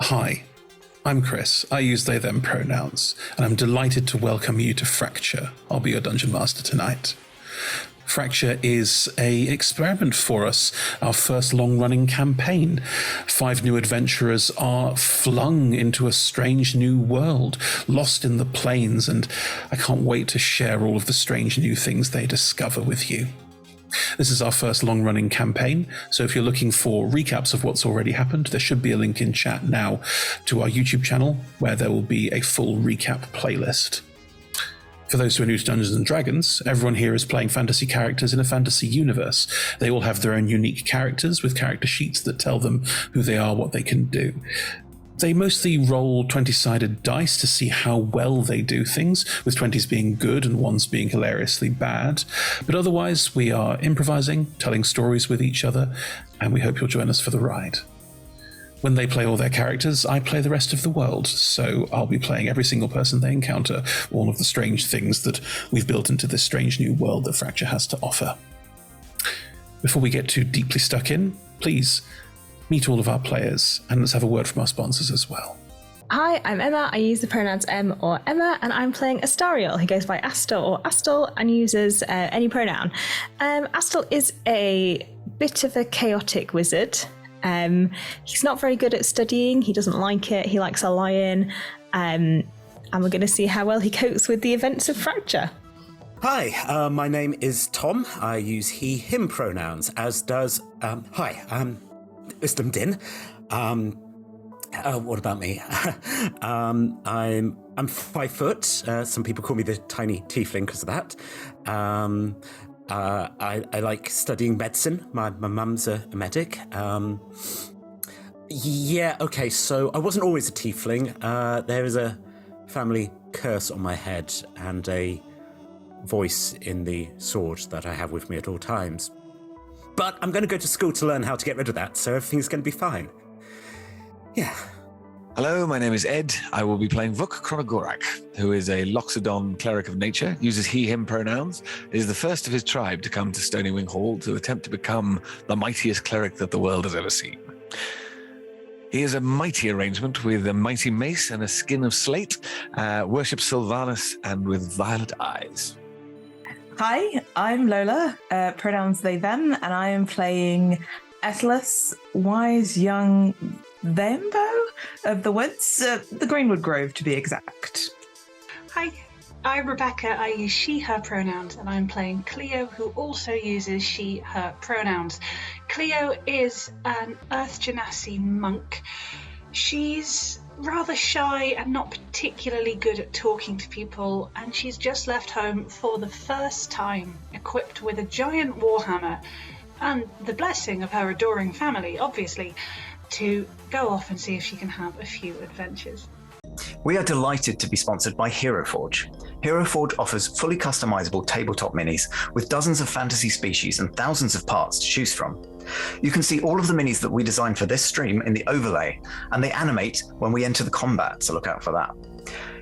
Hi, I'm Chris. I use they, them pronouns, and I'm delighted to welcome you to Fracture. I'll be your Dungeon Master tonight. Fracture is an experiment for us, our first long-running campaign. 5 new adventurers are flung into a strange new world, lost in the plains, and I can't wait to share all of the strange new things they discover with you. This is our first long-running campaign, so if you're looking for recaps of what's already happened, there should be a link in chat now to our YouTube channel, where there will be a full recap playlist. For those who are new to Dungeons & Dragons, everyone here is playing fantasy characters in a fantasy universe. They all have their own unique characters with character sheets that tell them who they are, what they can do. They mostly roll 20-sided dice to see how well they do things, with 20s being good and 1s being hilariously bad. But otherwise, we are improvising, telling stories with each other, and we hope you'll join us for the ride. When they play all their characters, I play the rest of the world, so I'll be playing every single person they encounter, all of the strange things that we've built into this strange new world that Fracture has to offer. Before we get too deeply stuck in, please meet all of our players, and let's have a word from our sponsors as well. Hi, I'm Emma. I use the pronouns Em or Emma, and I'm playing Astariel. He goes by Astor or Astel and uses any pronoun. Astel is a bit of a chaotic wizard. He's not very good at studying. He doesn't like it. He likes a lion. And we're going to see how well he copes with the events of Fracture. Hi, my name is Tom. I use he, him pronouns, as does, Wisdom Din. What about me? I'm 5 foot. Some people call me the tiny tiefling because of that. I like studying medicine. My mum's a medic. So I wasn't always a tiefling. There is a family curse on my head and a voice in the sword that I have with me at all times. But I'm going to go to school to learn how to get rid of that, so everything's going to be fine. Yeah. Hello, my name is Ed. I will be playing Vuk Kronogorak, who is a Loxodon cleric of nature, uses he, him pronouns, is the first of his tribe to come to Stonywing Hall to attempt to become the mightiest cleric that the world has ever seen. He is a mighty arrangement with a mighty mace and a skin of slate, worships Sylvanus and with violet eyes. Hi, I'm Lola, pronouns they, them, and I am playing Atlas, wise young Vambo of the woods, the Greenwood Grove to be exact. Hi, I'm Rebecca. I use she, her pronouns, and I'm playing Cleo, who also uses she, her pronouns. Cleo is an Earth Genasi monk. She's rather shy and not particularly good at talking to people, and she's just left home for the first time, equipped with a giant warhammer and the blessing of her adoring family, obviously, to go off and see if she can have a few adventures. We are delighted to be sponsored by Hero Forge. Hero Forge offers fully customizable tabletop minis with dozens of fantasy species and thousands of parts to choose from. You can see all of the minis that we designed for this stream in the overlay, and they animate when we enter the combat, so look out for that.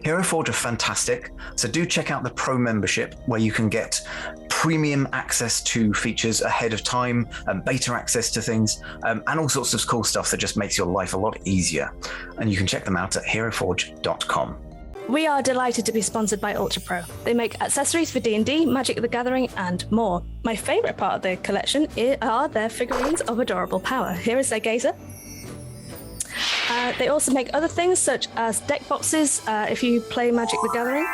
Hero Forge are fantastic, so do check out the Pro membership where you can get premium access to features ahead of time, and beta access to things, and all sorts of cool stuff that just makes your life a lot easier. And you can check them out at heroforge.com. We are delighted to be sponsored by Ultra Pro. They make accessories for D&D, Magic the Gathering, and more. My favourite part of the collection are their figurines of adorable power. Here is their gazer. They also make other things such as deck boxes if you play Magic the Gathering.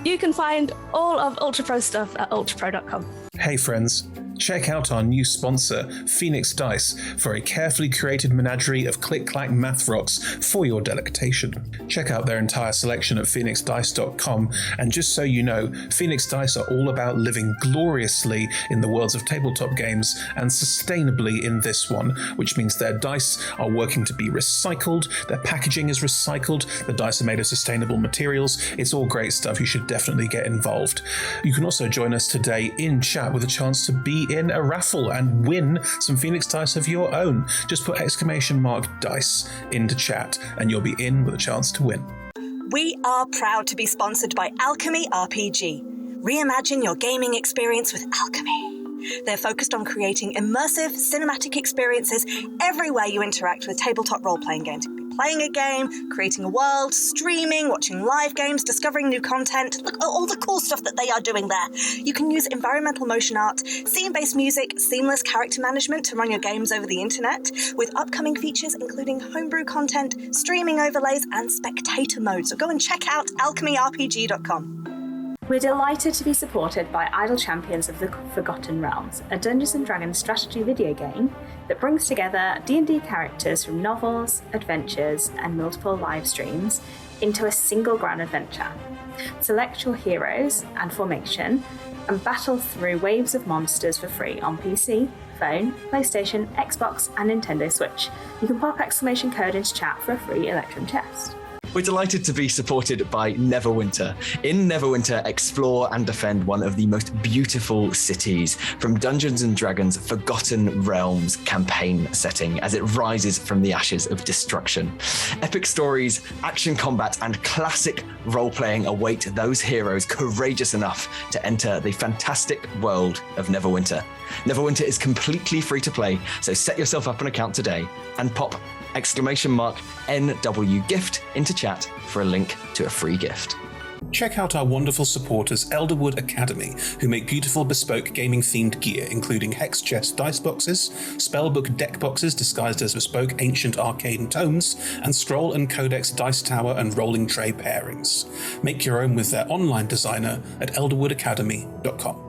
You can find all of Ultra Pro stuff at ultrapro.com. Hey friends, check out our new sponsor, Phoenix Dice, for a carefully curated menagerie of click-clack math rocks for your delectation. Check out their entire selection at phoenixdice.com, and just so you know, Phoenix Dice are all about living gloriously in the worlds of tabletop games and sustainably in this one, which means their dice are working to be recycled, their packaging is recycled, the dice are made of sustainable materials. It's all great stuff. You should definitely get involved. You can also join us today in chat with a chance to be in a raffle and win some Phoenix Dice of your own. Just put !dice into chat and you'll be in with a chance to win. We are proud to be sponsored by Alchemy RPG. Reimagine your gaming experience with alchemy. They're focused on creating immersive, cinematic experiences everywhere you interact with tabletop role-playing games. Playing a game, creating a world, streaming, watching live games, discovering new content. Look at all the cool stuff that they are doing there. You can use environmental motion art, scene-based music, seamless character management to run your games over the internet, with upcoming features including homebrew content, streaming overlays, and spectator mode. So go and check out alchemyrpg.com. We're delighted to be supported by Idle Champions of the Forgotten Realms, a Dungeons & Dragons strategy video game that brings together D&D characters from novels, adventures, and multiple live streams into a single grand adventure. Select your heroes and formation and battle through waves of monsters for free on PC, phone, PlayStation, Xbox, and Nintendo Switch. You can pop exclamation code into chat for a free Electrum chest. We're delighted to be supported by Neverwinter. In Neverwinter, explore and defend one of the most beautiful cities from Dungeons & Dragons' Forgotten Realms campaign setting as it rises from the ashes of destruction. Epic stories, action combat, and classic role-playing await those heroes courageous enough to enter the fantastic world of Neverwinter. Neverwinter is completely free to play, so set yourself up an account today and pop !NW gift into chat for a link to a free gift. Check out our wonderful supporters, Elderwood Academy, who make beautiful bespoke gaming-themed gear, including hex chest dice boxes, spellbook deck boxes disguised as bespoke ancient arcane tomes, and scroll and codex dice tower and rolling tray pairings. Make your own with their online designer at elderwoodacademy.com.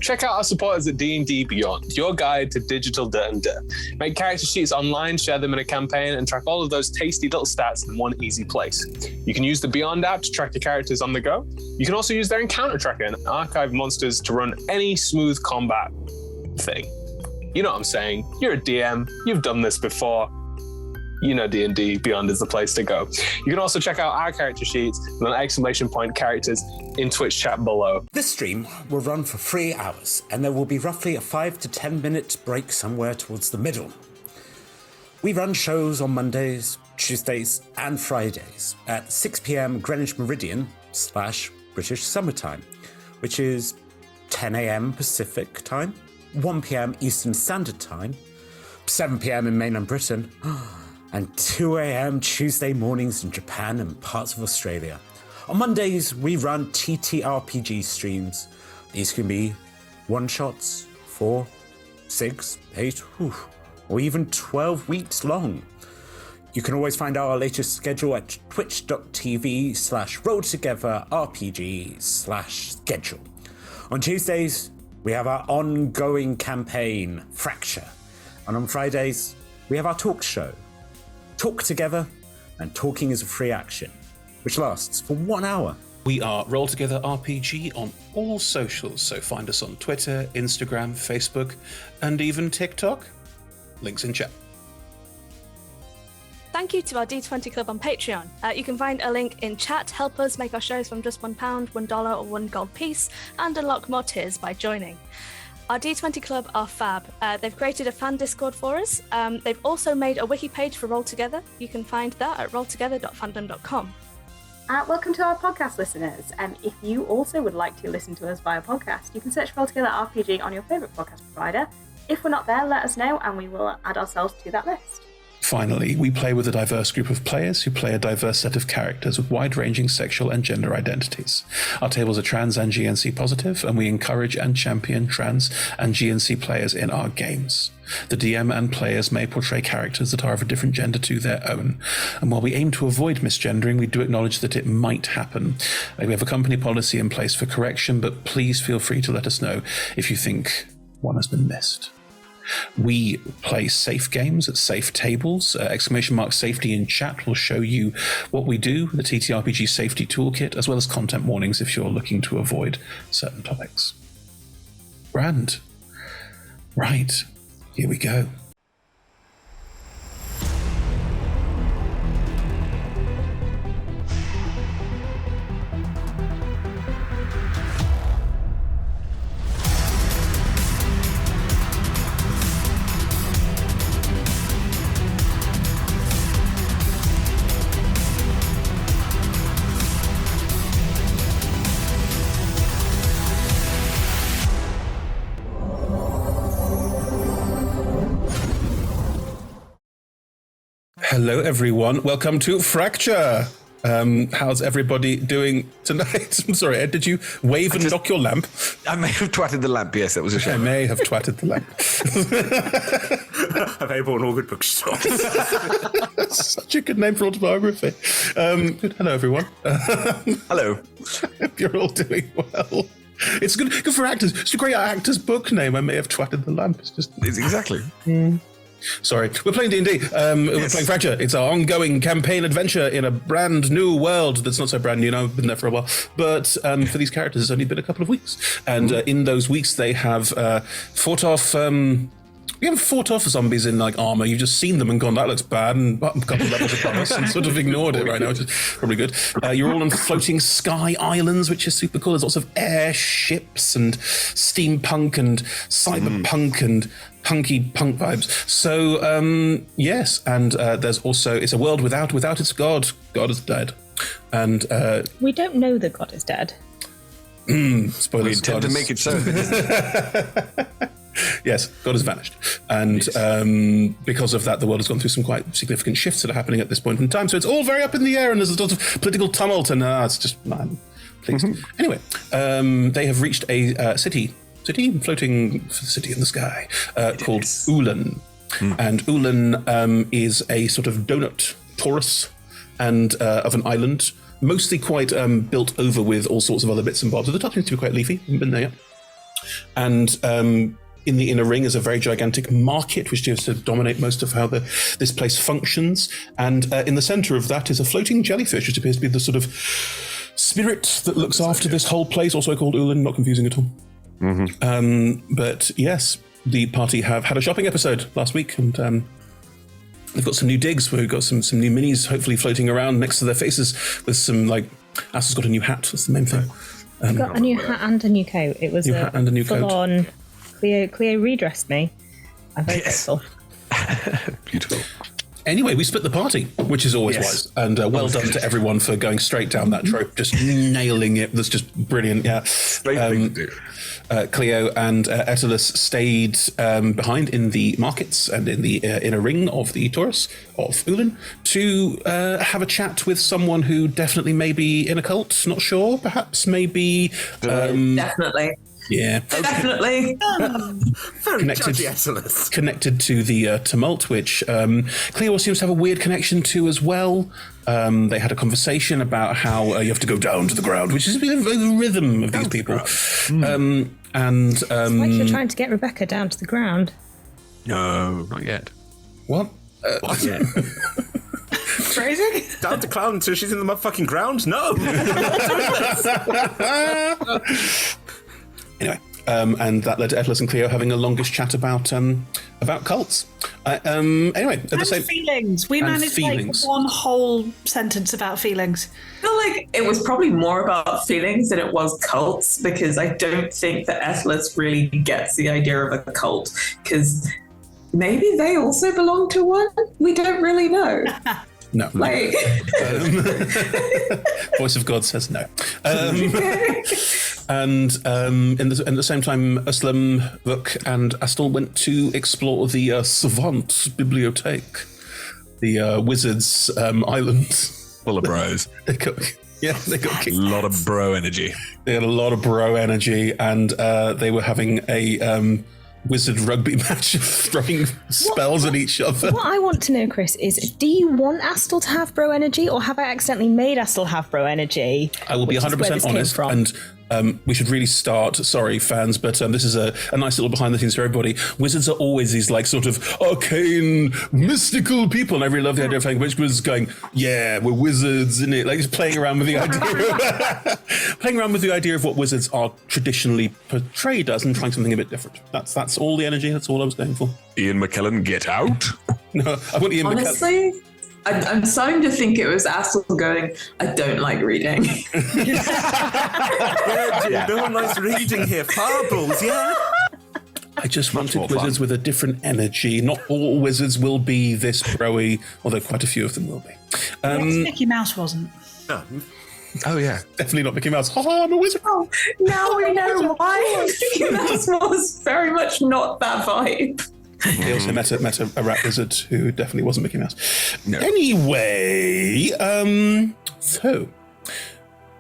Check out our supporters at D&D Beyond, your guide to digital D&D. Make character sheets online, share them in a campaign, and track all of those tasty little stats in one easy place. You can use the Beyond app to track your characters on the go. You can also use their encounter tracker and archive monsters to run any smooth combat thing. You know what I'm saying? You're a DM, you've done this before. You know D&D Beyond is the place to go. You can also check out our character sheets and exclamation point characters in Twitch chat below. This stream will run for 3 hours, and there will be roughly a 5 to 10 minute break somewhere towards the middle. We run shows on Mondays, Tuesdays, and Fridays at 6 p.m. Greenwich Meridian / British Summertime, which is 10 a.m. Pacific Time, 1 p.m. Eastern Standard Time, 7 p.m. in mainland Britain, and 2 a.m. Tuesday mornings in Japan and parts of Australia. On Mondays, we run TTRPG streams. These can be one-shots, 4, 6, 8, or even 12 weeks long. You can always find our latest schedule at twitch.tv/rolltogetherrpg/schedule. On Tuesdays, we have our ongoing campaign, Fracture. And on Fridays, we have our talk show, Talk Together, and Talking is a Free Action, which lasts for 1 hour. We are Roll Together RPG on all socials, so find us on Twitter, Instagram, Facebook, and even TikTok. Links in chat. Thank you to our D20 Club on Patreon. You can find a link in chat. Help us make our shows from just £1, $1, or $1 gold piece, and unlock more tiers by joining. Our D20 Club are fab. They've created a fan Discord for us. They've also made a wiki page for Roll Together. You can find that at rolltogether.fandom.com. Welcome to our podcast listeners. If you also would like to listen to us via podcast, you can search Roll Together RPG on your favourite podcast provider. If we're not there, let us know and we will add ourselves to that list. Finally, we play with a diverse group of players who play a diverse set of characters with wide-ranging sexual and gender identities. Our tables are trans and GNC positive, and we encourage and champion trans and GNC players in our games. The DM and players may portray characters that are of a different gender to their own, and while we aim to avoid misgendering, we do acknowledge that it might happen. We have a company policy in place for correction, but please feel free to let us know if you think one has been missed. We play safe games at safe tables. !safety in chat will show you what we do, the TTRPG safety toolkit, as well as content warnings if you're looking to avoid certain topics. Grand. Right, here we go. Hello, everyone. Welcome to Fracture. How's everybody doing tonight? I'm sorry, Ed, did you wave and knock your lamp? I may have twatted the lamp, yes, that was a I shame. may have twatted the lamp. Available in all good bookshops. Such a good name for autobiography. Hello, everyone. Hello. Hope you're all doing well. It's good for actors. It's a great actor's book name. I may have twatted the lamp. It's exactly. Sorry, we're playing D&D. We're playing Fracture. It's our ongoing campaign adventure in a brand new world that's not so brand new. I've been there for a while. But for these characters, it's only been a couple of weeks. And in those weeks, they have fought off... we haven't fought off zombies in like armor. You've just seen them and gone, that looks bad, and a couple of levels above us, and sort of ignored it right now, which is probably good. You're all on floating sky islands, which is super cool. There's lots of airships and steampunk and cyberpunk and punky punk vibes. So yes, and there's also it's a world without its god. God is dead, and we don't know that God is dead. Spoilers. We intend to make it so. Yes, God has vanished. And because of that, the world has gone through some quite significant shifts that are happening at this point in time. So it's all very up in the air and there's a lot of political tumult and it's just, man, please. Anyway, they have reached a city, floating city in the sky called Uhlen. And Uhlen is a sort of donut torus and of an island, mostly quite built over with all sorts of other bits and bobs. The top seems to be quite leafy. Haven't been there yet. And in the inner ring is a very gigantic market, which seems to dominate most of how this place functions. And in the center of that is a floating jellyfish, which appears to be the sort of spirit that looks after this whole place, also called Uhlen, not confusing at all. But yes, the party have had a shopping episode last week, and they've got some new digs. We've got some new minis hopefully floating around next to their faces with some, like, Asta's got a new hat, that's the main thing. Got a new hat and a new coat. It was New hat and a new coat. full-on. Cleo redressed me. I'm very grateful. Beautiful. Anyway, we split the party, which is always wise. And well done to everyone for going straight down that trope, just nailing it. That's just brilliant, yeah. Cleo and Etelus stayed behind in the markets and in the inner ring of the Taurus of Uhlen to have a chat with someone who definitely may be in a cult, not sure, perhaps maybe... Definitely. Yeah. Definitely. Very judgy, Etelus. Connected to the tumult, which Cleo seems to have a weird connection to as well. They had a conversation about how you have to go down to the ground, which is the rhythm of these people. It's like you're trying to get Rebecca down to the ground. No, not yet. What? Not yet. Crazy? Down to clown until she's in the motherfucking ground? No! Anyway, and that led to Etelus and Cleo having a longish chat about cults. Anyway, at the same feelings. We and managed feelings. like one whole sentence about feelings. I feel like it was probably more about feelings than it was cults, because I don't think that Etelus really gets the idea of a cult, because maybe they also belong to one? We don't really know. No. Like... Voice of God says no. And in the same time, Aslam, Vuk, and Astel went to explore the Savant Bibliothèque, the wizard's island. Full of bros. They got a lot of bro energy. They had a lot of bro energy, and they were having a wizard rugby match of throwing spells at each other. What I want to know, Chris, is do you want Astel to have bro energy, or have I accidentally made Astel have bro energy? I will be 100% honest, and we should really start, sorry fans, but this is a nice little behind the scenes for everybody. Wizards are always these like sort of arcane, mystical people, and I really love the idea of having wizards going, yeah, we're wizards, isn't it? Like just playing around with the idea of what wizards are traditionally portrayed as and trying something a bit different. That's all the energy, that's all I was going for. Ian McKellen, get out. No, I want Ian McKellen. Honestly, I'm starting to think it was Astel going, I don't like reading. Yeah, no one likes reading here. Fables, yeah. I just wanted wizards with a different energy. Not all wizards will be this broy, although quite a few of them will be. Mickey Mouse wasn't. Oh, yeah. Definitely not Mickey Mouse. Ha I'm a wizard. Oh, now we know why Mickey Mouse was very much not that vibe. They also met a rat wizard who definitely wasn't Mickey Mouse. No. Anyway, so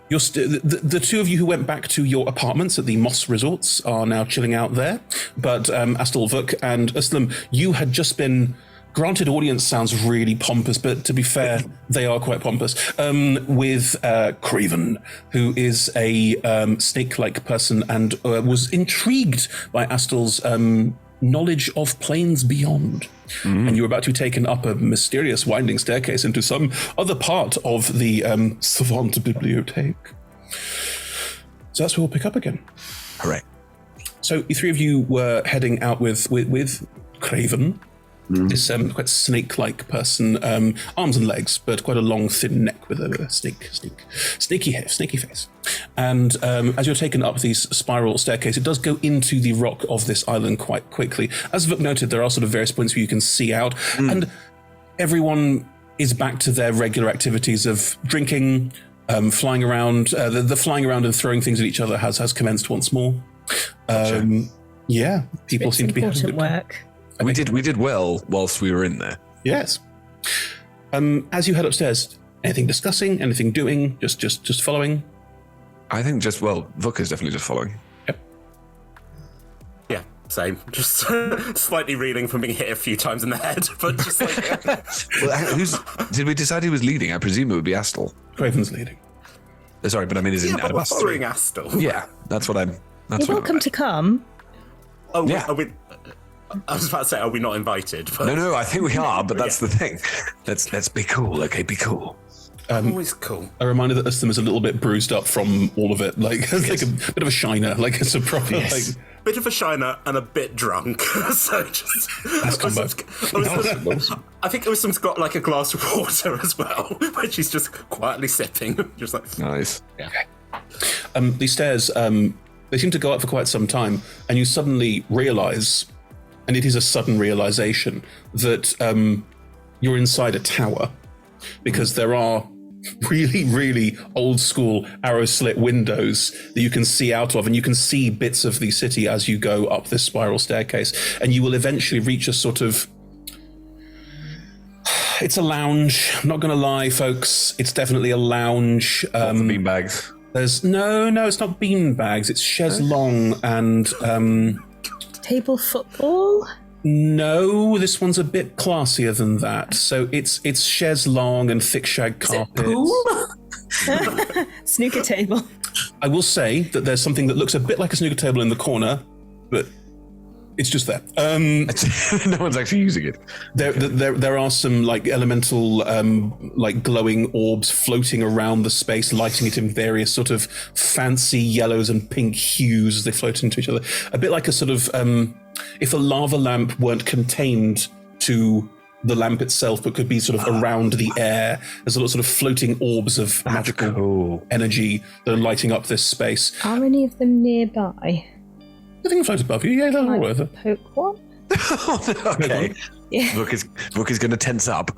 the two of you who went back to your apartments at the Moss Resorts are now chilling out there. But Astel, Vuk, and Uslam, you had just been granted audience. Sounds really pompous, but to be fair, they are quite pompous. With Craven, who is a snake-like person and was intrigued by Astel's knowledge of planes beyond. And you were about to be taken up a mysterious winding staircase into some other part of the Savant Bibliothèque. So that's where we'll pick up again. Hooray. So the three of you were heading out with Craven, this quite snake-like person, arms and legs, but quite a long, thin neck with a snaky face. And as you're taken up these spiral staircase, it does go into the rock of this island quite quickly. As Vuk noted, there are sort of various points where you can see out, and everyone is back to their regular activities of drinking, flying around. The flying around and throwing things at each other has commenced once more. Yeah, people seem to be having good work. We did well whilst we were in there. Yes. As you head upstairs, anything discussing, anything doing, just following? I think Vuk is definitely just following. Yep. Yeah, same. Just slightly reeling from being hit a few times in the head, but just like... Did we decide who was leading? I presume it would be Astel. Craven's leading. Sorry, but I mean, but we're following Astel. Yeah, that's what I'm... You're welcome to come. Oh, yeah. I was about to say, are we not invited? But... No, I think we are, but that's the thing. Let's be cool, okay? Be cool. Always cool. A reminder that Ustam is a little bit bruised up from all of it, like a bit of a shiner, like it's a proper bit of a shiner and a bit drunk. So just that's combo. I think Ustam's got like a glass of water as well, which she's just quietly sipping, just like nice. Yeah. These stairs, they seem to go up for quite some time, and you suddenly realise, and it is a sudden realisation, that you're inside a tower, because there are really, really old school arrow slit windows that you can see out of, and you can see bits of the city as you go up this spiral staircase, and you will eventually reach a sort of... It's a lounge. I'm not going to lie, folks. It's definitely a lounge. Beanbags. There's no, it's not beanbags. It's chaise longue and... Table football? No, this one's a bit classier than that. So it's chaise longue and thick shag carpets. Snooker table. I will say that there's something that looks a bit like a snooker table in the corner, but it's just there. No one's actually using it. There are some like elemental like glowing orbs floating around the space, lighting it in various sort of fancy yellows and pink hues as they float into each other. A bit like a sort of if a lava lamp weren't contained to the lamp itself, but could be sort of around the air. There's a lot of sort of floating orbs of magical energy that are lighting up this space. Are any of them nearby? I think it floats above you. Yeah, they're all over. Poke one? Okay. Yeah. Vuk is going to tense up.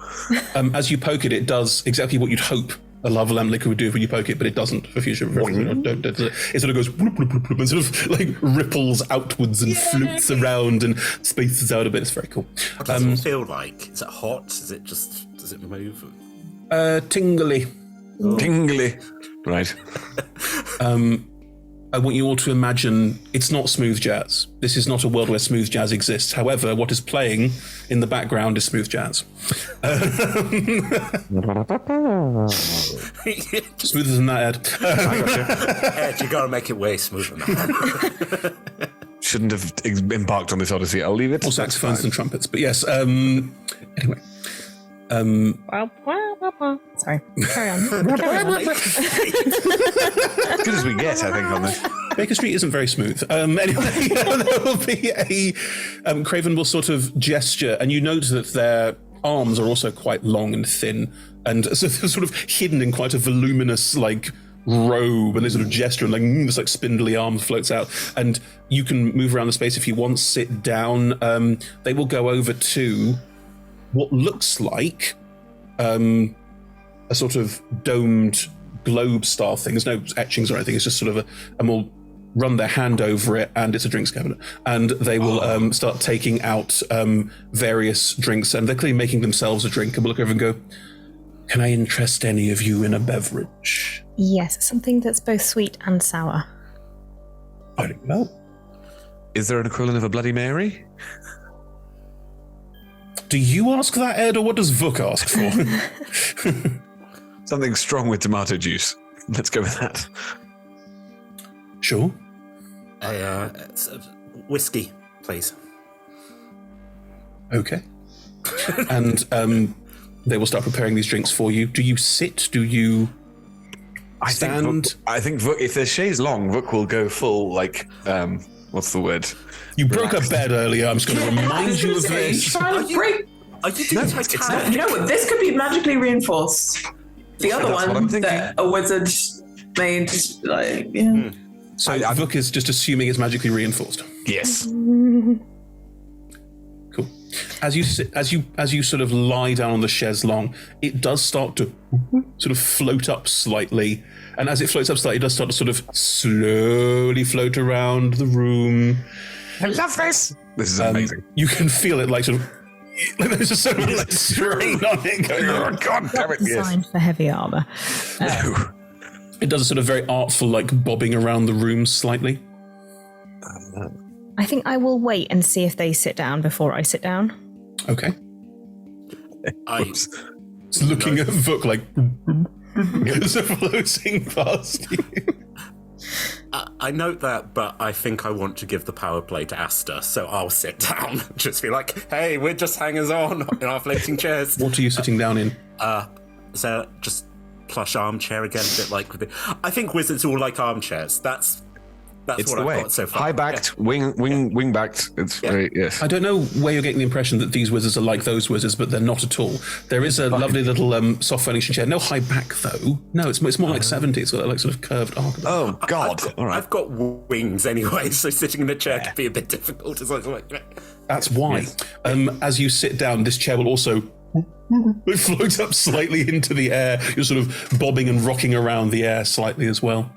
As you poke it, it does exactly what you'd hope a lava lamp liquor would do when you poke it, but it doesn't for future reference. It sort of goes whoop, whoop, whoop, and sort of like ripples outwards and floats around and spaces out a bit. It's very cool. What does it feel like? Is it hot? Does it move? Tingly. Tingly. Right. I want you all to imagine it's not smooth jazz. This is not a world where smooth jazz exists. However, what is playing in the background is smooth jazz. Smoother than that, Ed. I got you. Ed, you gotta make it way smoother than that. Shouldn't have embarked on this odyssey. I'll leave it. Or saxophones and trumpets. But yes, anyway. Sorry, carry on. As good as we get, I think, on this. Baker Street isn't very smooth. Anyway, there will be a... Craven will sort of gesture, and you notice that their arms are also quite long and thin, and so they're sort of hidden in quite a voluminous, like, robe, and they sort of gesture, and like this like spindly arms floats out, and you can move around the space if you want, sit down. They will go over to what looks like a sort of domed globe style thing. There's no etchings or anything. It's just sort of a more run their hand over it, and it's a drinks cabinet. And they will start taking out various drinks, and they're clearly making themselves a drink. And we'll look over and go, can I interest any of you in a beverage? Yes, something that's both sweet and sour. Very well. Is there an equivalent of a Bloody Mary? Do you ask that, Ed, or what does Vuk ask for? Something strong with tomato juice. Let's go with that. Sure. Whiskey, please. Okay. And they will start preparing these drinks for you. Do you sit? Do you stand? I think Vuk, if there's chaise long, Vuk will go full, like, what's the word? You broke a bed earlier. I'm just going to remind you of this. Are you doing Titanic? You know what? This could be magically reinforced. The other one that a wizard made, like, yeah. So Vuk is just assuming it's magically reinforced. Yes. Cool. As you sit, as you sort of lie down on the chaise longue, it does start to sort of float up slightly, and as it floats up slightly, it does start to sort of slowly float around the room. I love this. This is amazing. You can feel it, like sort of. Like there's just sort of like strain on it going. Oh God, damn it! Designed for heavy armor. No. It does a sort of very artful, like bobbing around the room slightly. I think I will wait and see if they sit down before I sit down. Okay. It's looking at Vuk like it's floating past you. I note that, but I think I want to give the power play to Asta, so I'll sit down. Just be like, hey, we're just hangers on in our floating chairs. What are you sitting down in? So just plush armchair again, a bit like I think wizards all like armchairs. That's it's what the I've way. got so far. High backed, wing backed. It's very, yes. I don't know where you're getting the impression that these wizards are like those wizards, but they're not at all. There is a lovely little soft furniture chair. No high back though. No, it's more like 70s, it's got like sort of curved arc. Oh God! All right. I've got wings anyway, so sitting in a chair could be a bit difficult. That's why. Yes. As you sit down, this chair will also float up slightly into the air. You're sort of bobbing and rocking around the air slightly as well.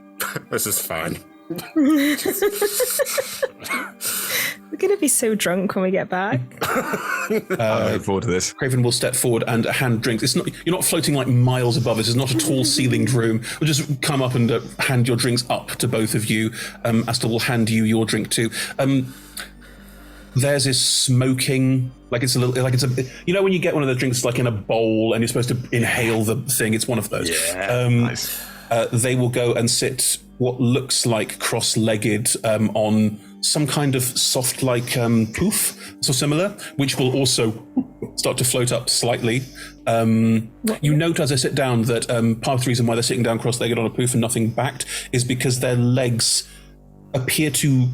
This is fine. We're going to be so drunk when we get back. I look forward to this. Craven will step forward and a hand drinks. It's not, you're not floating like miles above us. It's not a tall ceilinged room. We'll just come up and hand your drinks up to both of you. Asta will hand you your drink too. Theirs is smoking, like it's a little, like it's a, you know when you get one of the drinks like in a bowl and you're supposed to inhale the thing, it's one of those. Yeah, nice. They will go and sit what looks like cross-legged on some kind of soft like poof, so similar, which will also start to float up slightly. You note as I sit down that part of the reason why they're sitting down cross-legged on a poof and nothing backed is because their legs appear to...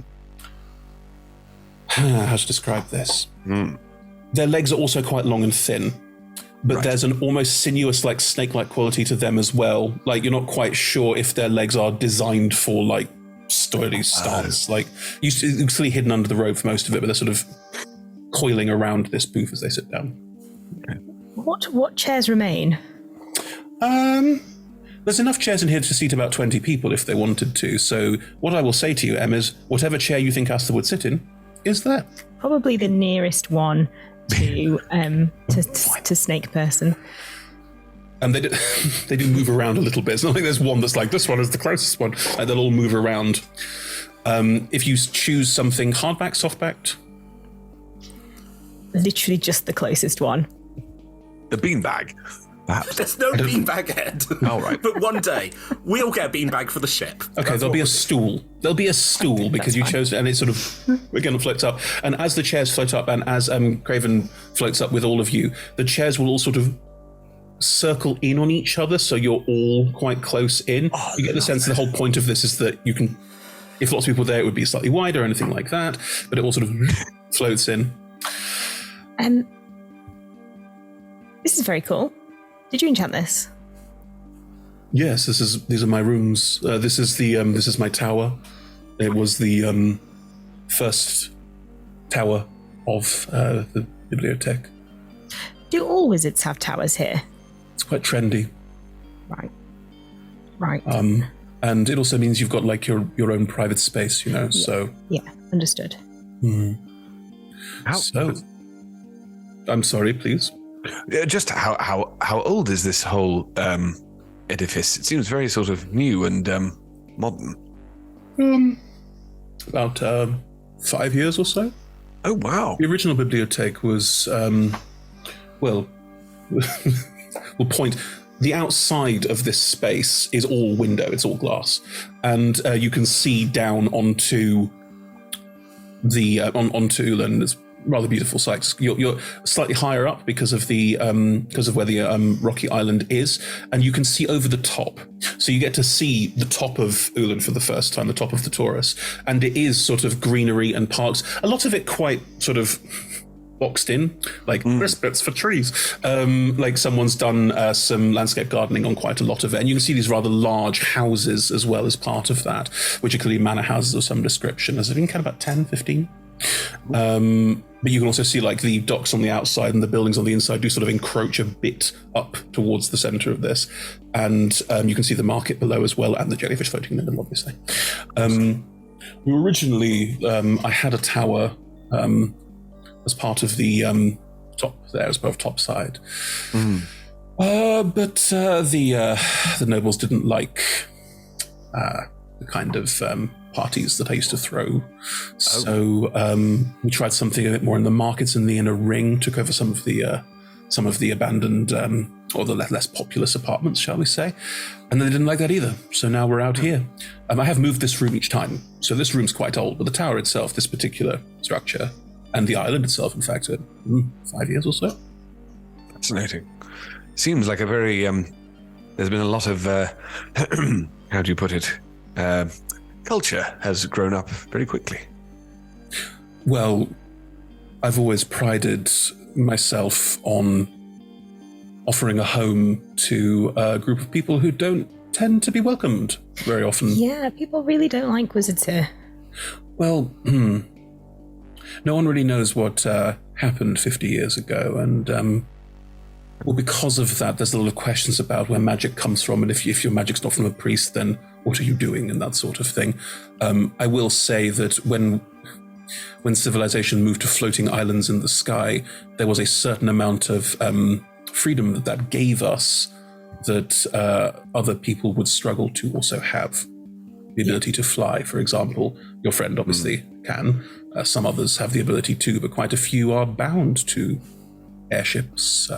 How to describe this? Their legs are also quite long and thin, but there's an almost sinuous, like snake-like quality to them as well. Like you're not quite sure if their legs are designed for like sturdy stance. Like it's clearly hidden under the robe for most of it, but they're sort of coiling around this booth as they sit down. Okay. What chairs remain? There's enough chairs in here to seat about 20 people if they wanted to. So what I will say to you, Em, is whatever chair you think Asta would sit in is there. Probably the nearest one to snake person. And they do move around a little bit. It's not like there's one that's like, this one is the closest one. Like they'll all move around. If you choose something hardback, softbacked? Literally just the closest one. The beanbag. Perhaps. There's no beanbag head. Oh, right. But one day, we'll get a beanbag for the ship. Okay, there'll be a stool. There'll be a stool because you chose it, and it sort of, again, floats up. And as the chairs float up, and as Craven floats up with all of you, the chairs will all sort of circle in on each other, so you're all quite close in. You get the sense that the whole point of this is that you can, if lots of people were there, it would be slightly wider or anything like that, but it all sort of floats in. This is very cool. Did you enchant this? Yes, these are my rooms. This is my tower. It was the first tower of the bibliothèque. Do all wizards have towers here? It's quite trendy. Right. And it also means you've got like your own private space, so... Yeah, understood. So... I'm sorry, please. Just how old is this whole edifice? It seems very sort of new and modern. About 5 years or so. Oh, wow. The original bibliothèque was, well, point. The outside of this space is all window, it's all glass. And you can see down onto the, onto Uhlen. It's rather beautiful sights. You're slightly higher up because of where the rocky island is, and you can see over the top. So you get to see the top of Uhlen for the first time, the top of the Taurus, and it is sort of greenery and parks. A lot of it quite sort of boxed in, like bits for trees. Like someone's done some landscape gardening on quite a lot of it, and you can see these rather large houses as well as part of that, which are clearly manor houses of some description. As I think, about 10, 15. But you can also see like the docks on the outside and the buildings on the inside do sort of encroach a bit up towards the center of this. And you can see the market below as well, and the jellyfish floating in the middle, obviously. We were originally, I had a tower as part of the top there, as part of top side. But the nobles didn't like the kind of parties that I used to throw. So we tried something a bit more in the markets in the inner ring, took over some of the abandoned or the less populous apartments, shall we say. And they didn't like that either. So now we're out here. I have moved this room each time. So this room's quite old, but the tower itself, this particular structure, and the island itself, in fact, 5 years or so. Fascinating. Seems like a very, there's been a lot of, how do you put it? Culture has grown up very quickly. Well, I've always prided myself on offering a home to a group of people who don't tend to be welcomed very often. Yeah, people really don't like wizards here. Well, no one really knows what happened 50 years ago, and well, because of that, there's a lot of questions about where magic comes from, and if your magic's not from a priest, then what are you doing, and that sort of thing. I will say that when civilization moved to floating islands in the sky, there was a certain amount of freedom that gave us that other people would struggle to also have. The ability to fly, for example. Your friend obviously can. Some others have the ability to, but quite a few are bound to airships,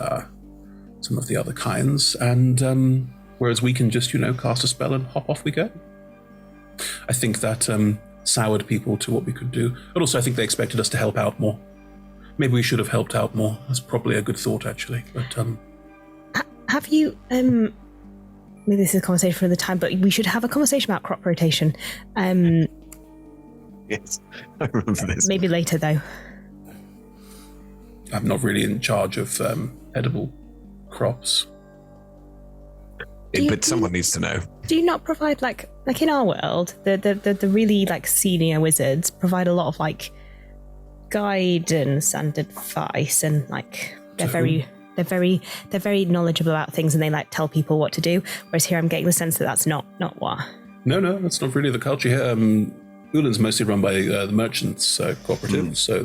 some of the other kinds, and whereas we can just, cast a spell and hop off we go. I think that soured people to what we could do, but also I think they expected us to help out more. Maybe we should have helped out more. That's probably a good thought, actually. But have you? Maybe this is a conversation for another time, but we should have a conversation about crop rotation. Yes, I remember this. Maybe later, though. I'm not really in charge of edible crops. But someone needs to know. Do you not provide like in our world, the really like senior wizards provide a lot of like guidance and advice, and like they're very knowledgeable about things, and they like tell people what to do. Whereas here, I'm getting the sense that that's not what. No, that's not really the culture here. Uhlen's mostly run by the merchants cooperative, so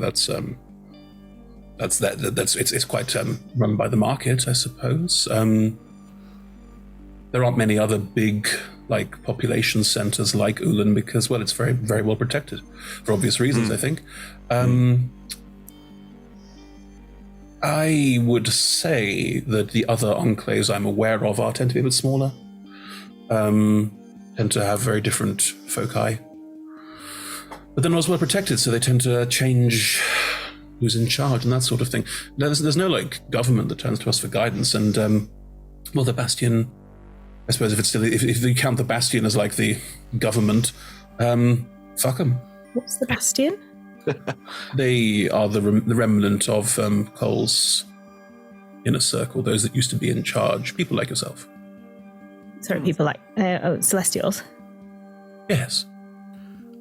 it's quite run by the market, I suppose. There aren't many other big like population centers like Uhlen because, well, it's very, very well protected for obvious reasons, I think. I would say that the other enclaves I'm aware of tend to be a bit smaller, tend to have very different foci. But they're not as well protected, so they tend to change who's in charge and that sort of thing. There's no like government that turns to us for guidance, and well, the Bastion, I suppose if you count the Bastion as like the government, fuck them. What's the Bastion? They are the remnant of Cole's inner circle, those that used to be in charge, people like yourself. Sorry, people like Celestials? Yes.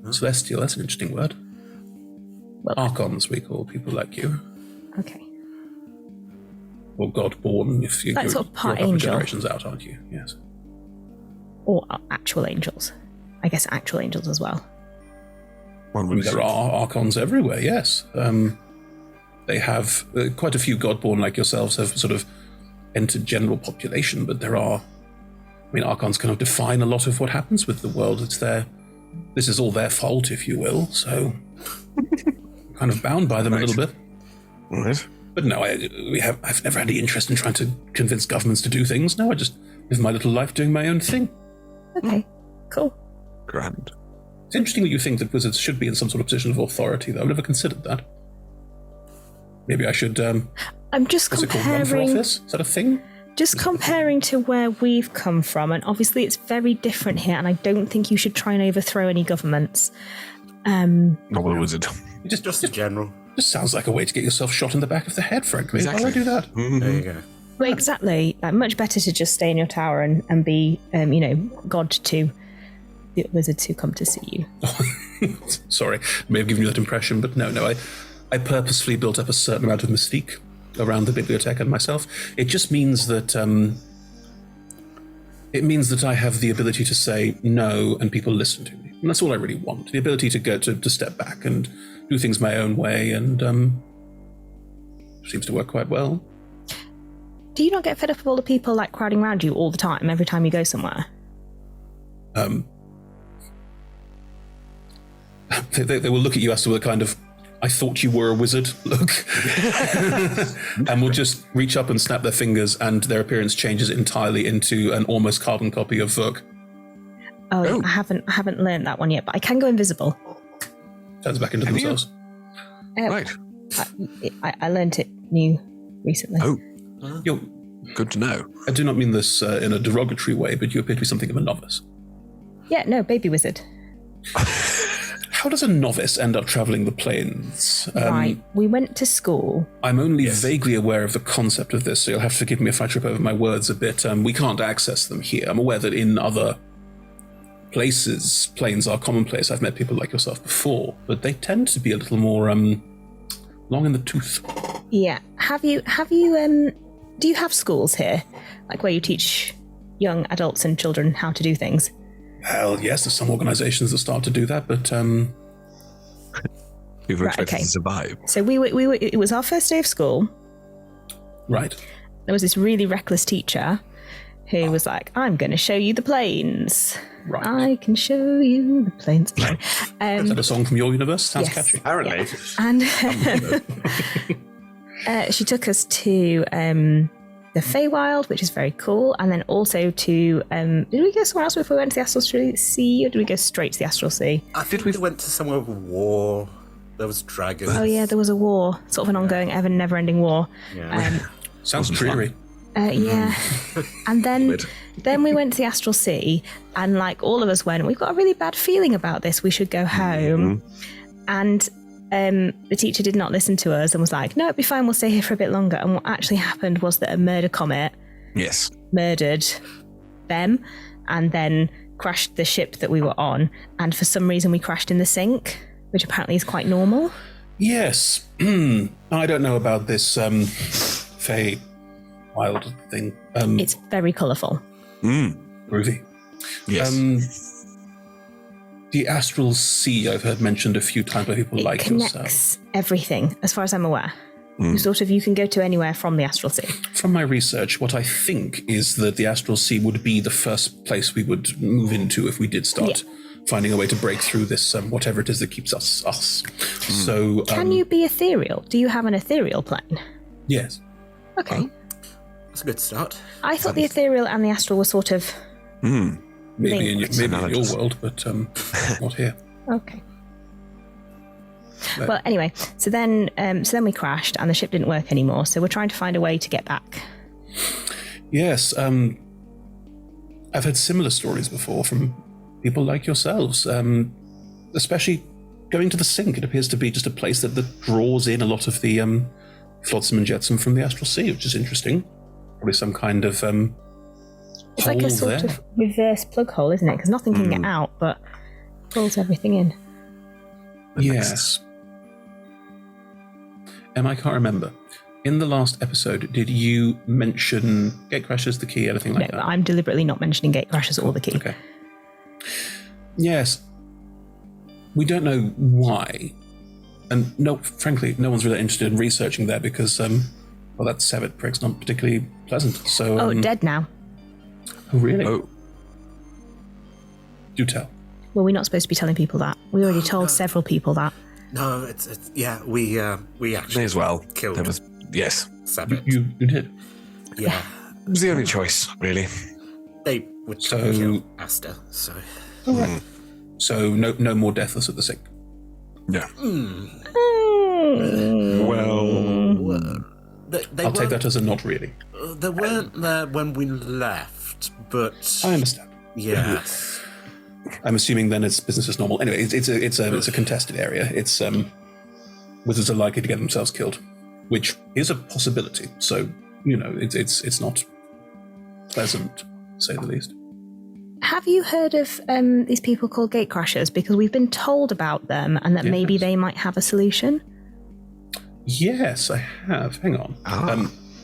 Celestial, that's an interesting word. Well, Archons, we call people like you. Okay. Or Godborn, if you're Like sort of part a couple angel. generations out, aren't you? Yes. or actual angels. I guess actual angels as well. There are archons everywhere, yes. They have quite a few godborn like yourselves have sort of entered general population, but there are, archons kind of define a lot of what happens with the world. This is all their fault, if you will, so kind of bound by them a little bit. Right. But no, I've never had any interest in trying to convince governments to do things. No, I just live my little life doing my own thing. Okay, cool. Grand. It's interesting that you think that wizards should be in some sort of position of authority, though. I've never considered that. Maybe I should, I'm just what's it called, run for comparing. office? Is that a thing? Just comparing to where we've come from, and obviously it's very different here, and I don't think you should try and overthrow any governments. Not with a wizard. Just in general. Just sounds like a way to get yourself shot in the back of the head, frankly. Exactly. Why would I do that? Mm-hmm. There you go. Well, exactly. Much better to just stay in your tower and be, God to the wizards who come to see you. Sorry, may have given you that impression, but no. I purposefully built up a certain amount of mystique around the bibliothèque and myself. It just means that I have the ability to say no and people listen to me. And that's all I really want. The ability to go to step back and do things my own way, and seems to work quite well. Do you not get fed up of all the people crowding around you all the time, every time you go somewhere? They will look at you as to a kind of, I thought you were a wizard look. And will just reach up and snap their fingers, and their appearance changes entirely into an almost carbon copy of Vuk. Oh. I haven't learned that one yet, but I can go invisible. Turns back into themselves. Right. I learned it new recently. Oh, You're, good to know. I do not mean this in a derogatory way, but you appear to be something of a novice. Yeah, no, baby wizard. How does a novice end up traveling the plains? Right, we went to school. I'm only vaguely aware of the concept of this, so you'll have to forgive me if I trip over my words a bit. We can't access them here. I'm aware that in other places, plains are commonplace. I've met people like yourself before, but they tend to be a little more long in the tooth. Yeah. Have you do you have schools here? Where you teach young adults and children how to do things? Well, yes, there's some organizations that start to do that, but People are expected to survive. So it was our first day of school. Right. There was this really reckless teacher who was like, I'm going to show you the plains. Right. I can show you the plains. Sorry. Is that a song from your universe? Sounds yes. catchy. Apparently. Yeah. And she took us to the Feywild, which is very cool, and then also to did we go somewhere else before we went to the Astral Sea, or did we go straight to the Astral Sea? I think we went to somewhere with war. There was dragons. Oh yeah, there was a war, sort of an ongoing, never-ending war. Yeah. Sounds dreary. Yeah. And then we went to the Astral Sea, and all of us went, we've got a really bad feeling about this, we should go home. And the teacher did not listen to us and was like, no, it'll be fine, we'll stay here for a bit longer. And what actually happened was that a murder comet murdered them and then crashed the ship that we were on. And for some reason we crashed in the sink, which apparently is quite normal. Yes. I don't know about this Fey wild thing. It's very colourful. Groovy. Yes. The Astral Sea, I've heard mentioned a few times by people It like connects yourself. everything, as far as I'm aware. You can go to anywhere from the Astral Sea. From my research, what I think is that the Astral Sea would be the first place we would move into if we did start finding a way to break through this, whatever it is that keeps us. So, Can you be ethereal? Do you have an ethereal plane? Yes. Okay. That's a good start. I thought the ethereal and the astral were sort of Maybe in linked. your world, but not here. Okay. Well, anyway, so then we crashed and the ship didn't work anymore. So we're trying to find a way to get back. Yes, I've heard similar stories before from people like yourselves, especially going to the sink. It appears to be just a place that draws in a lot of the flotsam and jetsam from the Astral Sea, which is interesting. Probably some kind of it's like a sort there. of reverse plug hole, isn't it? Because nothing can get out, but pulls everything in. Yes. I can't remember. in the last episode, did you mention Gatecrashers, the key, anything like that? I'm deliberately not mentioning Gatecrashers or the key. Okay. Yes. We don't know why. And no, frankly, no one's really interested in researching there because, that severed prick's not particularly pleasant. So, dead now. Oh, really? Oh. Do tell. Well, we're not supposed to be telling people that. We already told several people that. No, it's we actually May as well. killed. There was yes. Sabbath. You did. Yeah, It was the only choice, really. they would try to kill Asta. So So no more deathless at the sink. Yeah. Mm. Well, they I'll take that as a not really. They weren't there when we left, but I understand. yes. I'm assuming then it's business as normal. Anyway, it's a contested area. It's wizards are likely to get themselves killed, which is a possibility. So it's not pleasant, to say the least. Have you heard of these people called Gatecrashers? Because we've been told about them and that maybe they might have a solution. Yes, I have. Hang on.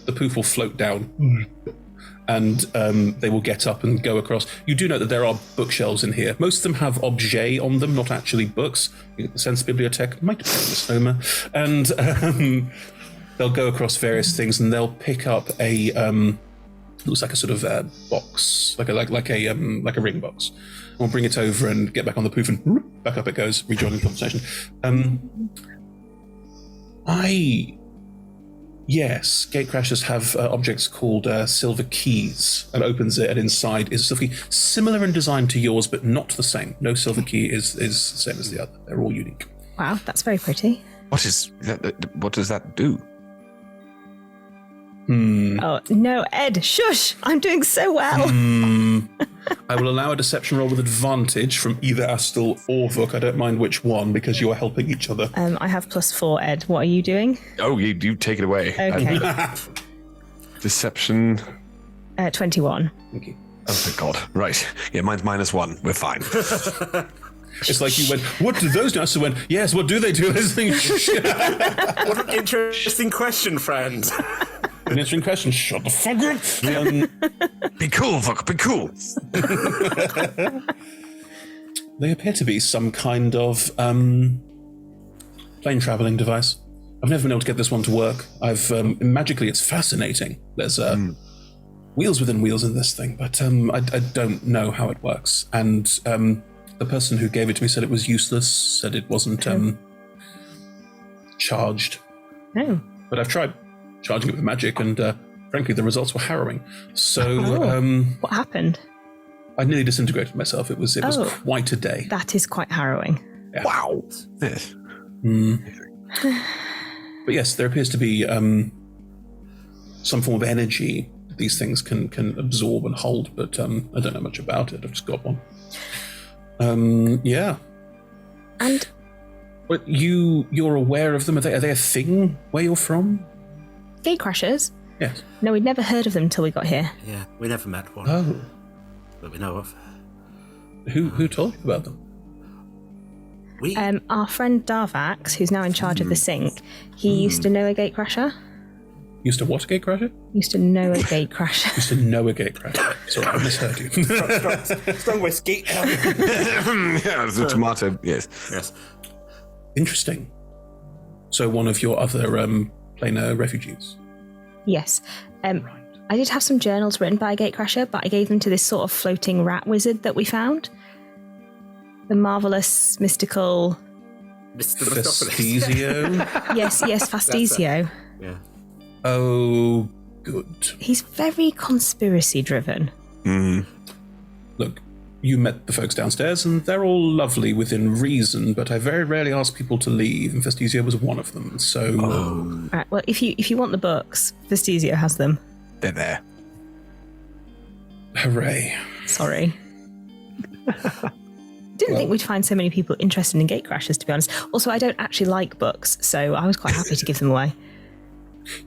The poof will float down, and they will get up and go across. You do know that there are bookshelves in here. Most of them have objet on them, not actually books. The Sense Bibliothèque might be a misnomer. And they'll go across various things, and they'll pick up a looks like a sort of box, like a ring box. We'll bring it over and get back on the poof, and back up it goes, rejoining the conversation. Yes, Gatecrashers have objects called silver keys, and opens it, and inside is a silver key, similar in design to yours, but not the same. No silver key is the same as the other. They're all unique. Wow, that's very pretty. what does that do? Oh, no, Ed, shush! I'm doing so well. I will allow a deception roll with advantage from either Astel or Vuk. I don't mind which one, because you are helping each other. I have +4, Ed. What are you doing? Oh, you take it away. Okay. Deception. 21. Thank you. Oh, thank God. Right. Yeah, mine's -1. We're fine. It's like you went, what do those do? Astel went, yes, what do they do? What What an interesting question, friend. an interesting question. Shut the fuck up. Be cool, Vuk, be cool. They appear to be some kind of plane traveling device. I've never been able to get this one to work. Magically, it's fascinating. There's wheels within wheels in this thing, but I don't know how it works. And the person who gave it to me said it was useless, said it wasn't charged. Oh. But I've tried charging it with magic, and frankly, the results were harrowing. So, what happened? I nearly disintegrated myself. It was quite a day. That is quite harrowing. Yeah. Wow. Yes. But yes, there appears to be some form of energy these things can absorb and hold, but I don't know much about it. I've just got one. Yeah. And but you're aware of them? Are they a thing where you're from? Gatecrashers? Yes. No, we'd never heard of them until we got here. Yeah, we never met one. Oh. That we know of. Who told you about them? We Our friend Darvax, who's now in charge of the sink, he used to know a gatecrasher. Used to what, a gatecrasher? Used to know a gatecrasher. Used to know a gatecrasher. Sorry, I misheard you. strong whiskey. Yeah, it's a tomato, yes. Yes. Interesting. So one of your other planar refugees? Yes. I did have some journals written by a gatecrasher, but I gave them to this sort of floating rat wizard that we found. The marvellous, mystical... Mr. Fastisio? Yes, Fastisio. Yeah. Oh, good. He's very conspiracy-driven. Look, you met the folks downstairs, and they're all lovely within reason, but I very rarely ask people to leave, and Fastisio was one of them, so... Right, well, if you want the books, Fastisio has them. They're there. Hooray. Sorry. Didn't think we'd find so many people interested in gatecrashers, to be honest. Also, I don't actually like books, so I was quite happy to give them away.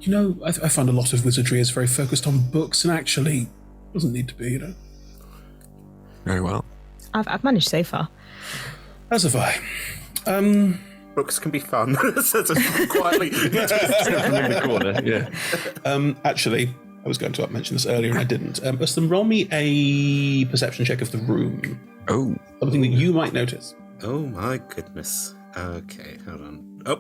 You know, I find a lot of wizardry is very focused on books, and actually doesn't need to be, you know. Very well. I've managed so far. As have I. books can be fun. So just quietly in the corner. Yeah. Actually, I was going to mention this earlier and I didn't. Uston, roll me a perception check of the room. Oh. Something that you might notice. Oh my goodness. Okay, hold on. Oh,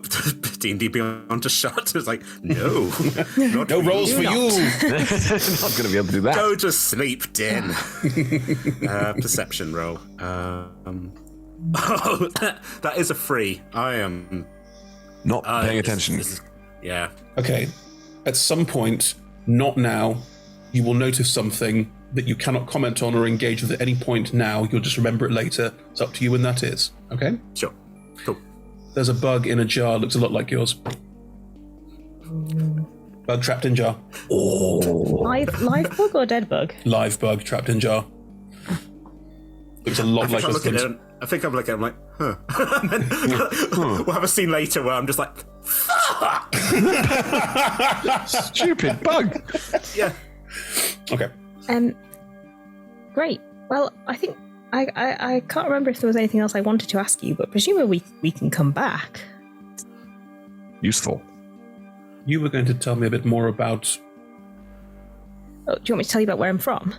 D&D Beyond just shot. It's like, no. No rolls for you. Not going to be able to do that. Go to sleep, Din. Perception roll. That is a 3. I am... Not paying attention. Yeah. Okay. At some point, not now, you will notice something that you cannot comment on or engage with at any point now. You'll just remember it later. It's up to you when that is. Okay? Sure. Cool. There's a bug in a jar. Looks a lot like yours. Bug trapped in jar. Oh. Live bug or dead bug? Live bug trapped in jar. Looks a lot like yours. I think I'm looking at it, I'm like, huh. And then we'll have a scene later where I'm just like, fuck! Stupid bug. Yeah. Okay. Great. Well, I think I can't remember if there was anything else I wanted to ask you, but presumably we can come back. Useful. You were going to tell me a bit more about... Oh, do you want me to tell you about where I'm from?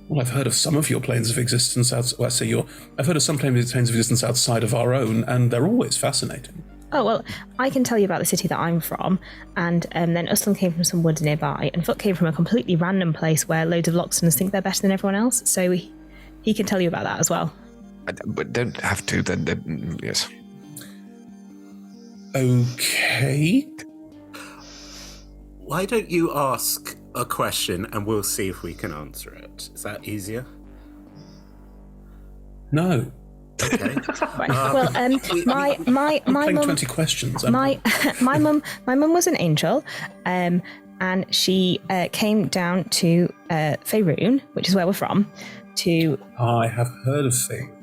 Well, I've heard of some of your planes of existence I've heard of some planes of existence outside of our own, and they're always fascinating. Oh, well, I can tell you about the city that I'm from, and then Uhlen came from some woods nearby, and Foot came from a completely random place where loads of Loxtoners think they're better than everyone else, so he can tell you about that as well. But don't have to, then yes. Okay. Why don't you ask a question and we'll see if we can answer it? Is that easier? No. Okay. Right. Well, my playing mum 20 questions. my mum was an angel, and she came down to Faerun, which is where we're from, to I have heard of Faerun.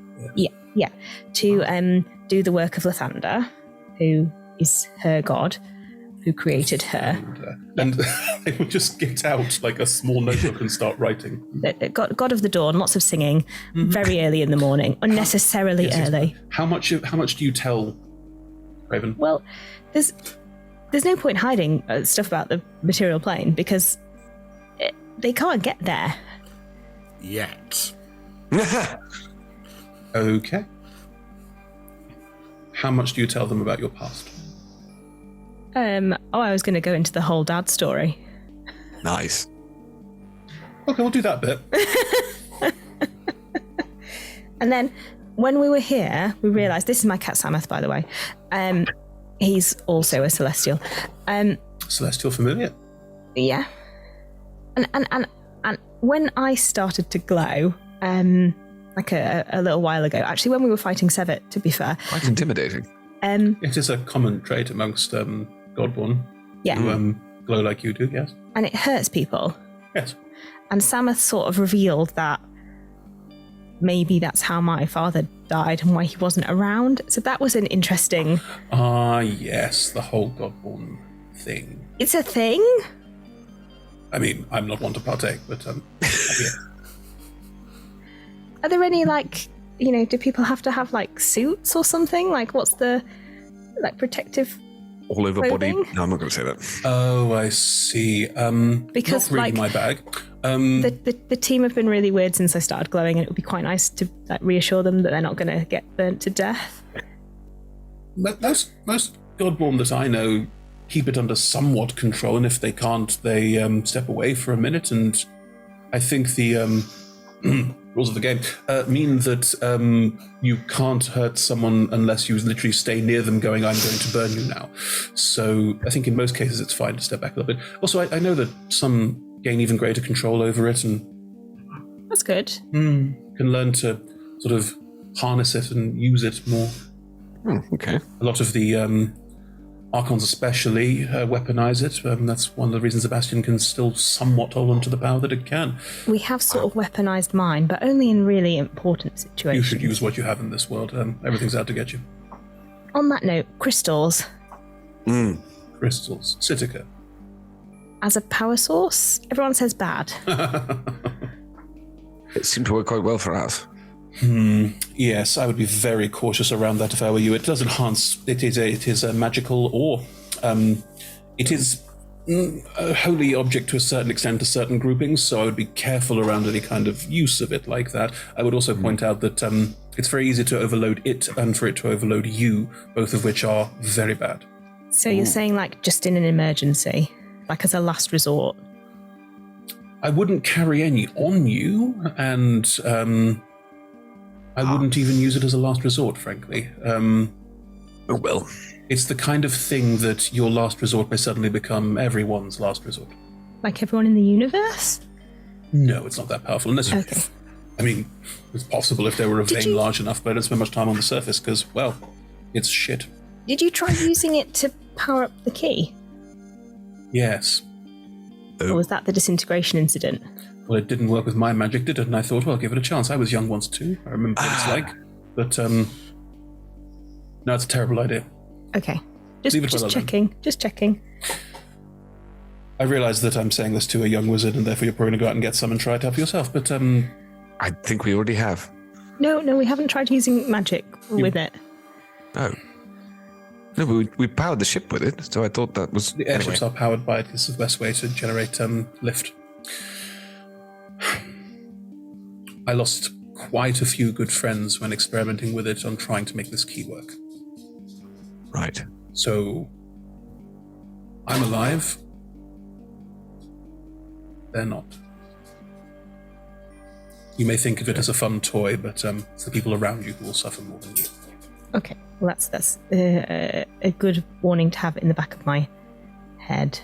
Yeah, to do the work of Lathander, who is her god, who created her. And they would just get out like a small notebook and start writing. God of the dawn, lots of singing, very early in the morning, unnecessarily early. How much do you tell Raven? Well, there's no point hiding stuff about the material plane because they can't get there. Yet. Okay. How much do you tell them about your past? I was going to go into the whole dad story. Nice. Okay, we'll do that bit. And then when we were here, we realised, this is my cat Sameth, by the way. He's also a celestial. Celestial familiar? Yeah. And when I started to glow, like a little while ago, actually when we were fighting Sevet, to be fair. Quite intimidating. It is a common trait amongst Godborn. Yeah. Who glow like you do, yes. And it hurts people. Yes. And Sameth sort of revealed that maybe that's how my father died and why he wasn't around. So that was an interesting... Yes, the whole Godborn thing. It's a thing? I mean, I'm not one to partake, but yeah. Are there any, like, do people have to have, like, suits or something? Like, what's the, like, protective all over clothing? body? No, I'm not going to say that. Oh, I see. Because, not really like, my bag. The team have been really weird since I started glowing, and it would be quite nice to reassure them that they're not going to get burnt to death. Most Godborn that I know keep it under somewhat control, and if they can't, they step away for a minute, and I think the rules of the game mean that you can't hurt someone unless you literally stay near them going, I'm going to burn you now. So I think in most cases it's fine to step back a little bit. Also, I know that some gain even greater control over it, and that's good. Can learn to sort of harness it and use it more. Okay. A lot of the Archons especially weaponize it. That's one of the reasons Sebastian can still somewhat hold on to the power that it can. We have sort of weaponized mine, but only in really important situations. You should use what you have in this world. Everything's out to get you. On that note, crystals. Crystals. Sitica. As a power source, everyone says bad. It seemed to work quite well for us. Yes, I would be very cautious around that if I were you. It does enhance. It is a magical ore. It is a holy object to a certain extent to certain groupings, so I would be careful around any kind of use of it like that. I would also point out that it's very easy to overload it and for it to overload you, both of which are very bad. So you're saying like just in an emergency, like as a last resort? I wouldn't carry any on you, and I wouldn't even use it as a last resort, frankly. Oh, well. It's the kind of thing that your last resort may suddenly become everyone's last resort. Like everyone in the universe? No, it's not that powerful. Unless Okay. I mean, it's possible if there were a vein large enough, but I don't spend much time on the surface because, well, it's shit. Did you try using it to power up the key? Yes. Or was that the disintegration incident? Well, it didn't work with my magic, did it? And I thought, well, give it a chance. I was young once too. I remember what it's like. But, no, it's a terrible idea. Okay. Leave it Just well checking. Just checking. I realise that I'm saying this to a young wizard, and therefore you're probably going to go out and get some and try it out for yourself, but, I think we already have. No, we haven't tried using magic with it. Oh. No, but we powered the ship with it, so I thought that was... The airships are powered by it. This is the best way to generate lift. I lost quite a few good friends when experimenting with it on trying to make this key work. Right. So, I'm alive. They're not. You may think of it as a fun toy, but it's the people around you who will suffer more than you. Okay, well that's a good warning to have in the back of my head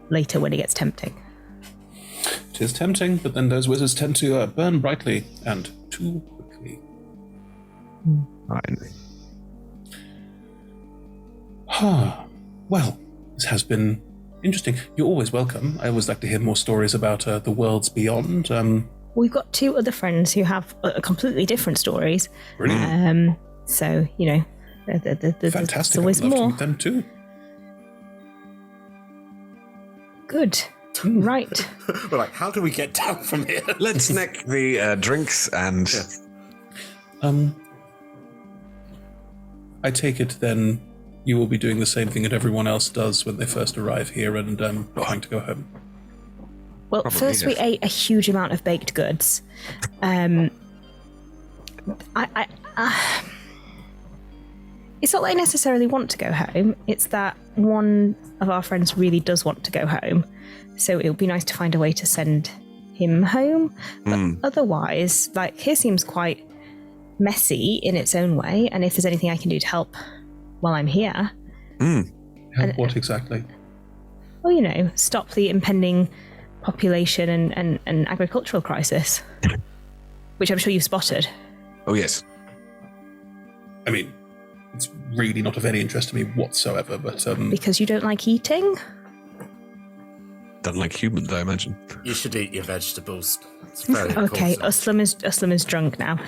later when it gets tempting. It is tempting, but then those wizards tend to burn brightly and too quickly. Fine. Well, this has been interesting. You're always welcome. I always like to hear more stories about the worlds beyond. We've got two other friends who have completely different stories. Brilliant. So, you know, Fantastic. there's always I'd love to more. meet them too. Good. Right. We're like, how do we get down from here? Let's neck the drinks and... I take it then you will be doing the same thing that everyone else does when they first arrive here and trying to go home. Well, Probably, first we yes. ate a huge amount of baked goods. It's not that I necessarily want to go home. It's that one of our friends really does want to go home. So it would be nice to find a way to send him home. But otherwise, like, here seems quite messy in its own way. And if there's anything I can do to help while I'm here. Help what exactly? Well, you know, stop the impending population and agricultural crisis, which I'm sure you've spotted. Oh, yes. I mean, it's really not of any interest to me whatsoever, but... Because you don't like eating? Doesn't like humans, I imagine. You should eat your vegetables. It's very Okay, important. Uslam is drunk now.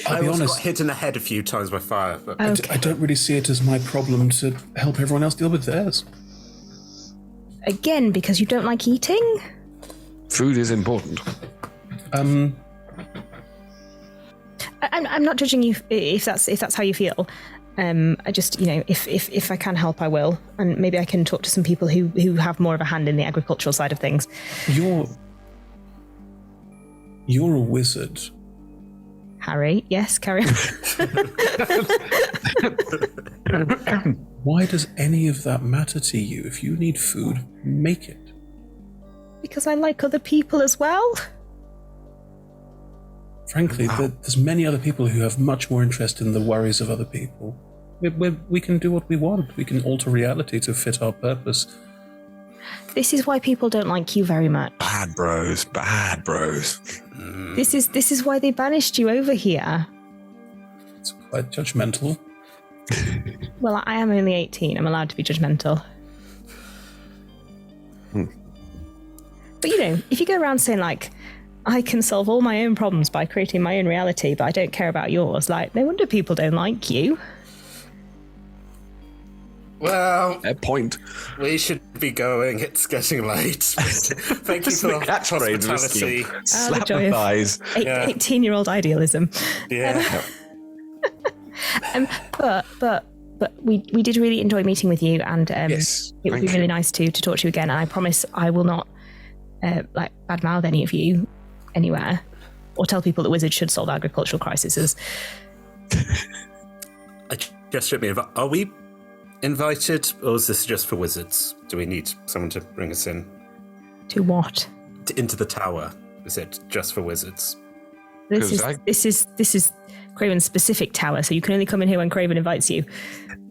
I be was honest. got hit in the head a few times by fire. But Okay. I don't really see it as my problem to help everyone else deal with theirs. Again, because you don't like eating? Food is important. I'm not judging you if that's how you feel. I just, you know, if I can help, I will, and maybe I can talk to some people who have more of a hand in the agricultural side of things. You're a wizard. Harry, yes, carry on. Why does any of that matter to you? If you need food, make it. Because I like other people as well. Frankly, there's many other people who have much more interest in the worries of other people. We can do what we want. We can alter reality to fit our purpose. This is why people don't like you very much. Bad bros. This is why they banished you over here. It's quite judgmental. Well, I am only 18. I'm allowed to be judgmental. But you know, if you go around saying like, I can solve all my own problems by creating my own reality, but I don't care about yours, like, no wonder people don't like you. Well, Fair point. we should be going. It's getting late. Thank you for the hospitality. Slap the joy the of- thighs. 18-year-old idealism. Yeah. But we did really enjoy meeting with you, and Yes, it would be thank really you. nice to talk to you again. And I promise I will not badmouth any of you anywhere, or tell people that wizards should solve agricultural crises. I just should be. Are we invited, or is this just for wizards? Do we need someone to bring us in To what? into the tower? Is it just for wizards? This is Craven's specific tower, so you can only come in here when Craven invites you.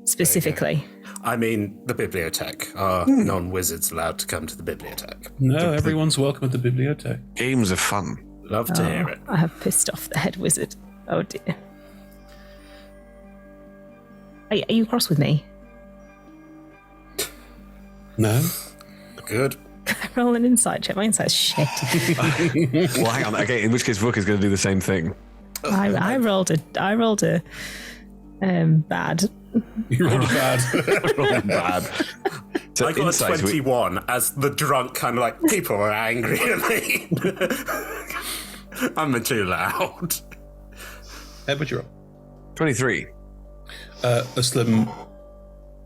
Specifically. I mean, the bibliothèque. Are non-wizards allowed to come to the bibliothèque? No, everyone's welcome at the bibliothèque. Games are fun. Love to hear it. I have pissed off the head wizard. Oh dear. Are you cross with me? No. Good. Roll an insight check. My insight's shit. Well, hang on. Okay, in which case, Vuk is going to do the same thing. I rolled a bad. You rolled bad. Rolled bad. So I got a insight, 21 as the drunk kind of like, people are angry at me. I'm too loud. Edward, you're up. 23. Uslim,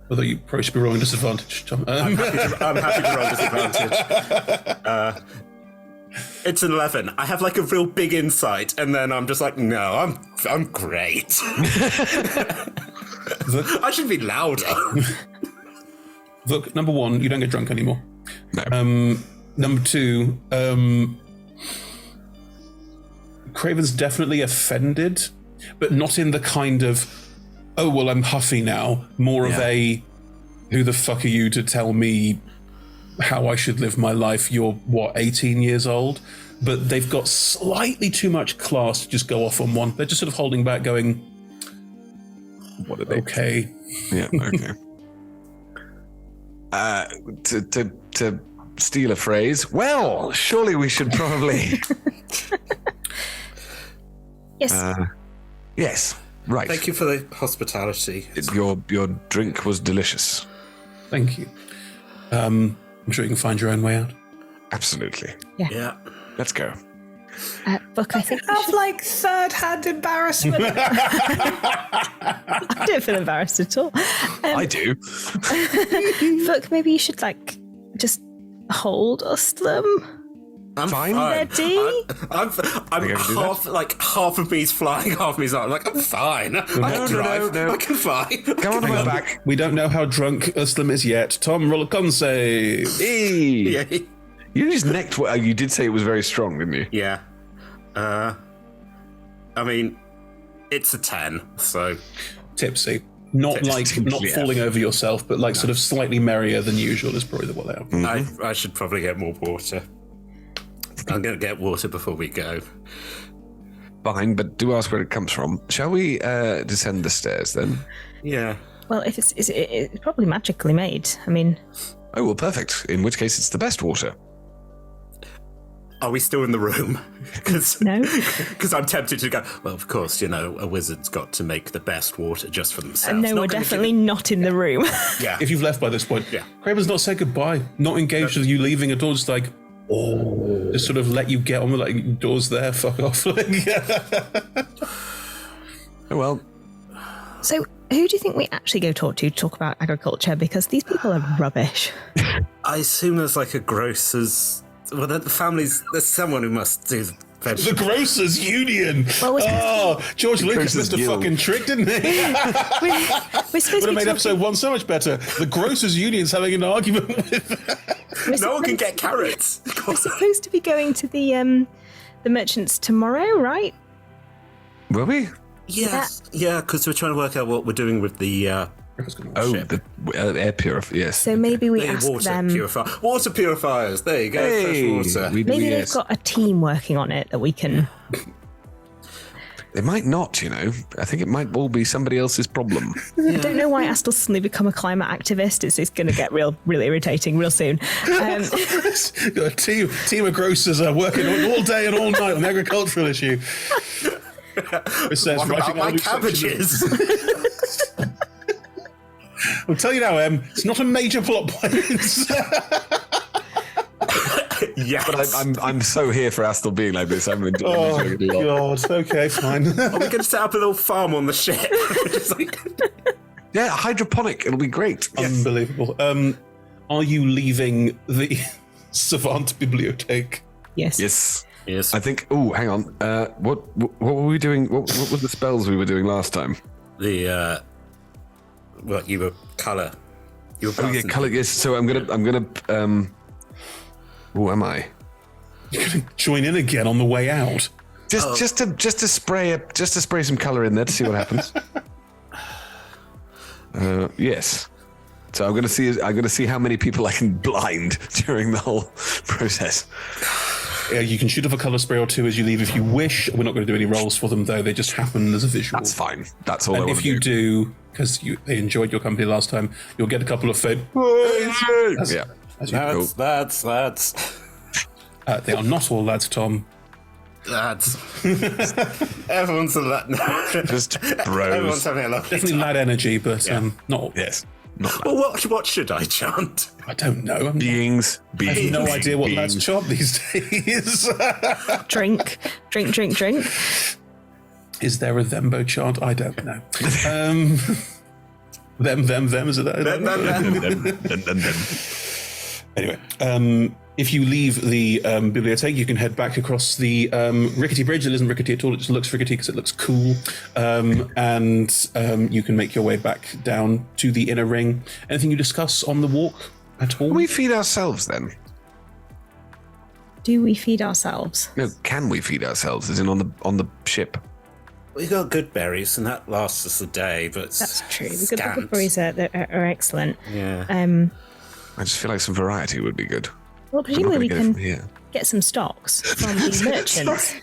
although you probably should be rolling disadvantage, Tom. I'm happy to roll disadvantage. It's an 11. I have like a real big insight, and then I'm just like, no, I'm great. I should be louder. Look, number one, you don't get drunk anymore. No. Number two, Craven's definitely offended, but not in the kind of, oh, well, I'm huffy now. More of a, who the fuck are you to tell me how I should live my life? You're, what, 18 years old? But they've got slightly too much class to just go off on one. They're just sort of holding back, going, What are they? okay. Yeah, okay. To steal a phrase, well, surely we should probably... Yes. Yes, right. Thank you for the hospitality. Your drink was delicious. Thank you. I'm sure you can find your own way out. Absolutely. Yeah. Let's go. Book, I think we Have like third-hand embarrassment. I don't feel embarrassed at all. I do. Book, maybe you should like just hold Uslim. I'm Fine. Ready? I'm half of me's flying, half of me's not. I'm like, I'm fine. I can drive. no. I can fly. Come on, my back. We don't know how drunk Uslim is yet. Tom, roll a con save. Hey. Yeah. You just necked. You did say it was very strong, didn't you? Yeah. I mean, it's a 10, so Tipsy. Not Yeah. falling over yourself, but like sort of slightly merrier than usual is probably the what they are. I should probably get more water. I'm going to get water before we go. Fine, but do ask where it comes from. Shall we descend the stairs then? Yeah. Well, if it's probably magically made. I mean, Oh, well, perfect. In which case, it's the best water. Are we still in the room? No. Because I'm tempted to go, well, of course, a wizard's got to make the best water just for themselves. no, we're definitely not in the room. Yeah. If you've left by this point, Yeah. Craven's not said goodbye, not engaged with you leaving at all, just like, just sort of let you get on with like, doors there, fuck off. Oh, well. So, who do you think we actually go talk to talk about agriculture? Because these people are rubbish. I assume there's like a grocer's... Well, the family's... There's someone who must do The vegetable... Grocers Union! Well, George Lucas Grocers missed a Guild. fucking trick, didn't he? we're supposed Would to have be made episode one so much better. The Grocers Union's having an argument with... No one can get carrots. We're supposed to be going to the merchants tomorrow, right? Were we? Yes. Yeah, because we're trying to work out what we're doing with the... Oh, ship. the air purifier. Yes. So maybe we The ask water them. Water purifiers. There you go. Hey, Fresh water. Maybe they've yes. got a team working on it that we can. They might not, I think it might all be somebody else's problem. I don't know why Astel's suddenly become a climate activist. It's going to get real irritating real soon. A team of grocers are working all day and all night on the agricultural issue. It says What about my cabbages? I'll tell you now, it's not a major plot point. Yes. But I'm so here for Astle being like this. I'm enjoying it a lot. God. Okay, fine. Are we going to set up a little farm on the ship? Just like... Yeah, hydroponic. It'll be great. Unbelievable. Are you leaving the Savant Bibliothèque? Yes. Yes. I think. Oh, hang on. What were we doing? What were the spells we were doing last time? The what you were colour. You were. Oh yeah, colour. Yes. So I'm gonna. Who am I? You're gonna join in again on the way out. Just to spray some colour in there to see what happens. Yes. So I'm going to see how many people I can blind during the whole process. Yeah, you can shoot off a colour spray or two as you leave if you wish. We're not going to do any rolls for them though. They just happen as a visual. That's fine. That's all. And if you do, because they enjoyed your company last time, you'll get a couple of fade. Yeah. That's. They are not all lads, Tom. Lads. Everyone's a lad. Just bros. Everyone's having a lovely Definitely time. lad energy, but not all. Yes. Not Well, what should I chant? I don't know. beings. I have no idea what beings. lads chant these days. Drink. Is there a Thembo chant? I don't know. Them, is it that? Anyway, if you leave the bibliothèque, you can head back across the rickety bridge. It isn't rickety at all. It just looks rickety because it looks cool. And you can make your way back down to the inner ring. Anything you discuss on the walk at all? Can we feed ourselves then? Do we feed ourselves? No, can we feed ourselves? As in on the ship? We got good berries, and that lasts us a day. But That's true. The good berries are excellent. Yeah. I just feel like some variety would be good. Well, presumably we We're not gonna can get some stocks from the merchants.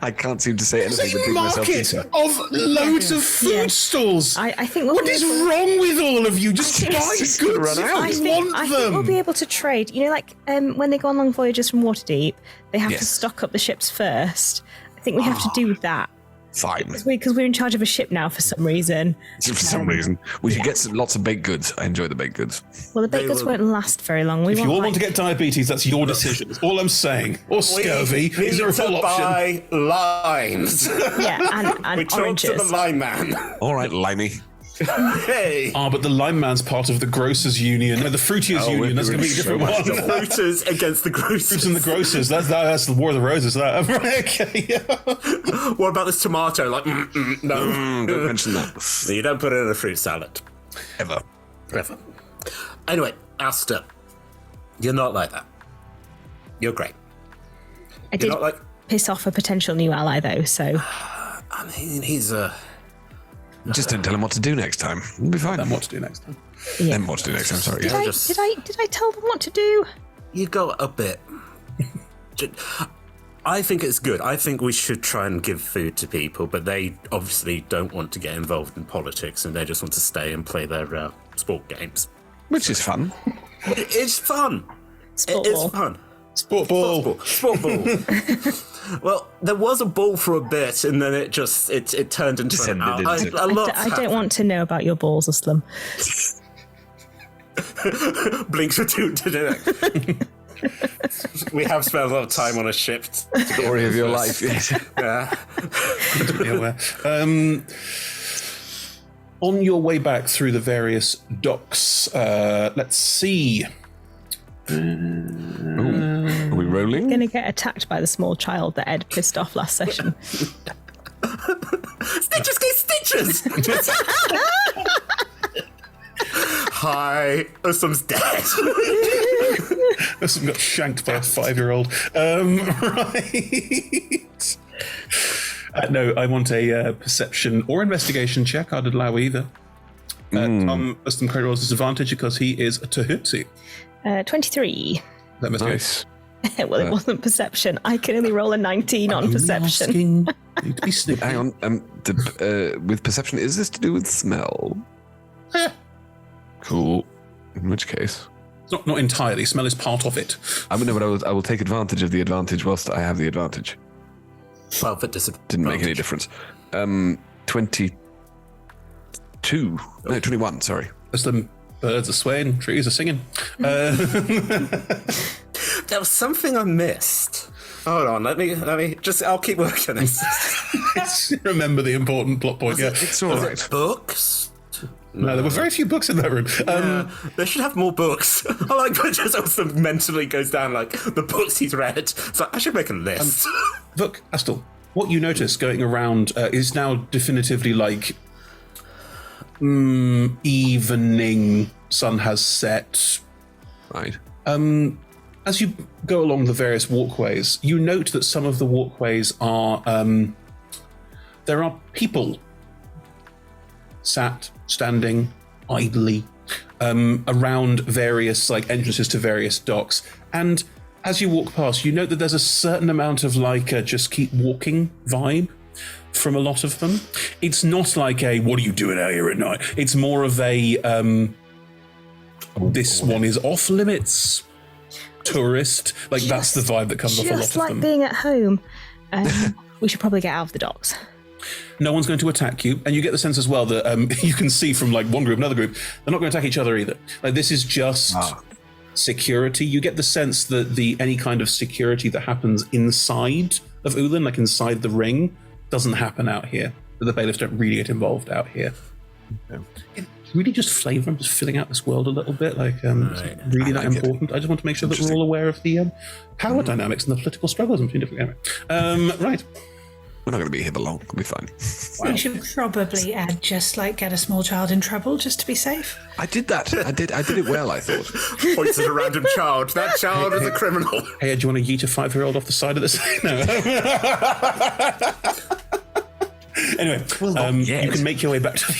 I can't seem to say anything There's but a dig myself market deeper. of loads of food stalls. I think What is wrong with all of you? Just buy It's goods gonna run if out. you want I them. think we'll be able to trade. You know, like when they go on long voyages from Waterdeep, they have to Yes. stock up the ships first. I think we have to do that. Fine. Because we're in charge of a ship now for some reason. For some reason. We should get lots of baked goods. I enjoy the baked goods. Well, the baked goods won't last very long. If you all want to get diabetes, that's your decision. That's all I'm saying. Or scurvy. We Is there a need to full option? buy limes. Yeah, and we talked to oranges. the lime man. All right, Limey. Hey. Ah, but the lime man's part of the grocers union. No, the fruitiers union. That's going to be a different one. Fruiters against the grocers. Fruits and the grocers. That's the War of the Roses. That okay. Yeah. What about this tomato? Like, no. Don't mention that. You don't put it in a fruit salad. Ever. Anyway, Asta, you're not like that. You're great. I did not like- piss off a potential new ally, though, so... I mean, he's a... Just don't tell him what to do next time. We'll be fine. Then what to do next time? Yeah. Then what to do next time, sorry. Did Yeah. I tell them what to do? You go a bit. I think it's good. I think we should try and give food to people, but they obviously don't want to get involved in politics and they just want to stay and play their sport games. Which is fun. It's fun. Sport It's ball. fun. Sport ball. Sport ball. Well, there was a ball for a bit, and then it turned into Descended a lot. I don't want to know about your balls, Uslam. Blinks for two, didn't it? We have spent a lot of time on a ship. Story of your life. Yes. Yeah. Be aware. On your way back through the various docks, let's see. Are we rolling? Gonna get attacked by the small child that Ed pissed off last session. Stitches get stitches! Hi, Usum's dead. Usum got shanked by a 5-year-old. Right. No, I want a perception or investigation check. I'd allow either. Tom Usum credit rolls disadvantage because he is a Tahuti. 23. That must Nice. Well, it wasn't perception. I can only roll a 19 on perception. Need to be sneaky. Hang on. With perception, is this to do with smell? Cool. In which case, It's not entirely. Smell is part of it. I mean, no, but I will take advantage of the advantage whilst I have the advantage. Well, but disadvantage. Didn't make any difference. 20. 21, sorry. As the birds are swaying, trees are singing. There was something I missed. Hold on, let me I'll keep working on this. Remember the important plot point, yeah. It's all right. Books? No, there were very few books in that room. They should have more books. I like that just also mentally goes down like the books he's read. So I should make a list. Look, Astel, what you notice going around is now definitively like evening, sun has set. Right. As you go along the various walkways, you note that some of the walkways are there are people sat, standing idly around various like entrances to various docks, and as you walk past, you note that there's a certain amount of like just keep walking vibe from a lot of them. It's not like a what are you doing out here at night? It's more of a this one is off limits. Tourist, like that's the vibe that comes off a lot of Just like them. being at home. We should probably get out of the docks. No one's going to attack you, and you get the sense as well that you can see from like one group, another group, they're not going to attack each other either. Like this is just security. You get the sense that any kind of security that happens inside of Uhlen, like inside the ring, doesn't happen out here. That the bailiffs don't really get involved out here. It's really just flavour. I'm just filling out this world a little bit. Like, it's really that important. I just want to make sure that we're all aware of the power dynamics and the political struggles between different areas. Right. We're not going to be here for long. We'll be fine. We should probably just like get a small child in trouble just to be safe. I did that. I did it well, I thought. Points at a random child. That child is a criminal. Hey, do you want to yeet a 5-year-old off the side of this? No. Anyway, you can make your way back to the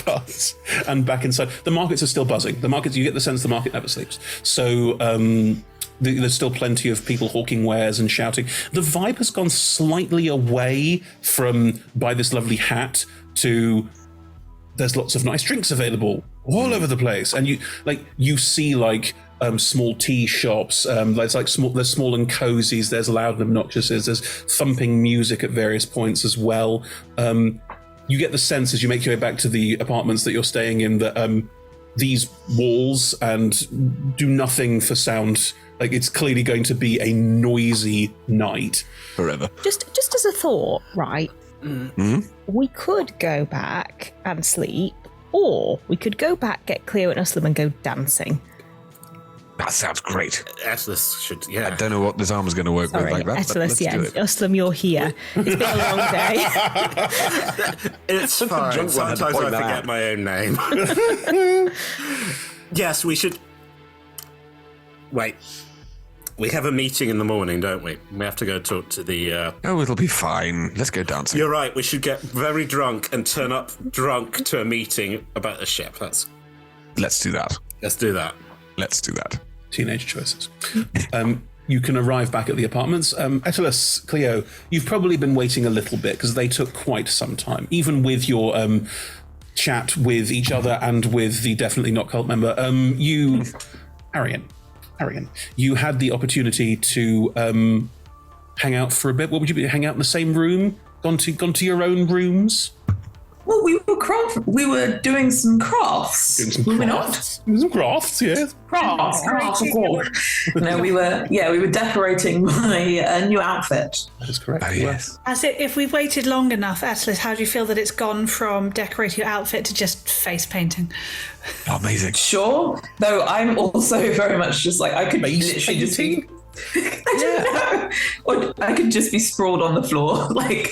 underpass and back inside. The markets are still buzzing. The markets, you get the sense the market never sleeps. So there's still plenty of people hawking wares and shouting. The vibe has gone slightly away from buy this lovely hat to there's lots of nice drinks available all over the place. And you see small tea shops. There's small and cozies. There's loud and obnoxious. There's thumping music at various points as well. You get the sense as you make your way back to the apartments that you're staying in that these walls and do nothing for sound. Like it's clearly going to be a noisy night forever. Just as a thought, right? We could go back and sleep, or we could go back, get Cleo and Uhlen and go dancing. That sounds great. Atlas should, yeah. I don't know what this arm is going to work with like that. Atlas, but let's do it. Uhlen, you're here. It's been a long day. It's fine. Sometimes I forget my own name. Yes, we should. Wait. We have a meeting in the morning, don't we? We have to go talk to the... Oh, it'll be fine. Let's go dancing. You're right. We should get very drunk and turn up drunk to a meeting about the ship. Let's do that. Let's do that. Let's do that. Teenage choices. You can arrive back at the apartments. Atlas, Cleo, you've probably been waiting a little bit because they took quite some time, even with your chat with each other and with the definitely not cult member. Arian, you had the opportunity to hang out for a bit. What would you be? Hang out in the same room? Gone to your own rooms? Well, we were doing some crafts. Were we not? Some crafts, yes. Crafts, of course. No, we were decorating my new outfit. That is correct. Oh, yes. If we've waited long enough, Atlas, how do you feel that it's gone from decorating your outfit to just face painting? Oh, amazing. Sure. Though I'm also very much just like, I could literally just be... I don't know. Or I could just be sprawled on the floor, like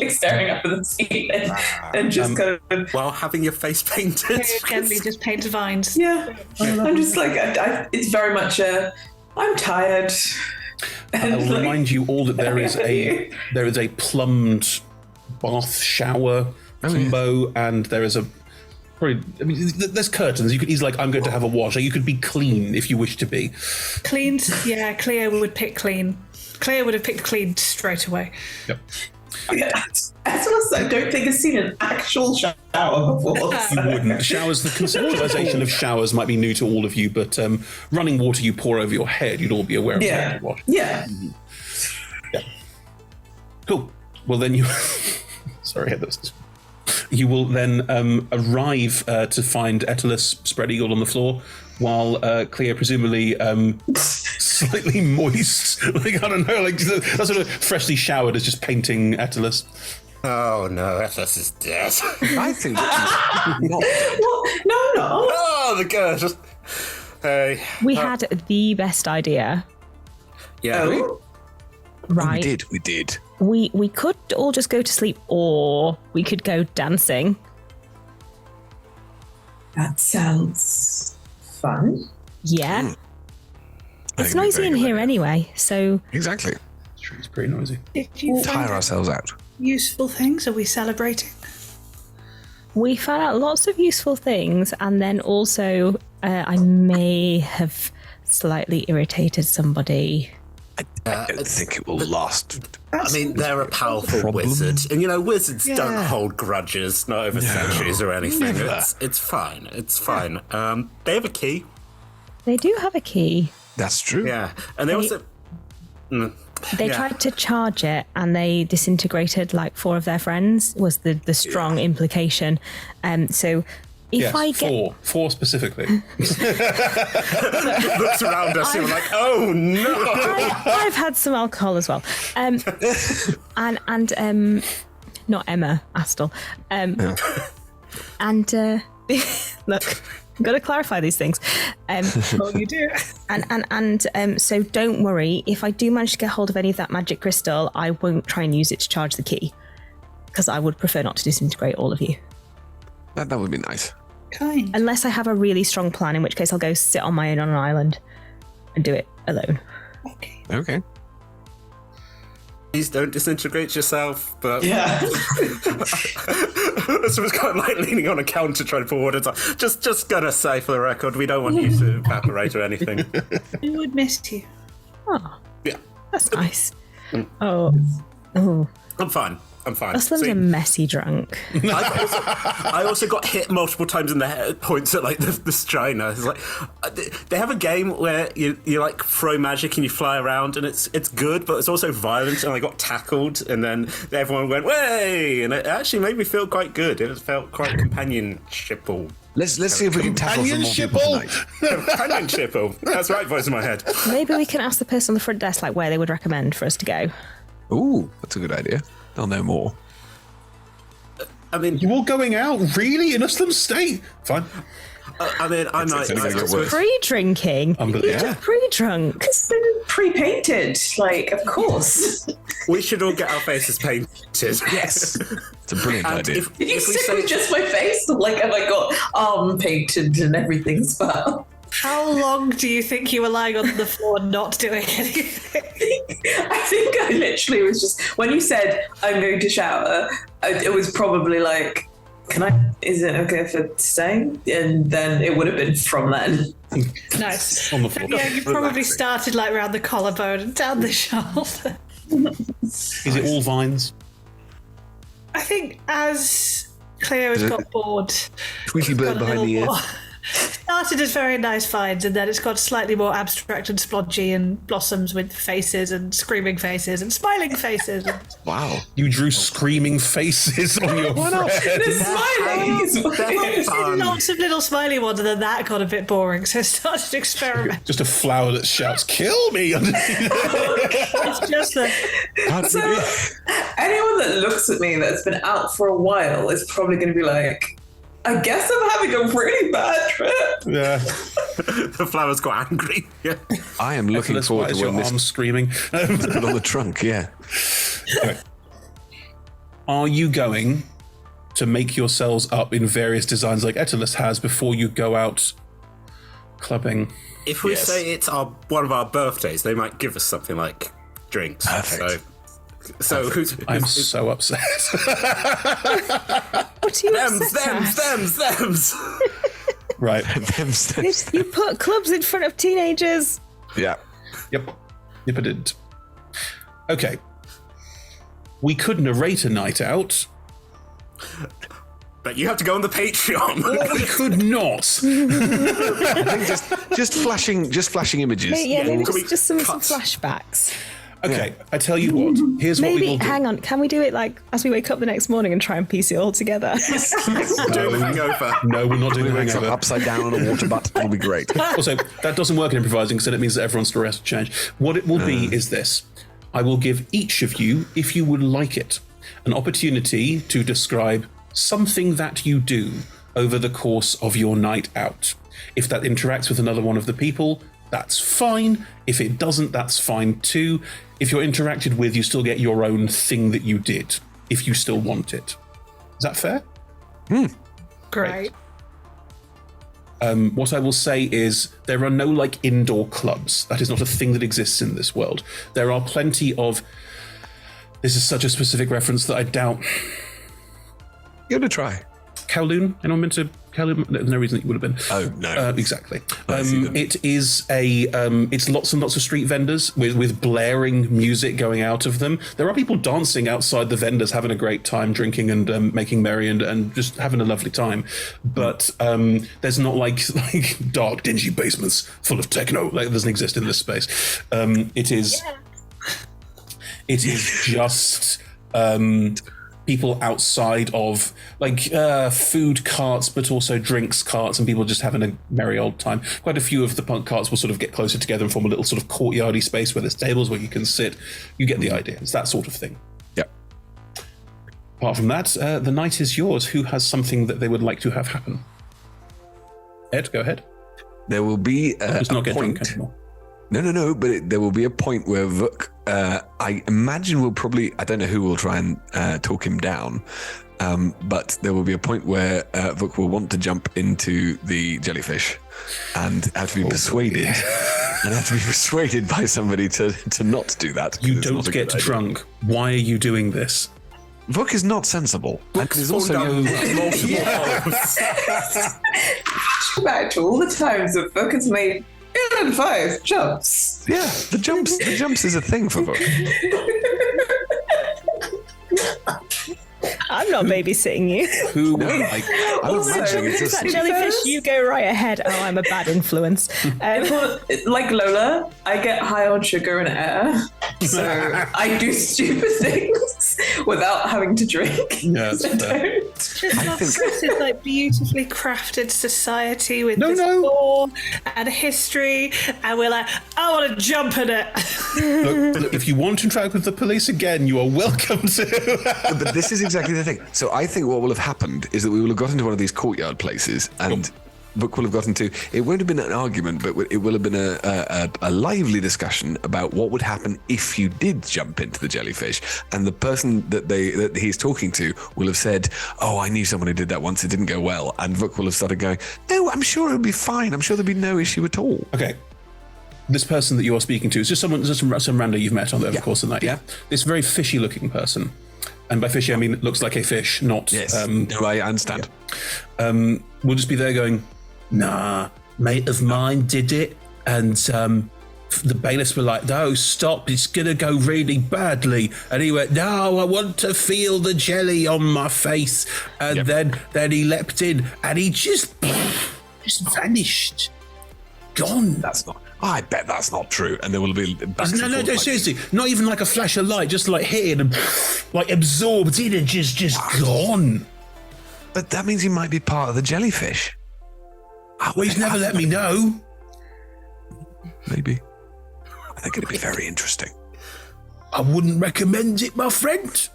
staring up at the ceiling and just kind of... While having your face painted. Gently just paint vines. Yeah. I'm just like, it's very much I'm tired. I'll remind you all that there is a plumbed bath shower combo, and there is there's curtains. You could easily I'm going to have a wash. You could be clean if you wish to be. Clean, yeah. Cleo would pick clean. Cleo would have picked clean straight away. Yep. I don't think I've seen an actual shower before. You wouldn't. Showers, the conceptualization of showers might be new to all of you, but running water you pour over your head, you'd all be aware of that. Wash. Yeah. Mm-hmm. Yeah. Cool. Well, then you. Sorry, You will then arrive to find Etulus spread eagled on the floor, while Cleo, presumably slightly moist, like, I don't know, like that sort of freshly showered, is just painting Etulus. Oh no, Etulus is dead. I think that What? No. Oh, the girl just... Hey. We had the best idea. Yeah. Right. we did. We could all just go to sleep, or we could go dancing. That sounds fun. Yeah. I It's think it'd be noisy very in good here idea. anyway, so Exactly. It's pretty noisy. Did you Tire find ourselves out. useful things? Are we celebrating? we found out lots of useful things, and then also I may have slightly irritated somebody. I don't think it will last. I mean, they're a powerful Problem? wizard. And, you know, wizards Yeah. don't hold grudges, not over centuries or anything. never. It's fine. It's fine. They have a key. They do have a key. That's true. Yeah. And they also... They Yeah. tried to charge it, and they disintegrated like 4 of their friends, was the strong implication. So if Yes, I get... four specifically. Looks around us and we're like, oh no! I've had some alcohol as well. And not Emma, Astle. And look, I've got to clarify these things. Oh, you do. And so don't worry, if I do manage to get hold of any of that magic crystal, I won't try and use it to charge the key, because I would prefer not to disintegrate all of you. That would be nice. Kind. Unless I have a really strong plan, in which case I'll go sit on my own on an island and do it alone. Okay. Okay. Please don't disintegrate yourself, but... Yeah. So it's kind of like leaning on a counter trying to pour water. Just gonna say for the record, we don't want you to evaporate or anything. We would miss you. Oh, Yeah. that's nice. Oh. I'm fine. Uslin's See, a messy drunk. I also got hit multiple times in the head points at like the Striner. It's like they have a game where you like throw magic and you fly around, and it's good, but it's also violent. And I got tackled, and then everyone went way, and it actually made me feel quite good. It felt quite companionshipal. Let's see if we can tackle some more people tonight. Companionshipal. That's right, voice in my head. Maybe we can ask the person on the front desk like where they would recommend for us to go. Ooh, that's a good idea. They'll know more. I mean, You all going out? Really? In Uslim's state? Fine. I mean, I might. only gonna get worse. Pre-drinking. Unbelievable. You're pre-drunk. It's been pre-painted, like, of course. We should all get our faces painted. Yes. It's a brilliant And idea. Did you if we stick say with just my face? Like, have I got arm painted and everything as well? How long do you think you were lying on the floor not doing anything? I think I literally was just, when you said, I'm going to shower, it was probably like, is it okay for staying? And then it would have been from then. Nice. On the floor. Yeah, you probably started like around the collarbone and down the shoulder. Is it all vines? I think as Cleo has got bored, Tweety bird got a behind little the ear. more- started as very nice vines, and then it's got slightly more abstract and splodgy and blossoms with faces and screaming faces and smiling faces. Wow. You drew screaming faces on your friend. The There's smileys! lots of little smiley ones, and then that got a bit boring, so I started to experiment. Just a flower that shouts, "Kill me!" It's just that So, anyone that looks at me that's been out for a while is probably going to be like, I guess I'm having a really bad trip. Yeah. the flowers got angry. Yeah. I am looking That's forward why to your when this arms screaming. put on the trunk, yeah. Okay. Are you going to make yourselves up in various designs like Etulus has before you go out clubbing? If we Yes. say it's one of our birthdays, they might give us something like drinks. Perfect. So who's I'm so upset. What are you upset at? Thems. Right. You put clubs in front of teenagers. Yeah. Yep, I did. Okay. We could narrate a night out, But you have to go on the Patreon. or we could not. I think just flashing images. Yeah, maybe Can we just some cut? flashbacks. Okay, I tell you what. Here's what we Maybe, will do. hang on, can we do it like as we wake up the next morning and try and piece it all together? Doing the hangover. No, we're not doing the Wakes up hangover. upside down on a water butt. It'll be great. Also, that doesn't work in improvising because then it means that everyone's story has to change. What it will be is this. I will give each of you, if you would like it, an opportunity to describe something that you do over the course of your night out. If that interacts with another one of the people, that's fine. If it doesn't, that's fine too. If you're interacted with, you still get your own thing that you did, if you still want it. Is that fair? Great. What I will say is there are no like indoor clubs. That is not a thing that exists in this world. There are plenty of... This is such a specific reference that I doubt... Give it a try. Kowloon? Anyone been to Kowloon? There's no reason it would have been. Oh, no. Exactly. I see them. It is it's lots and lots of street vendors with blaring music going out of them. There are people dancing outside the vendors, having a great time, drinking and making merry and just having a lovely time. But there's not like dark, dingy basements full of techno. Like, it doesn't exist in this space. It is just... people outside of food carts, but also drinks carts, and people just having a merry old time. Quite a few of the punk carts will sort of get closer together and form a little sort of courtyardy space where there's tables where you can sit. You get the idea. It's that sort of thing. Yeah. Apart from that, the night is yours. Who has something that they would like to have happen? Ed, go ahead. There will be Let's not get drunk point. anymore. No, but there will be a point where Vuk, I imagine will probably, I don't know who will try and talk him down, but there will be a point where Vuk will want to jump into the jellyfish and have to be persuaded. And have to be persuaded by somebody to not do that. You don't get drunk. Why are you doing this? Vuk is not sensible. And is also Back to all the times that Vuk has made 5 jumps. Yeah, the jumps is a thing for Vuk. I'm not babysitting you. Who? No, I was mentioning it's That just jellyfish, you go right ahead. Oh, I'm a bad influence. Like Lola, I get high on sugar and air, so I do stupid things without having to drink. Yeah, that's fair. This is like beautifully crafted society with this law and history, and we're like, I want to jump in it. Look, if you want to interact with the police again, you are welcome to. But this is exactly the thing. So I think what will have happened is that we will have got into one of these courtyard places and Book will have gotten to, it won't have been an argument, but it will have been a lively discussion about what would happen if you did jump into the jellyfish. And the person that he's talking to will have said, oh, I knew someone who did that once, it didn't go well. And Vuk will have started going, no, I'm sure it'll be fine. I'm sure there'll be no issue at all. Okay. This person that you are speaking to is just some rando you've met on the course of the night, yeah? This very fishy looking person. And by fishy, I mean it looks like a fish, not... Yes, no, I understand. Yeah. We'll just be there going, nah, mate of mine did it. And the bailiffs were like, no, stop, it's going to go really badly. And he went, no, I want to feel the jelly on my face. And then he leapt in and he just vanished. Gone. That's not... I bet that's not true. And there will be... No, seriously. Not even like a flash of light, just like hitting and like absorbed in and just gone. But that means he might be part of the jellyfish. Well, he's never let me know. Maybe. I think it'd be very interesting. I wouldn't recommend it, my friend.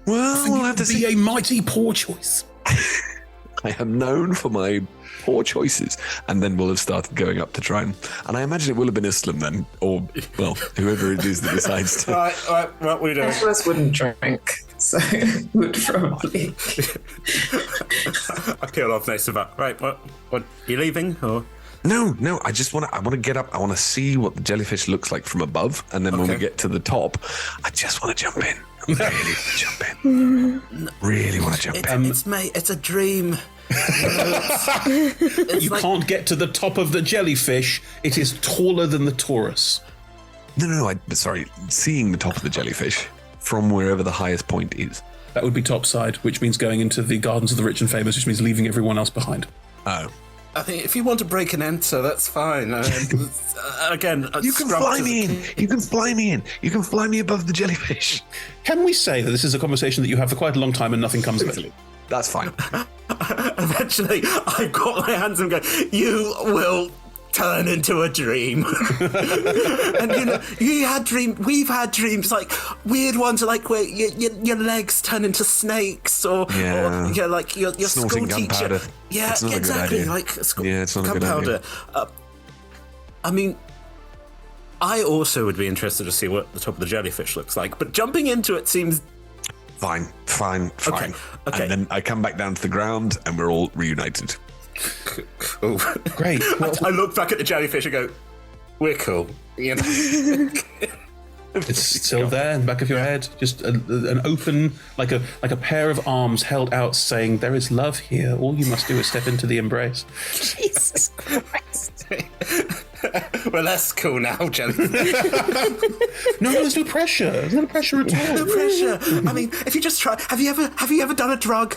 Well, we'll have to see. Be a mighty poor choice. I am known for my poor choices. And then we'll have started going up to try and I imagine it will have been Islam then, or, well, whoever it is that decides to. All right, what are we doing? Atlas wouldn't drink, so would probably. I peel off next to that. Right, what, you leaving, or? No, I just want to get up. I want to see what the jellyfish looks like from above. And then when we get to the top, I just want to jump in. Really want to jump in. Really want to jump in. It's a dream. You can't get to the top of the jellyfish. It is taller than the Taurus. No, sorry. Seeing the top of the jellyfish from wherever the highest point is. That would be topside, which means going into the Gardens of the Rich and Famous, which means leaving everyone else behind. Oh. I think if you want to break and enter, that's fine. Again, You can fly me in. You can fly me in. You can fly me above the jellyfish. Can we say that this is a conversation that you have for quite a long time and nothing comes of it? That's fine. Eventually, I've got my hands and go, you will turn into a dream. And we've had dreams, like weird ones, like where your legs turn into snakes, or like your school teacher. Yeah, exactly. Like school it's not gunpowder. I mean, I also would be interested to see what the top of the jellyfish looks like, but jumping into it seems fine. Okay. And then I come back down to the ground, and we're all reunited. Cool. Great. Well, I look back at the jellyfish and go, we're cool. You know? it's still there in the back of your head, just an open, like a pair of arms held out, saying, "There is love here. All you must do is step into the embrace." Jesus Christ. Well, that's cool now, jellyfish. No, there's no pressure. There's no pressure at all. No pressure. I mean, if you just try, have you ever done a drug?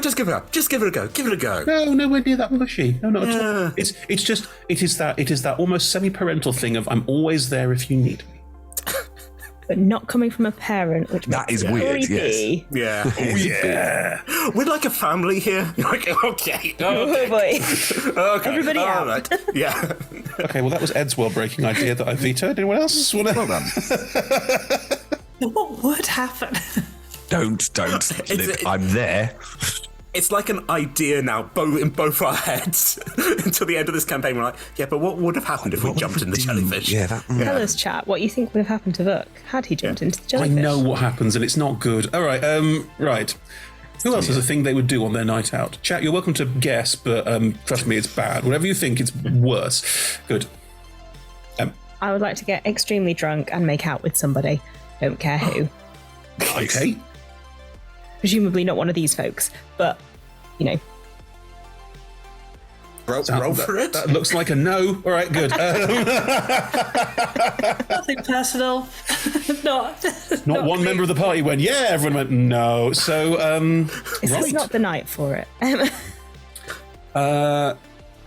Just give it a go. Just give it a go. Give it a go. No, nowhere near that mushy. No, not at all. It is that almost semi-parental thing of I'm always there if you need me. But not coming from a parent, which that makes is it weird. creepy. Yes. Yeah. Oh yeah. We're like a family here. You're like, okay. Oh boy. Okay. Everybody all out. Right. Yeah. Okay, well that was Ed's world-breaking idea that I vetoed. Anyone else want to? Well done. What would happen? Don't. I'm there. It's like an idea now, in both our heads. Until the end of this campaign, we're like, yeah, but what would have happened if we jumped in the jellyfish? Yeah, Tell us, chat, what you think would have happened to Vuk had he jumped into the I jellyfish. know what happens, and it's not good. All right, right. Who else has a thing they would do on their night out? Chat, you're welcome to guess, but trust me, it's bad. Whatever you think, it's worse. Good. I would like to get extremely drunk and make out with somebody. Don't care who. Okay. Presumably not one of these folks, but, you know. Roll for it. That looks like a no. All right, good. Nothing personal. Not one member of the party went, yeah, everyone went, no. So, This right. is not the night for it.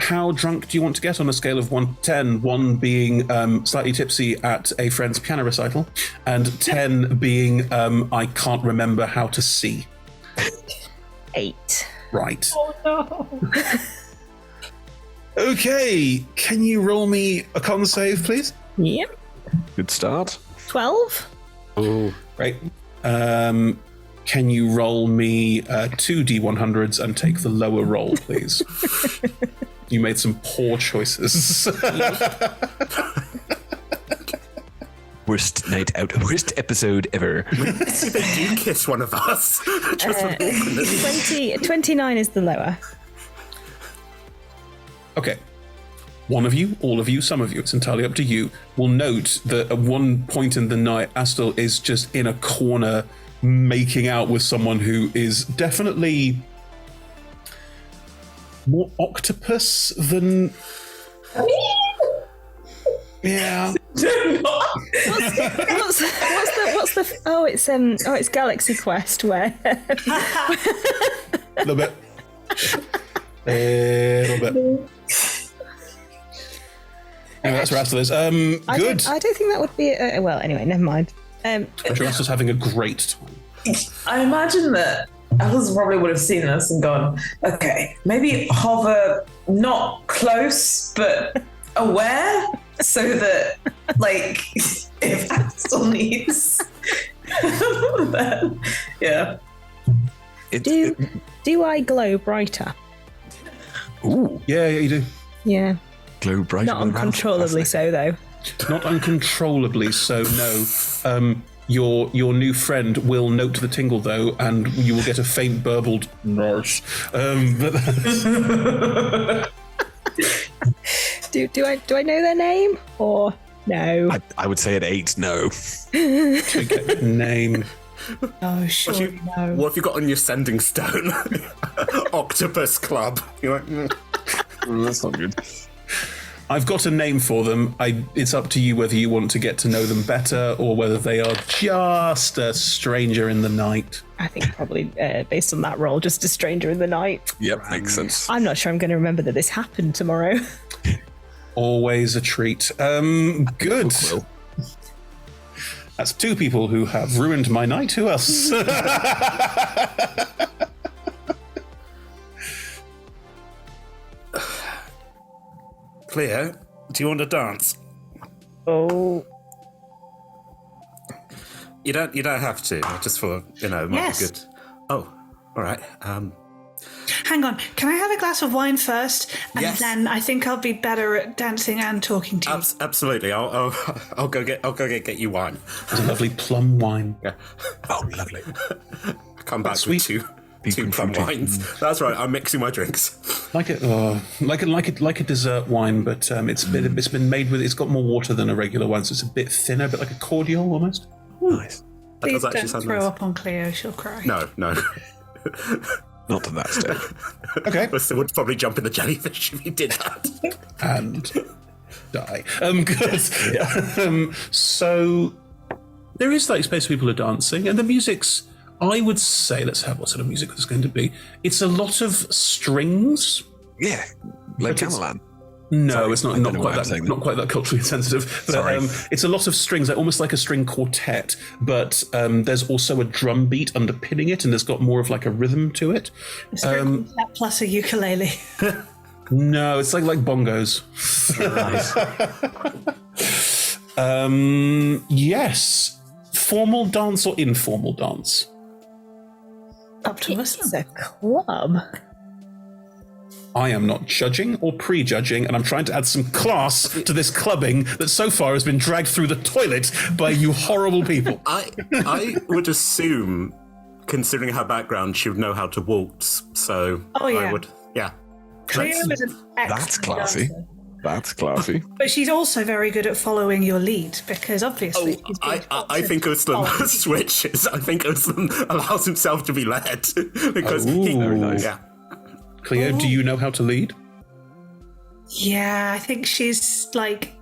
How drunk do you want to get on a scale of 1 to 10? 1 being slightly tipsy at a friend's piano recital, and 10 being I can't remember how to see. 8. Right. Oh no. Okay, can you roll me a con save, please? Yep. Good start. 12. Oh, great. Can you roll me 2 D100s and take the lower roll, please? You made some poor choices. Worst night out, worst episode ever. They do kiss one of us. 29 is the lower. Okay. One of you, all of you, some of you, it's entirely up to you, will note that at one point in the night, Astel is just in a corner making out with someone who is definitely more octopus than... Yeah. What's the it's Galaxy Quest where A little bit. A little bit. Anyway, that's where Astel is. Good. I don't think that would be well, anyway, never mind. Astel's having a great time. I imagine that Alice probably would have seen us and gone, okay, maybe hover not close but aware, so that like if Astel needs then, yeah. Do I glow brighter? Ooh. Yeah, you do. Yeah. Glow bright. Not uncontrollably so, though. Not uncontrollably so, no. Your new friend will note the tingle, though, and you will get a faint burbled nurse. Do I know their name or no? I would say at 8, no. Name. Oh, sure. No. What have you got on your sending stone? Octopus Club. You're like, That's not good. I've got a name for them. It's up to you whether you want to get to know them better or whether they are just a stranger in the night. I think probably based on that role, just a stranger in the night. Yep, makes sense. I'm not sure I'm going to remember that this happened tomorrow. Always a treat. Good. That's 2 people who have ruined my night. Who else? Cleo, do you want to dance? Oh. You don't have to, just for, it might Yes. be good. Oh, all right. Hang on. Can I have a glass of wine first? And Yes. then I think I'll be better at dancing and talking to you. Absolutely. I'll go get you wine. There's a lovely plum wine. Yeah. Oh, lovely. I come back Sweet. with two plum wines. That's right. I'm mixing my drinks. Like a dessert wine, but it's been made with. It's got more water than a regular one, so it's a bit thinner, a bit like a cordial almost. Nice. That Please does actually don't sound throw nice. up on Cleo. She'll cry. No. Not to that stage. Okay. Wesley would probably jump in the jellyfish if he did that. And die. Good. So there is like space people are dancing, and the music's. I would say, let's have what sort of music there's going to be. It's a lot of strings. Yeah, like gamelan. No, Sorry, it's I not don't know quite why I'm saying that. Not quite that culturally sensitive. But, it's a lot of strings, like, almost like a string quartet. But there's also a drum beat underpinning it, and there's got more of like a rhythm to it. Plus a ukulele. No, it's like bongos. Yes, formal dance or informal dance. Up to us. It's a club. I am not judging or prejudging, and I'm trying to add some class to this clubbing that so far has been dragged through the toilet by you horrible people. I would assume, considering her background, she would know how to waltz. So Oh, yeah. I would, yeah. Cleo is an That's excellent classy. dancer. That's classy. But she's also very good at following your lead because obviously. she's being I think Uhlen switches. I think Uhlen allows himself to be led because he. Very nice. Yeah. Cleo, do you know how to lead? Yeah, I think she's like.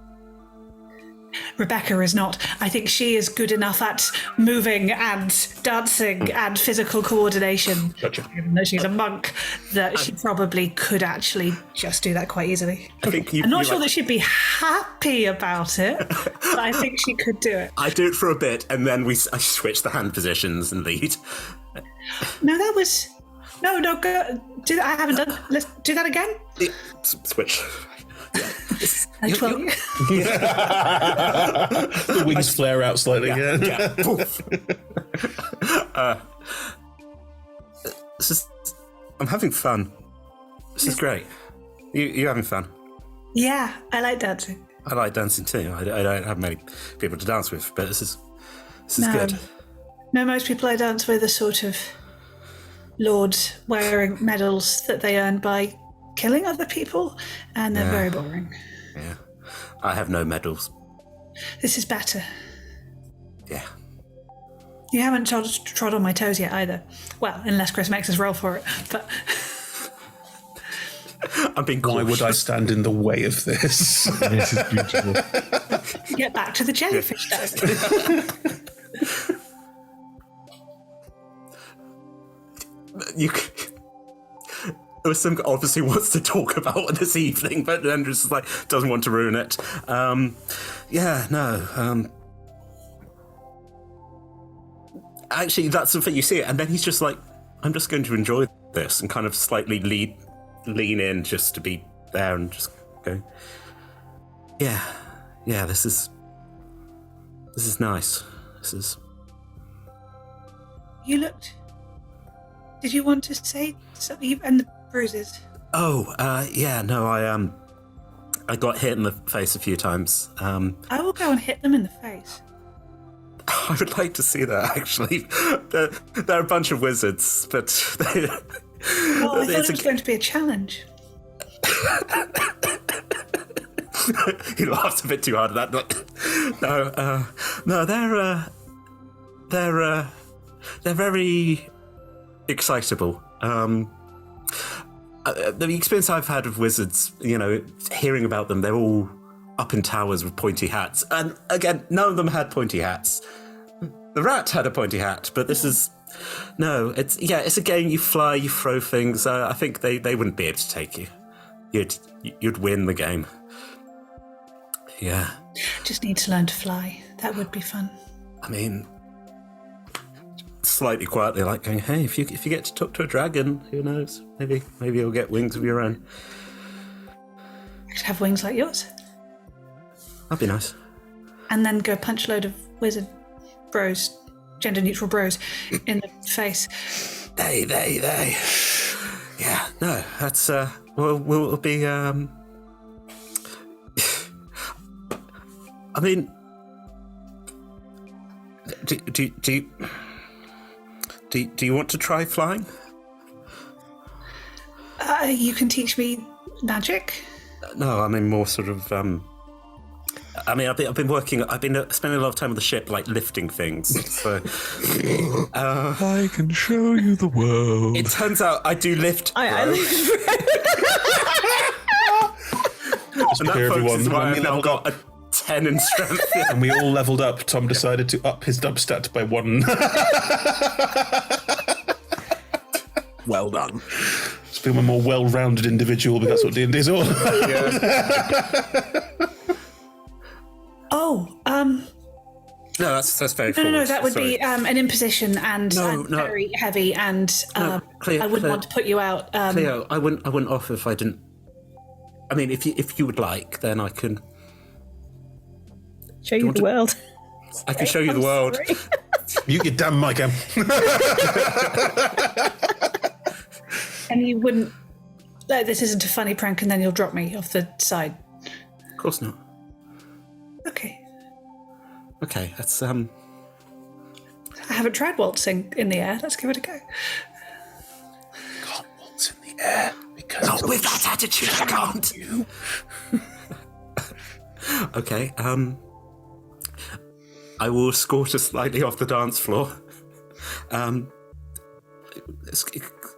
Rebecca is not. I think she is good enough at moving and dancing and physical coordination. Gotcha. Even though she's a monk, that she probably could actually just do that quite easily. I think I'm not sure that she'd be happy about it, but I think she could do it. I do it for a bit, and then I switch the hand positions and lead. No, that was. No, go. Do that. I haven't done. Let's do that again. Switch. I told you. The wings flare out slightly. Yeah. Poof. I'm having fun. This is great. You having fun? Yeah, I like dancing. I like dancing too. I don't have many people to dance with, but this is good. No, most people I dance with are sort of lords wearing medals that they earn by killing other people, and they're very boring. Yeah. I have no medals. This is better. Yeah. You haven't trod on my toes yet either. Well, unless Chris makes us roll for it. But I'm being Why cautious. would I stand in the way of this? This is beautiful. get back to the jellyfish though. Usam obviously wants to talk about this evening, but then just like doesn't want to ruin it. Actually, that's the thing. You see it, and then he's just like, "I'm just going to enjoy this," and kind of slightly lean in just to be there and just go, "Yeah, this is nice. This is." You looked. Did you want to say something? And the bruises. Oh, yeah, no, I got hit in the face a few times. I will go and hit them in the face. I would like to see that, actually. They're a bunch of wizards, but they... Well, I thought it was going to be a challenge. He laughed a bit too hard at that. No, they're very excitable. the experience I've had of wizards, hearing about them, they're all up in towers with pointy hats. And again, none of them had pointy hats. The rat had a pointy hat, but this is... No, it's a game. You fly, you throw things. I think they wouldn't be able to take you. You'd win the game. Yeah. Just need to learn to fly. That would be fun. I mean, slightly quietly, like going, hey, if you get to talk to a dragon, who knows? Maybe you'll get wings of your own. I could have wings like yours. That'd be nice. And then go punch a load of wizard bros, gender-neutral bros, in the face. They. Yeah, no, that's, we'll be, I mean, do you want to try flying? You can teach me magic? No, I mean more sort of, I've been spending a lot of time on the ship, like lifting things. So, I can show you the world. It turns out I do lift. I lift. Just clear everyone. Is why When we I've now leveled got up, a 10 in strength. and we all leveled up, Tom decided to up his dub stat by 1. Well done. Just become a more well-rounded individual, because that's what D&D is all. No, that's very No, that would be an imposition and very heavy, and Cleo, I wouldn't want to put you out. Cleo, I wouldn't offer if I didn't. I mean, if you would like, then I can show you the world. I can show you the world. Mute your damn mic, Em. And you wouldn't. No, this isn't a funny prank, and then you'll drop me off the side. Of course not. Okay. Okay, that's I haven't tried waltzing in the air. Let's give it a go. Can't waltz in the air because not with that attitude. I can't. Okay. I will escort us slightly off the dance floor.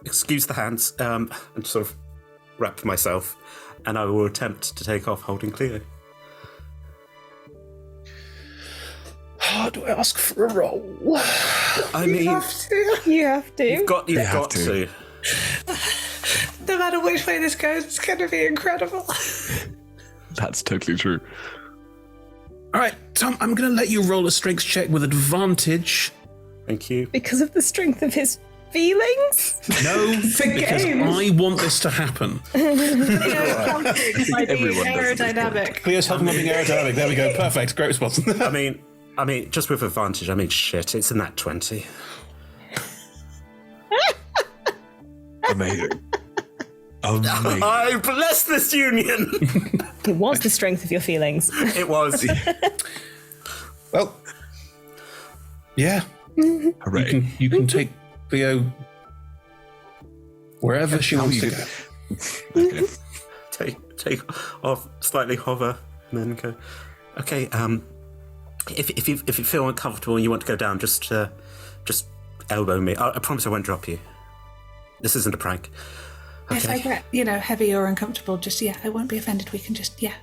Excuse the hands. And sort of wrap myself, and I will attempt to take off holding Cleo. How do I ask for a roll? I mean, You have to. You've got to. No matter which way this goes, it's going to be incredible. That's totally true. All right, Tom, I'm going to let you roll a strength check with advantage. Thank you. Because of the strength of his feelings? No, because I want this to happen. Aerodynamic. Cleo's helping being aerodynamic. There we go. Perfect. Great response. I mean, just with advantage, shit, it's in that 20. Amazing. I bless this union! It was the strength of your feelings. It was. Well, yeah. Hooray. You can take Cleo wherever she wants to go. Okay. Take off, slightly hover, and then go. Okay, if you feel uncomfortable and you want to go down, just elbow me. I promise I won't drop you. This isn't a prank. Okay. If I get, heavy or uncomfortable, I won't be offended. We can just, Yeah.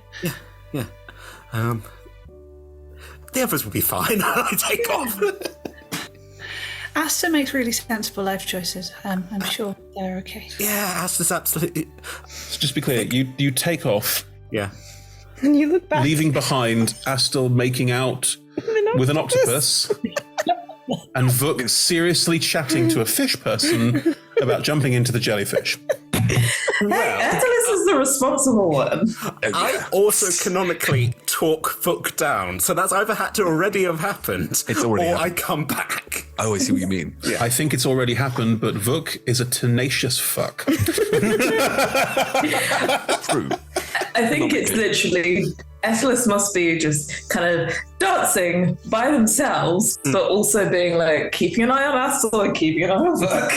The others will be fine. I take off. Asta makes really sensible life choices. I'm sure they're okay. Yeah, Asta's absolutely... Just be clear, you take off. Yeah. And you look back. Leaving behind Astel making out with an octopus. And Vuk seriously chatting to a fish person about jumping into the jellyfish. Etelis is the responsible one. I also canonically talk Vuk down, so that's either had to already have happened, I come back. Oh, I see what you mean. Yeah. I think it's already happened, but Vuk is a tenacious fuck. True. I think it's literally Etelis must be just kind of dancing by themselves, but also being like keeping an eye on Astel and keeping an eye on Vuk.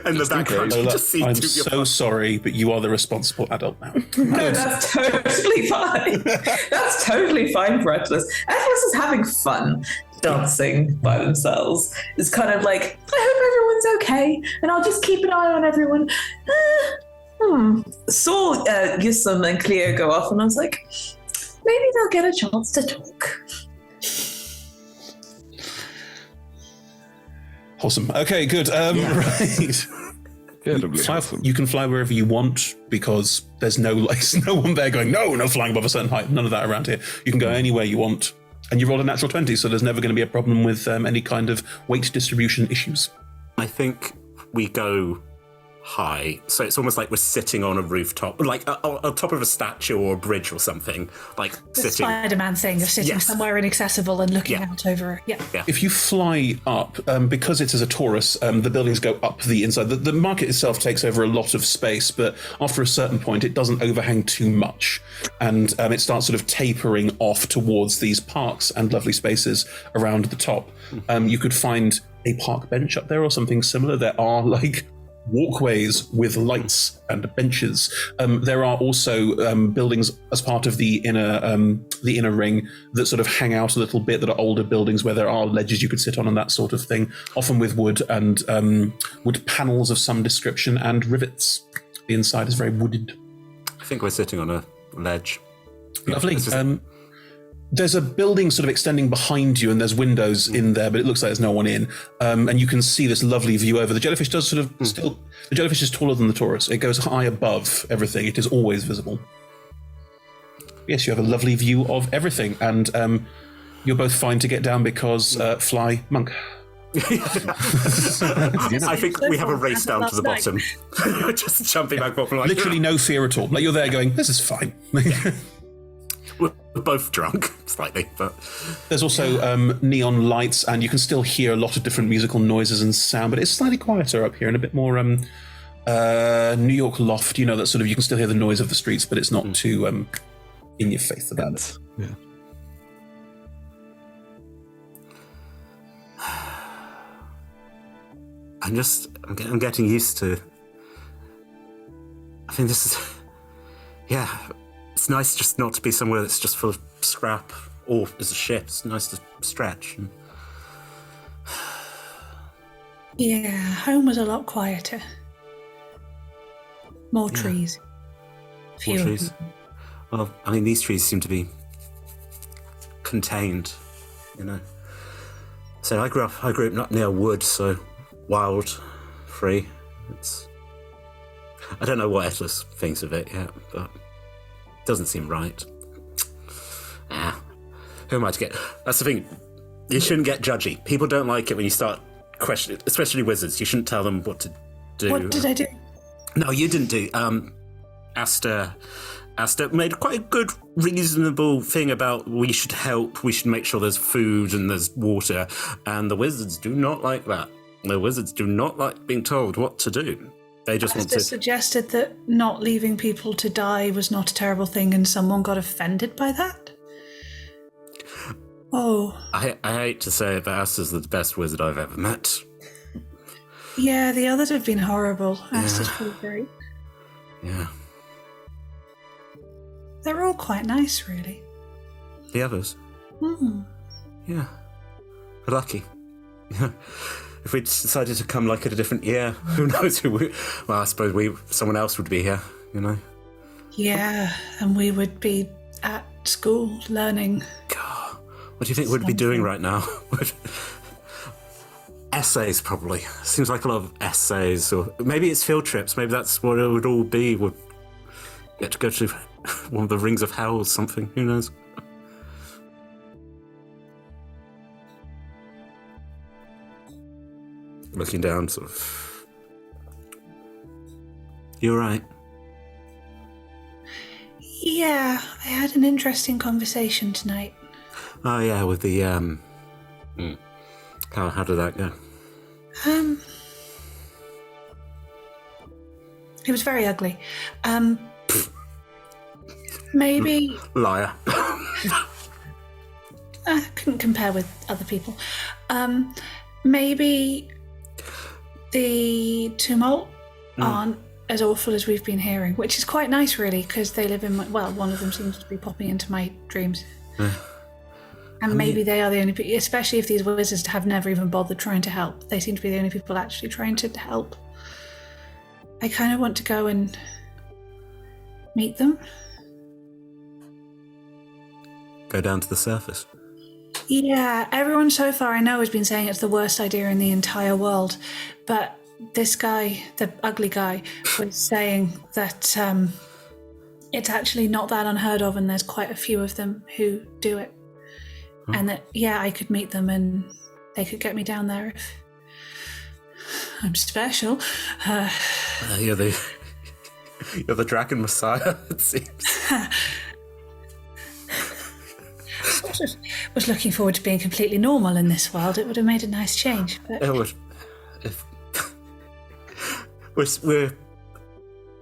And the background, Lola, you just see I'm two so sorry, but you are the responsible adult now. No, that's totally fine. That's totally fine for Etelis. Etelis is having fun dancing by themselves. It's kind of like, I hope everyone's okay, and I'll just keep an eye on everyone. Saw Yusum and Cleo go off, and I was like, maybe they'll get a chance to talk. Awesome. Okay, good. Right. You can fly wherever you want because there's no one there going, no flying above a certain height. None of that around here. You can go anywhere you want. And you rolled a natural 20, so there's never going to be a problem with any kind of weight distribution issues. I think we go high, so it's almost like we're sitting on a rooftop, like on top of a statue or a bridge or something, like The sitting. Spider-Man thing of sitting somewhere inaccessible and looking out over it. Yeah. If you fly up, because it's as a torus, the buildings go up the inside. The market itself takes over a lot of space, but after a certain point, it doesn't overhang too much. And it starts sort of tapering off towards these parks and lovely spaces around the top. You could find a park bench up there or something similar. There are walkways with lights and benches. There are also buildings as part of the inner ring that sort of hang out a little bit, that are older buildings where there are ledges you could sit on and that sort of thing, often with wood and wood panels of some description and rivets. The inside is very wooded. I think we're sitting on a ledge. Lovely. There's a building sort of extending behind you, and there's windows in there, but it looks like there's no one in. And you can see this lovely view over. The jellyfish does sort of still... The jellyfish is taller than the torus. It goes high above everything. It is always visible. Yes, you have a lovely view of everything, and you're both fine to get down because fly monk. I think we have a race down to the bottom. Just jumping back up. Literally no fear at all. Like, you're there going, this is fine. We're both drunk, slightly, but... There's also neon lights, and you can still hear a lot of different musical noises and sound, but it's slightly quieter up here and a bit more New York loft, that sort of, you can still hear the noise of the streets, but it's not too in your face about it. Yeah. I'm getting used to... I think this is... Yeah... It's nice just not to be somewhere that's just full of scrap, or as a ship. It's nice to stretch. Yeah, home was a lot quieter. More trees. More trees. Well, I mean, these trees seem to be contained, So I grew up near wood, so wild, free. I don't know what Atlas thinks of it yet, but... Doesn't seem right. Who am I to get? That's the thing. You shouldn't get judgy. People don't like it when you start questioning, especially wizards. You shouldn't tell them what to do. What did I do? No, you didn't do. Asta made quite a good, reasonable thing about we should help. We should make sure there's food and there's water. And the wizards do not like that. The wizards do not like being told what to do. They just want to... suggested that not leaving people to die was not a terrible thing, and someone got offended by that? Oh. I hate to say it, but Asta's the best wizard I've ever met. Yeah, the others have been horrible. Asta's pretty great. Yeah. They're all quite nice, really. The others? Yeah. We're lucky. If we decided to come at a different year, who knows who we... Well, I suppose someone else would be here, Yeah, and we would be at school learning. God, what do you think we'd be doing right now? Essays, probably. Seems like a lot of essays, or maybe it's field trips. Maybe that's what it would all be. We'd get to go to one of the rings of hell or something. Who knows? Looking down, sort of... You all right? Yeah, I had an interesting conversation tonight. Oh, yeah, with the, How did that go? It was very ugly. Maybe... Liar. I couldn't compare with other people. Maybe... The tumult aren't as awful as we've been hearing, which is quite nice, really, because they live in one of them seems to be popping into my dreams. And maybe they are the only people, especially if these wizards have never even bothered trying to help. They seem to be the only people actually trying to help. I kind of want to go and meet them. Go down to the surface. Yeah, everyone so far I know has been saying it's the worst idea in the entire world, but this guy, the ugly guy, was saying that it's actually not that unheard of, and there's quite a few of them who do it. And that, yeah, I could meet them and they could get me down there if I'm special. You're the dragon messiah, it seems. Sort of was looking forward to being completely normal in this world. It would have made a nice change. But It would.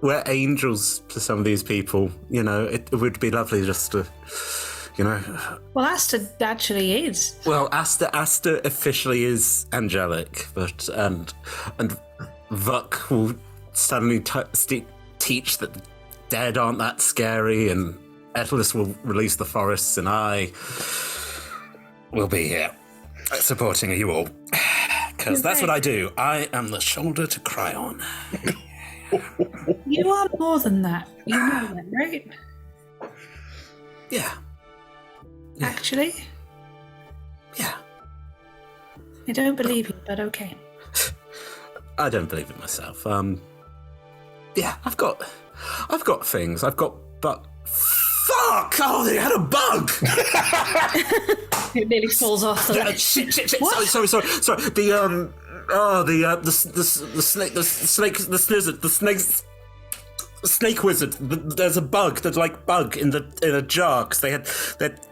We're angels to some of these people. You know, it would be lovely just to, you know. well, Asta actually is. Well, Asta officially is angelic, but and Vuk will suddenly teach that the dead aren't that scary, and Etlus will release the forests, and I will be here supporting you all. Because that's what I do. I am the shoulder to cry on. You are more than that. You know that, right? Yeah. Actually? Yeah. I don't believe you, but okay. I don't believe it myself. Yeah, I've got things. But fuck! Oh, they had a bug. It nearly falls off the ledge. Shit. What? Sorry. The snake wizard. There's a bug. There's like bug in a jar because they had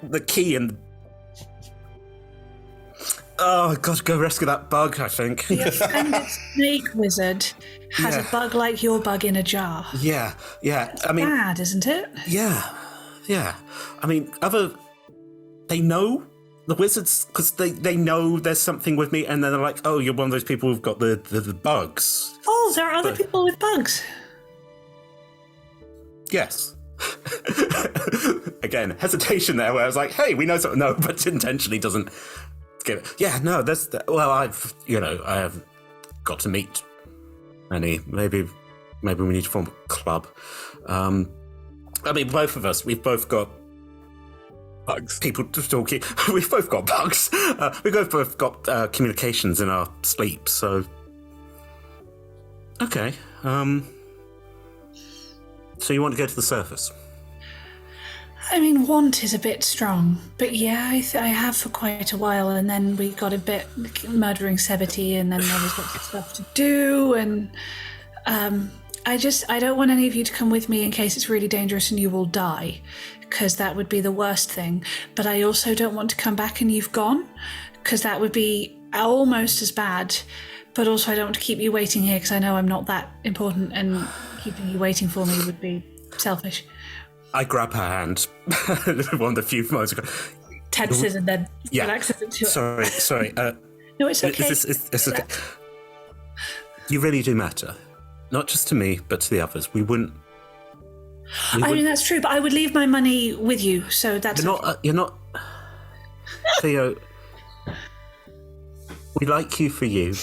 the key and. Oh, I've got to go rescue that bug, I think. The offended snake wizard has a bug like your bug in a jar. Yeah. I mean, bad, isn't it? Yeah. I mean, they know the wizards because they know there's something with me, and then they're like, "Oh, you're one of those people who've got the bugs." Oh, there are other people with bugs. Yes. Again, hesitation there, where I was like, "Hey, we know something." No, but intentionally doesn't get it. Yeah, no, that's well, I have got to meet many. Maybe we need to form a club. I mean, both of us, we've both got bugs. People talking. We've both got bugs. We've both got communications in our sleep. So, okay. So you want to go to the surface? I mean, want is a bit strong, but yeah, I have for quite a while, and then we got a bit murdering Sebety, and then there was lots of stuff to do, and I don't want any of you to come with me in case it's really dangerous and you will die, because that would be the worst thing. But I also don't want to come back and you've gone, because that would be almost as bad. But also I don't want to keep you waiting here, because I know I'm not that important, and keeping you waiting for me would be selfish. I grab her hand. One of the few moments ago. Tenses and then relaxes into it. Sorry. No, it's okay. It's okay. You really do matter. Not just to me, but to the others. We wouldn't. I mean, that's true, but I would leave my money with you, so that's. You're not. Theo, we like you for you.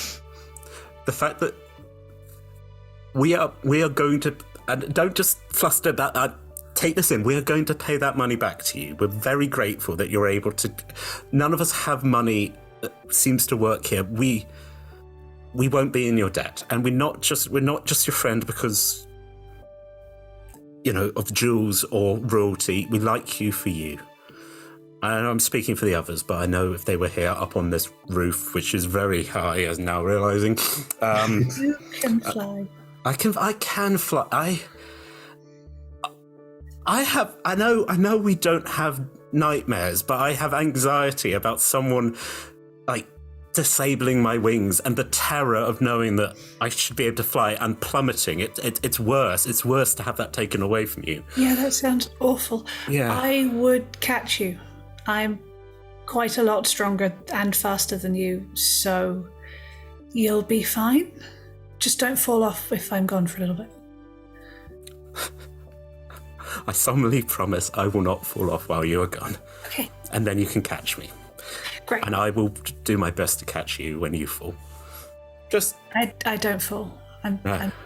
The fact that we are going to, and don't just fluster that. Take this in. We are going to pay that money back to you. We're very grateful that you're able to. None of us have money that seems to work here. We won't be in your debt, and we're not just your friend because, you know, of jewels or royalty. We like you for you. And I'm speaking for the others, but I know if they were here up on this roof, which is very high, as now realizing, you can fly. I can fly. I know we don't have nightmares, but I have anxiety about someone like disabling my wings and the terror of knowing that I should be able to fly and plummeting. It's worse. It's worse to have that taken away from you. Yeah, that sounds awful. Yeah. I would catch you. I'm quite a lot stronger and faster than you, so you'll be fine. Just don't fall off if I'm gone for a little bit. I solemnly promise I will not fall off while you are gone. Okay. And then you can catch me. Great. And I will do my best to catch you when you fall. Just... I don't fall. I'm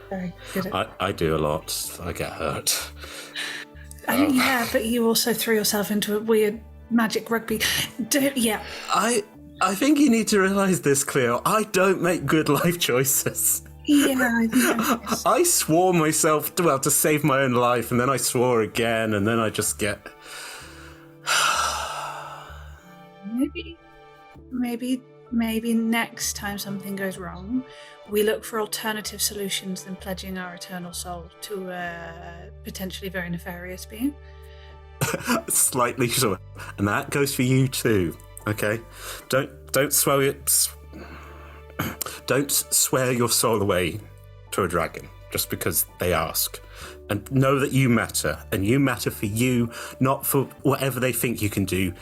very good at. I do a lot. I get hurt. Yeah, but you also threw yourself into a weird magic rugby. Yeah. I think you need to realise this, Cleo. I don't make good life choices. Yeah, I swore myself to save my own life, and then I swore again, and then I just get. Maybe next time something goes wrong, we look for alternative solutions than pledging our eternal soul to a potentially very nefarious being. Slightly sure, and that goes for you too. Okay, don't swear it. Don't swear your soul away to a dragon just because they ask. And know that you matter, and you matter for you, not for whatever they think you can do.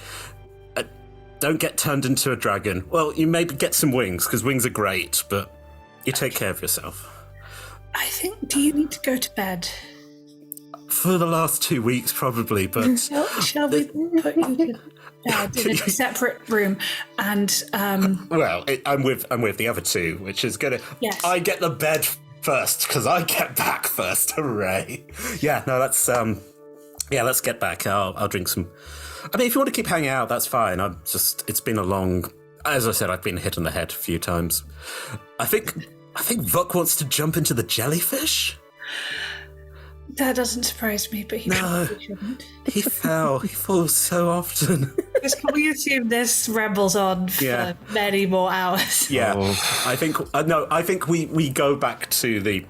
Don't get turned into a dragon. Well, you maybe get some wings, because wings are great, but you take care of yourself. I think, do you need to go to bed? For the last 2 weeks, probably, but... Shall we put you to bed in a separate room? And, Well, I'm with the other two, which is gonna... Yes. I get the bed first, because I get back first. Hooray. Yeah, no, let's... let's get back. I'll drink some... I mean, if you want to keep hanging out, that's fine. It's been a long... As I said, I've been hit on the head a few times. I think Vuk wants to jump into the jellyfish? That doesn't surprise me, but he probably shouldn't. He fell. He falls so often. Can we assume this rambles on for many more hours? Yeah, I think we go back to the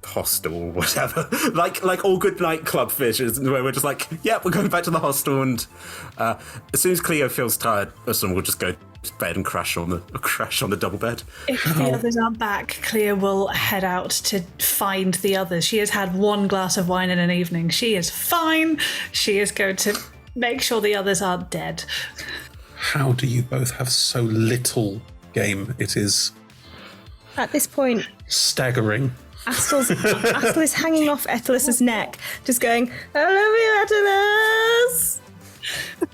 hostel or whatever, like all good nightclub fishes, where we're just like, we're going back to the hostel, and as soon as Cleo feels tired, we'll just go to bed and crash on the double bed. If the others aren't back, Cleo will head out to find the others. She has had one glass of wine in an evening. She is fine. She is going to make sure the others aren't dead. How do you both have so little game? It is... At this point... staggering. Astel is hanging off Etelus's neck, just going, I love you, Etelus!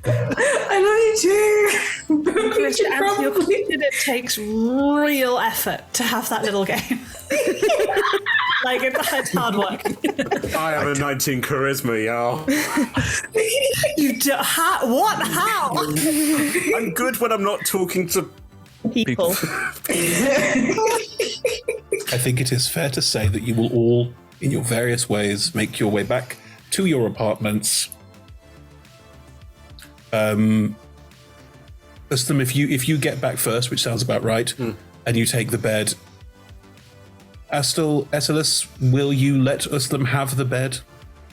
I love you too! Chris, as you're clear, it takes real effort to have that little game. Like, it's hard work. I have a 19 charisma, y'all. You do, what? How? I'm good when I'm not talking to people. I think it is fair to say that you will all, in your various ways, make your way back to your apartments. Ustam, if you get back first, which sounds about right, and you take the bed, Etelus, will you let Ustam have the bed?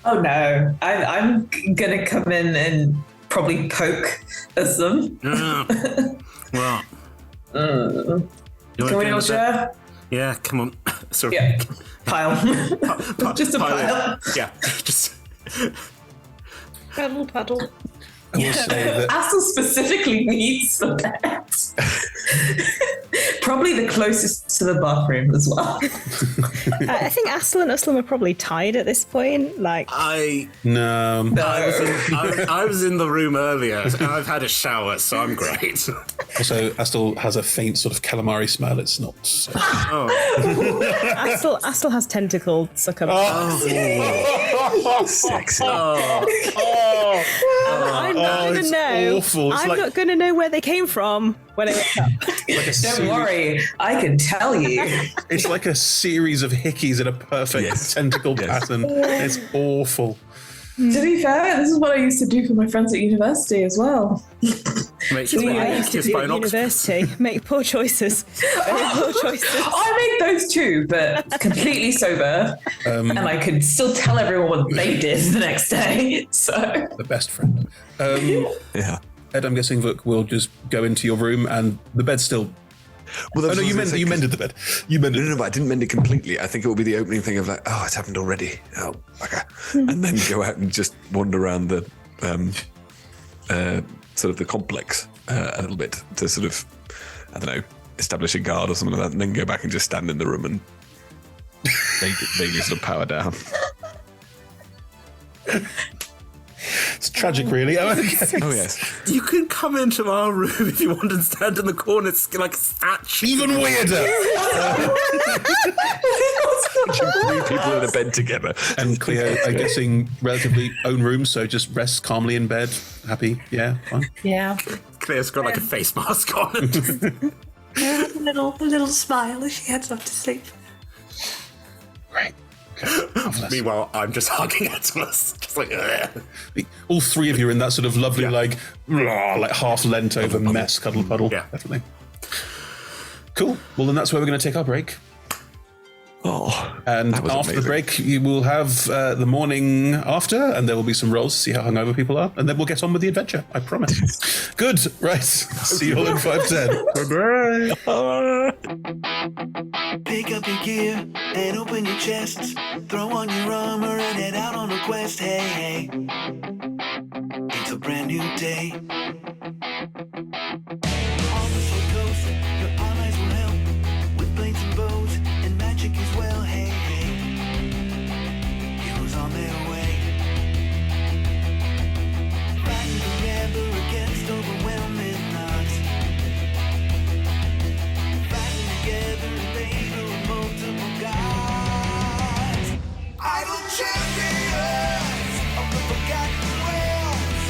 Oh no, I'm gonna come in and probably poke Ustam. Well, can we all share? Yeah, come on. Sorry. Yeah, pile. Just a pile. Yeah, just... Paddle. I will say that... Astel specifically needs the bed. Probably the closest to the bathroom as well. I think Astel and Uslam are probably tied at this point. Like, No. I was in the room earlier, and I've had a shower, so I'm great. Also, Astel has a faint sort of calamari smell. It's not... Astel has tentacle succubus. Sexy. I'm not going to know. Awful. I'm not going to know where they came from when I wake up. Don't worry, I can tell you. It's like a series of hickeys in a perfect tentacle pattern. It's awful. To be fair, this is what I used to do for my friends at university as well. I used to do at university. Make poor choices. I made those too, but completely sober, and I could still tell everyone what they did the next day. So the best friend. Yeah. Ed, I'm guessing Vuk will just go into your room, and the bed's still. Well, no, you mended the bed. You mended. No, but I didn't mend it completely. I think it will be the opening thing of like, oh, it's happened already. Oh, okay. And then go out and just wander around the sort of the complex a little bit to sort of, I don't know, establish a guard or something like that, and then go back and just stand in the room and vaguely sort of power down. It's tragic, really. Oh, yes. You can come into our room if you want and stand in the corner like a statue. Even weirder. Three people in a bed together. And Cleo, I'm guessing, relatively own room, so just rests calmly in bed. Happy? Yeah, fine. Yeah. Cleo's got like a face mask on. A little smile as she heads off to sleep. Great. Meanwhile, I'm just hugging Atlas. Just like, ugh. All three of you are in that sort of lovely, like half lent over mess, cuddle puddle. Yeah. Definitely. Cool. Well, then that's where we're going to take our break. Oh, and that was after the amazing. break, you will have the morning after, and there will be some rolls to see how hungover people are, and then we'll get on with the adventure. I promise. Good. Right. See you all in 5:10. Bye. Pick up your gear and open your chests. Throw on your armor and head out on a quest. Hey, hey. It's a brand new day. On the slow coast, your allies will help with blades and bows and magic as well. Hey, hey. Heroes on their way. Fighting together against overwhelming odds. Fighting together in favor of multiple gods. Idle champions of the forgotten realms.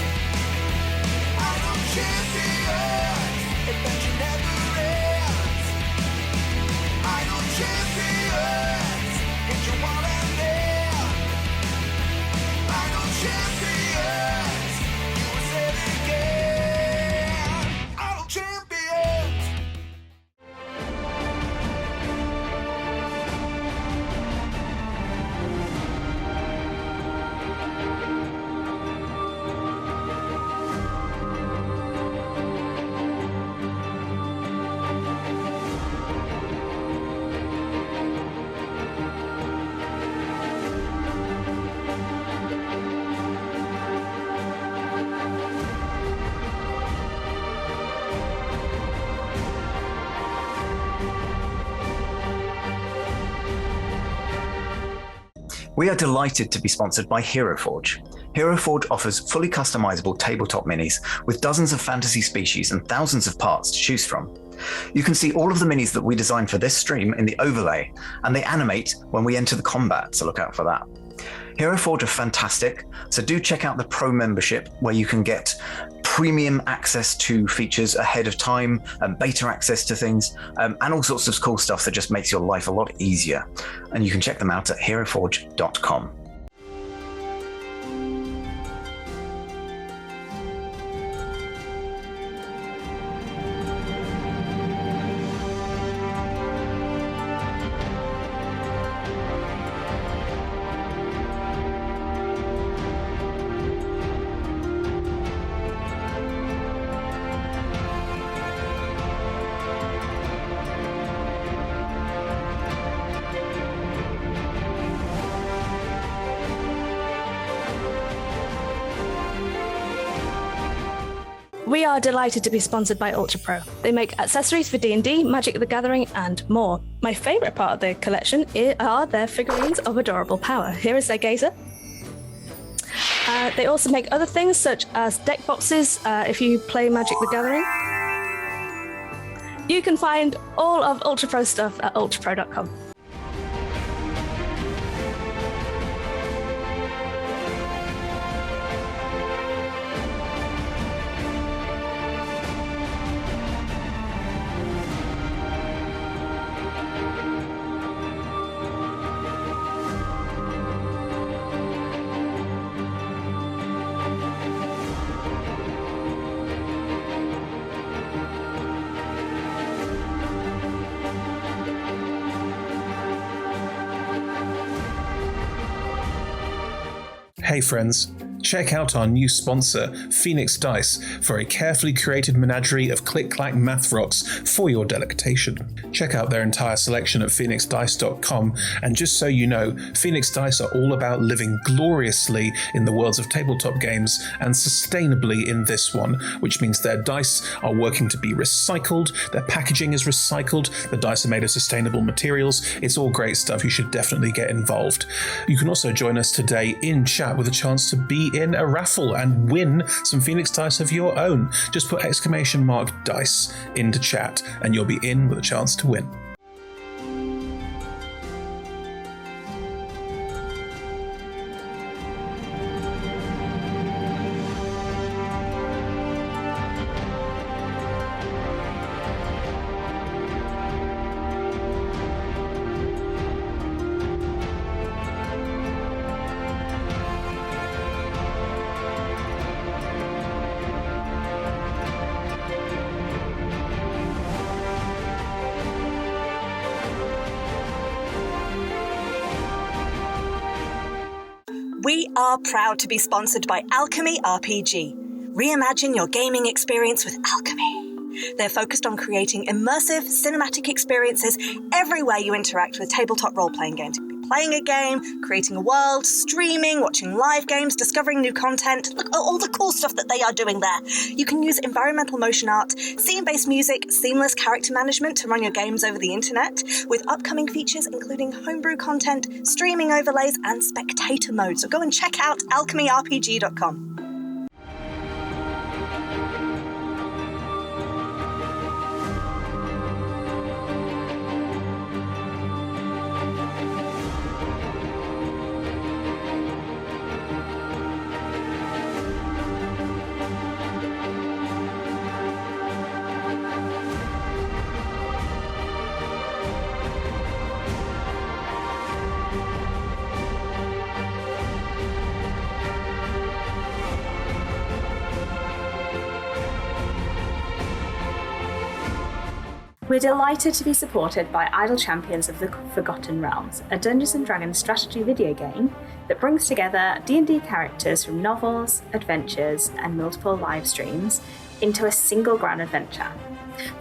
Idle champions, adventure never ends. Idle champions, get your wall and there. Idle champions, you will say it again. Idle champions. We are delighted to be sponsored by Hero Forge. Hero Forge offers fully customizable tabletop minis with dozens of fantasy species and thousands of parts to choose from. You can see all of the minis that we designed for this stream in the overlay, and they animate when we enter the combat, so look out for that. Hero Forge are fantastic, so do check out the Pro membership where you can get premium access to features ahead of time, and beta access to things, and all sorts of cool stuff that just makes your life a lot easier. And you can check them out at heroforge.com. We are delighted to be sponsored by Ultra Pro. They make accessories for D&D, Magic the Gathering, and more. My favourite part of their collection are their figurines of adorable power. Here is their gazer. They also make other things such as deck boxes if you play Magic the Gathering. You can find all of Ultra Pro stuff at ultrapro.com. Hey friends, check out our new sponsor, Phoenix Dice, for a carefully curated menagerie of click-clack math rocks for your delectation. Check out their entire selection at phoenixdice.com, and just so you know, Phoenix Dice are all about living gloriously in the worlds of tabletop games and sustainably in this one, which means their dice are working to be recycled, their packaging is recycled, the dice are made of sustainable materials. It's all great stuff. You should definitely get involved. You can also join us today in chat with a chance to be in a raffle and win some Phoenix dice of your own. Just put !dice into chat and you'll be in with a chance to win. We are proud to be sponsored by Alchemy RPG. Reimagine your gaming experience with Alchemy. They're focused on creating immersive, cinematic experiences everywhere you interact with tabletop role-playing games. Playing a game, creating a world, streaming, watching live games, discovering new content. Look at all the cool stuff that they are doing there. You can use environmental motion art, scene-based music, seamless character management to run your games over the internet, with upcoming features including homebrew content, streaming overlays, and spectator mode. So go and check out alchemyrpg.com. We're delighted to be supported by Idle Champions of the Forgotten Realms, a Dungeons & Dragons strategy video game that brings together D&D characters from novels, adventures, and multiple live streams into a single grand adventure.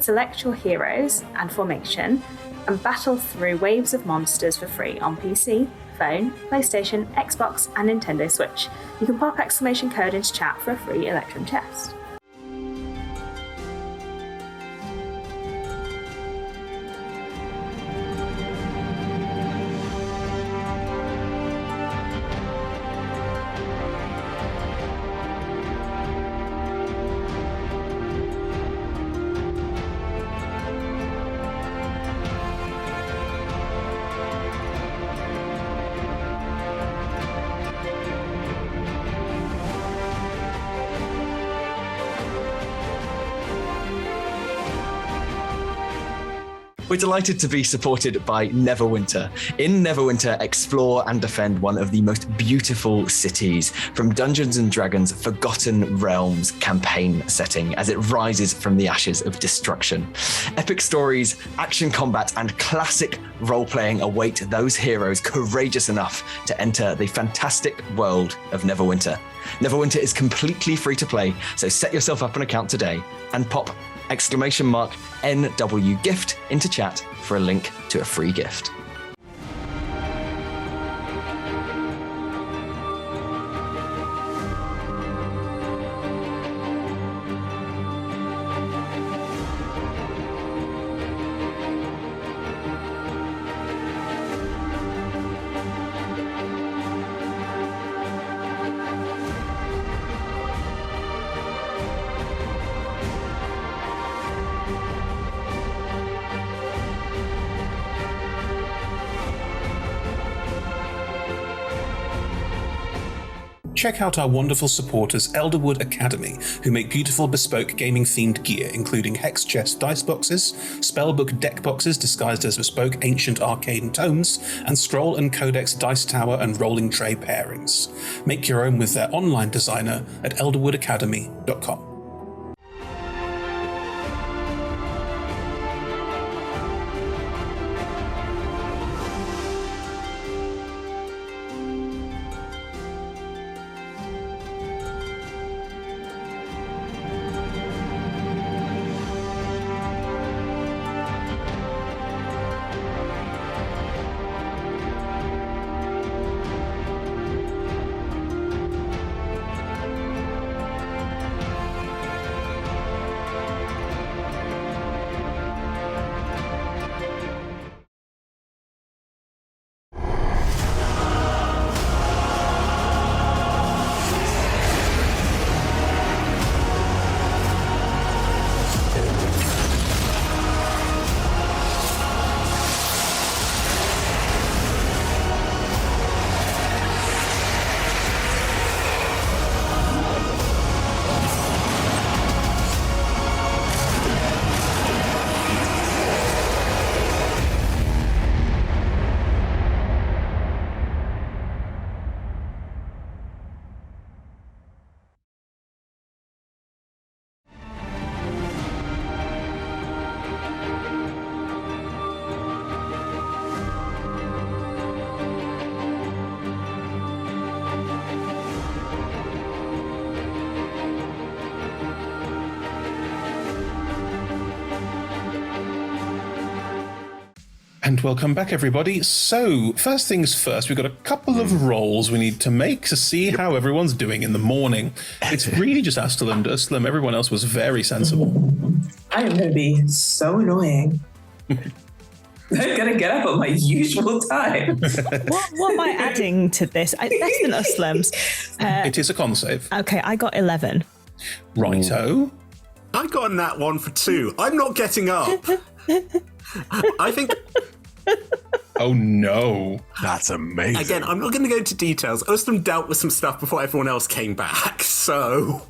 Select your heroes and formation and battle through waves of monsters for free on PC, phone, PlayStation, Xbox, and Nintendo Switch. You can pop exclamation code into chat for a free Electrum chest. We're delighted to be supported by Neverwinter. In Neverwinter, explore and defend one of the most beautiful cities from Dungeons & Dragons' Forgotten Realms campaign setting as it rises from the ashes of destruction. Epic stories, action combat, and classic role-playing await those heroes courageous enough to enter the fantastic world of Neverwinter. Neverwinter is completely free to play, so set yourself up an account today and pop !NW gift into chat for a link to a free gift. Check out our wonderful supporters Elderwood Academy, who make beautiful bespoke gaming-themed gear, including hex chest dice boxes, spellbook deck boxes disguised as bespoke ancient arcane tomes, and scroll and codex dice tower and rolling tray pairings. Make your own with their online designer at elderwoodacademy.com. And welcome back, everybody. So, first things first, we've got a couple of rolls we need to make to see how everyone's doing in the morning. It's really just Astel and Uslam. Everyone else was very sensible. I am going to be so annoying. I'm going to get up at my usual time. What am I adding to this? Less than Uslam's. It is a con save. Okay, I got 11. Righto. I got a nat 1 for 2. I'm not getting up. I think... Oh no. That's amazing. Again, I'm not going to go into details. Ustam dealt with some stuff before everyone else came back, so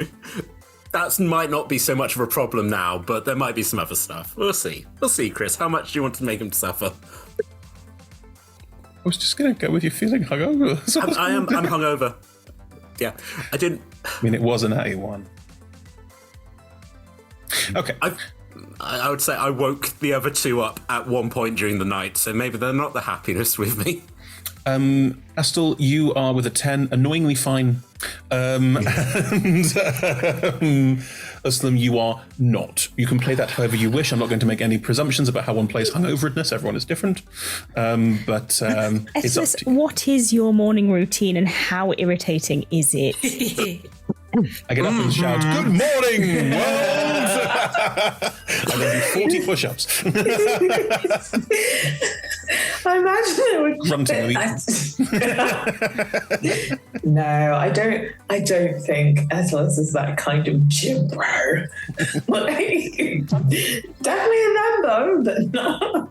that might not be so much of a problem now, but there might be some other stuff. We'll see. We'll see, Chris. How much do you want to make him suffer? I was just going to go with you feeling hungover. I'm hungover. Yeah, I didn't... I mean, it was an A1. Okay. I would say I woke the other two up at one point during the night, so maybe they're not the happiest with me. Astel, you are with a 10, annoyingly fine. And Uslam, you are not. You can play that however you wish. I'm not going to make any presumptions about how one plays hungoveredness. Everyone is different. It's up Estes, to you. what is your morning routine and how irritating is it? I get up and shout, "Good morning, world!" And then do 40 push-ups. I imagine it would. Grunting. No, I don't think Atlas is that kind of gym bro. Like, definitely a Rambo, but not.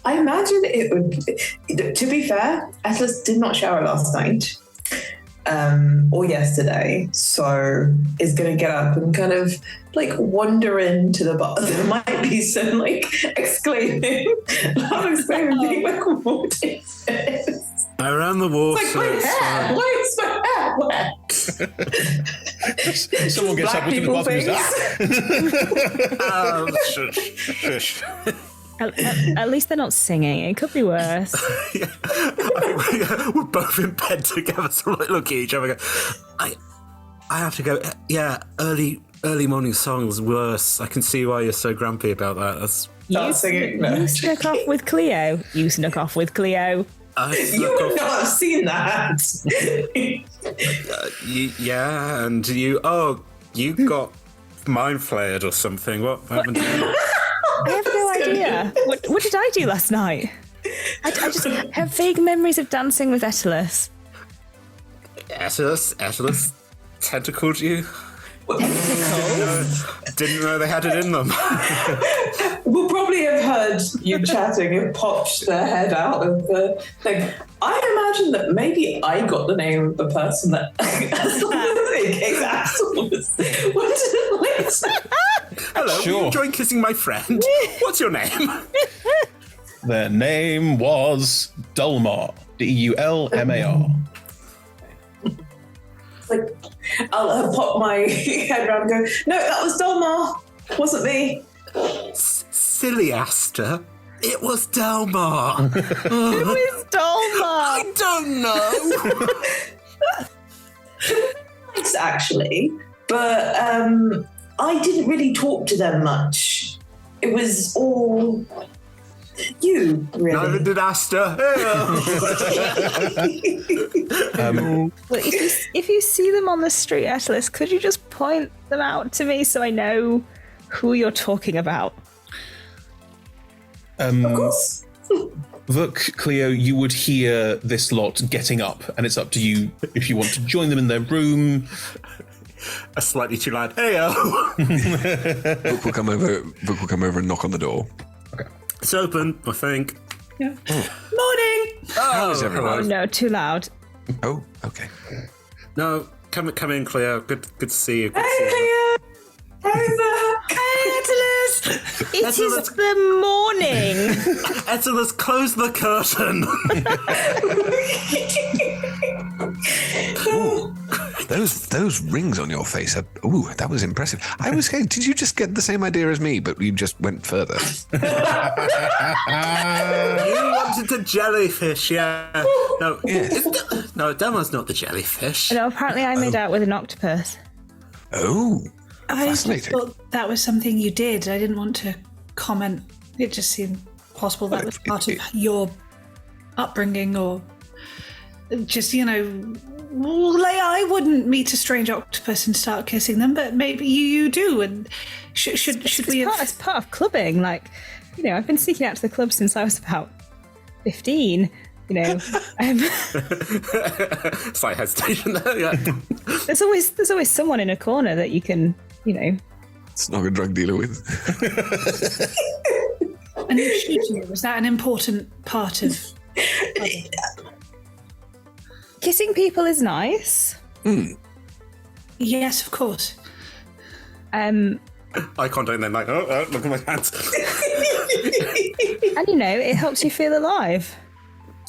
I imagine it would. To be fair, Atlas did not shower last night. Or yesterday, so is going to get up and kind of like wander into the bar. There might be some like exclaiming, not exclaiming, being like, what is this? I ran the water. It's like, why is my hair wet? Someone gets up into the bathroom. Shush. At least they're not singing. It could be worse. We're both in bed together, so we look at each other and go, I have to go. Yeah, early morning songs worse. I can see why you're so grumpy about that. You snuck off with Cleo. You snuck off with Cleo. You would not have seen that. Yeah, and you got mind flared or something. What happened to you? I have no idea. What did I do last night? I just have vague memories of dancing with Etelus. Etelus tentacled you? Didn't know they had it in them. We'll probably have heard you chatting and popped their head out of the thing. I imagine that maybe I got the name of the person that in case Axel was Hello, Sure. will you enjoy kissing my friend? What's your name? Their name was Dulmar. Dulmar. Like, I'll pop my head around and go, no, that was Dolmar. Wasn't me. Silly Asta. It was Delmar. Who is Dolmar? I don't know. Nice, actually. But I didn't really talk to them much. It was all you, really. Neither did Asta. Well, if you see them on the street, Atlas, could you just point them out to me so I know who you're talking about? Of course. Vuk, Cleo, you would hear this lot getting up, and it's up to you if you want to join them in their room. A slightly too loud hey-o. Vuk will come over and knock on the door. It's open, I think. Yeah. Morning. How is everyone? Oh no, too loud. Oh, okay. No, come in, Cleo. Good to see you. Hey, Cleo. Hey, Vuk. Hey, Atlas. It is the morning. Etelus, close the curtain. Ooh, those rings on your face that was impressive. I was saying, did you just get the same idea as me, but you just went further? You wanted the jellyfish, yeah. No, no, Delmar's not the jellyfish. No, apparently I made out with an octopus. Oh, I fascinating. thought that was something you did. I didn't want to comment. It just seemed possible that was part of your upbringing, or just, I wouldn't meet a strange octopus and start kissing them, but maybe you do. And should we have... It's part of clubbing. Like, I've been sneaking out to the club since I was about 15. Slight hesitation there. Yeah. There's always someone in a corner that you can, Snog a drug dealer with. And shooting, was that an important part of... Kissing people is nice. Yes, of course. Eye contact and then like, oh, look at my hands. And it helps you feel alive.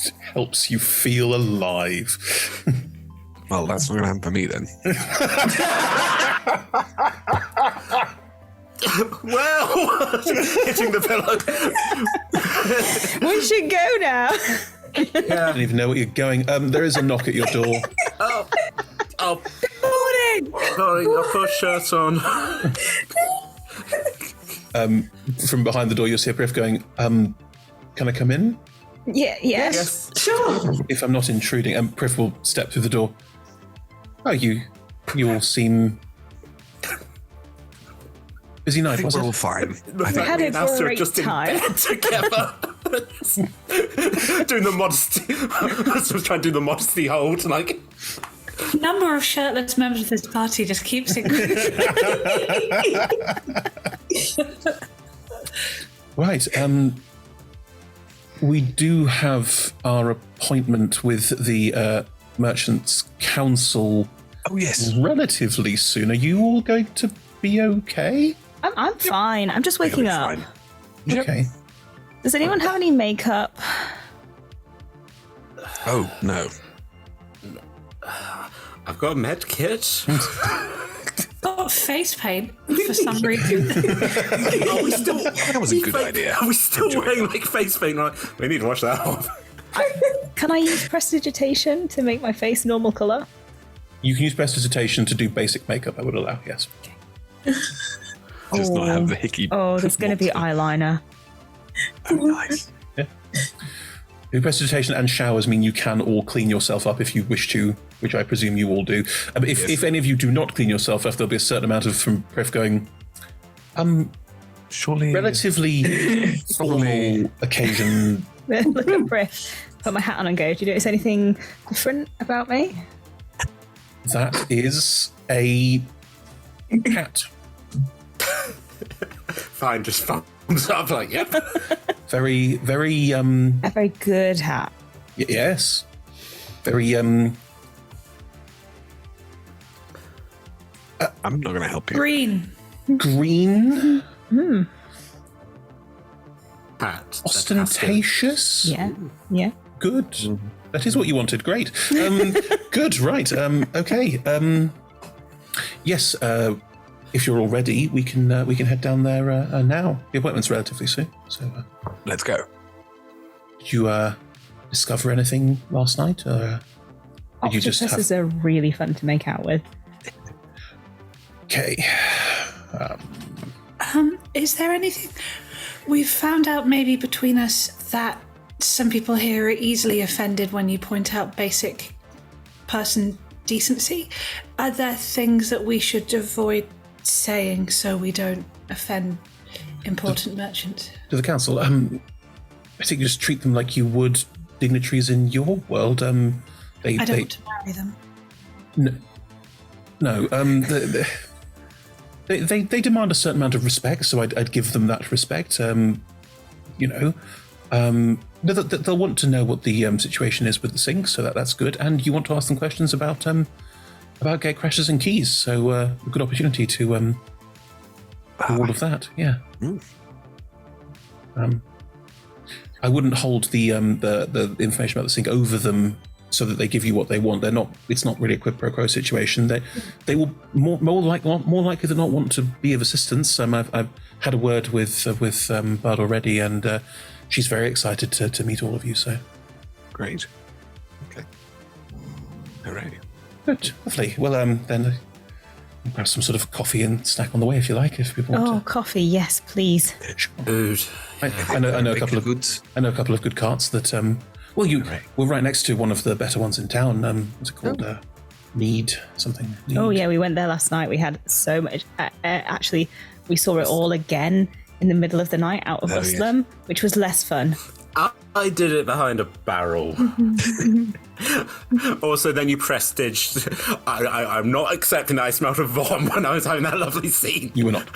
It helps you feel alive. Well, that's not going to happen for me then. Well, hitting the pillow. We should go now. I don't even know what you're going. There is a knock at your door. Oh. Morning. Sorry, I put a shirt on. From behind the door, you'll see a Priff going, can I come in? Yeah, yes. Sure. If I'm not intruding, Priff will step through the door. Oh, you all seem... Busy night, I think was we're it? all fine. We had a great just time. in bed together. Doing the modesty. I was trying to do the modesty hold, like... Number of shirtless members of this party just keeps increasing. Right, we do have our appointment with the Merchants' Council. Oh, yes. Relatively soon. Are you all going to be okay? I'm fine. I'm just waking up. Fine. Okay. Does anyone have any makeup? Oh, no. I've got a med kit. Got face paint for some reason. That was a good idea. Are we still wearing like face paint? Right? We need to wash that off. Can I use prestidigitation to make my face normal colour? You can use prestidigitation to do basic makeup, I would allow, yes. Just not have the hickey. Oh, there's going to be eyeliner. Oh, nice. Yeah. Prestidigitation and showers mean you can all clean yourself up if you wish to, which I presume you all do. If any of you do not clean yourself up, there'll be a certain amount of from Priff going, surely relatively formal occasion. Look at Priff. Put my hat on and go, do you notice anything different about me? That is a hat. Fine, just thumbs up, like, yep. Very, very, A very good hat. yes. Very, I'm not going to help you. Green. green, Hat. ostentatious. Yeah, yeah. Good. That is what you wanted. Great. Good. Right. Okay. Yes. If you're all ready, we can head down there now. The appointment's relatively soon. So Let's go. did you discover anything last night, or did you just have? Octopuses are really fun to make out with. Okay. Is there anything we've found out maybe between us that some people here are easily offended when you point out basic person decency? Are there things that we should avoid saying so we don't offend important merchants? To the council. I think you just treat them like you would dignitaries in your world. I don't want to marry them. No. They demand a certain amount of respect, so I'd give them that respect. They'll want to know what the situation is with the sink, so that's good. And you want to ask them questions about gate crashes and keys, so a good opportunity to do all of that. Yeah. I wouldn't hold the information about the sink over them so that they give you what they want. They're not. It's not really a quid pro quo situation. They will more likely than not want to be of assistance. I've had a word with Bud already, and she's very excited to meet all of you. So Great. Okay. Hooray. good, lovely. Well, then Grab some sort of coffee and snack on the way if you like. If people want Oh, coffee, yes, please. Food. I know a couple of goods. I know a couple of good carts that. We're right next to one of the better ones in town. What's it called? Need something. Need. Oh yeah, we went there last night. We had so much. Actually, we saw it all again in the middle of the night out of Uhlen, which was less fun. I did it behind a barrel. Also, then you prestige. I'm not accepting that I smelled a vom when I was having that lovely scene. You were not.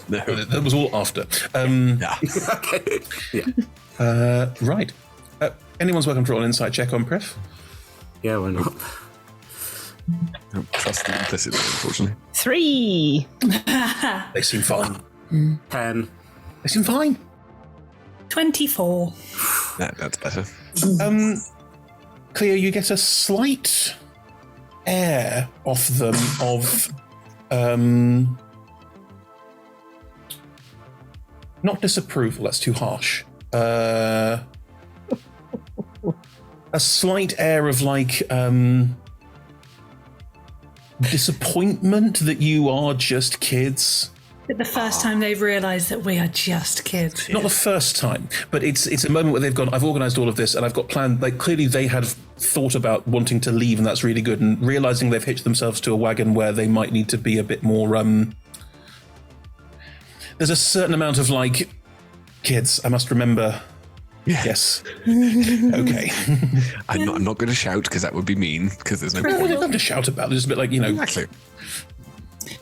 No, that was all after. Okay. Yeah. Right. Anyone's welcome to roll an insight check on Pref. Yeah, why not? Don't trust them implicitly, unfortunately. 3. They seem fine. 10. They seem fine. 24. That's better. Cleo, you get a slight air off them of not disapproval, that's too harsh. A slight air of like disappointment that you are just kids. The first time they've realised that we are just kids. Not the first time, but it's a moment where they've gone, I've organised all of this and I've got planned, like clearly they had thought about wanting to leave and that's really good, and realising they've hitched themselves to a wagon where they might need to be a bit more, there's a certain amount of like, kids, I must remember. Yes. Okay. I'm not going to shout because that would be mean, because there's no point. There's nothing to shout about, there's just a bit like, Exactly.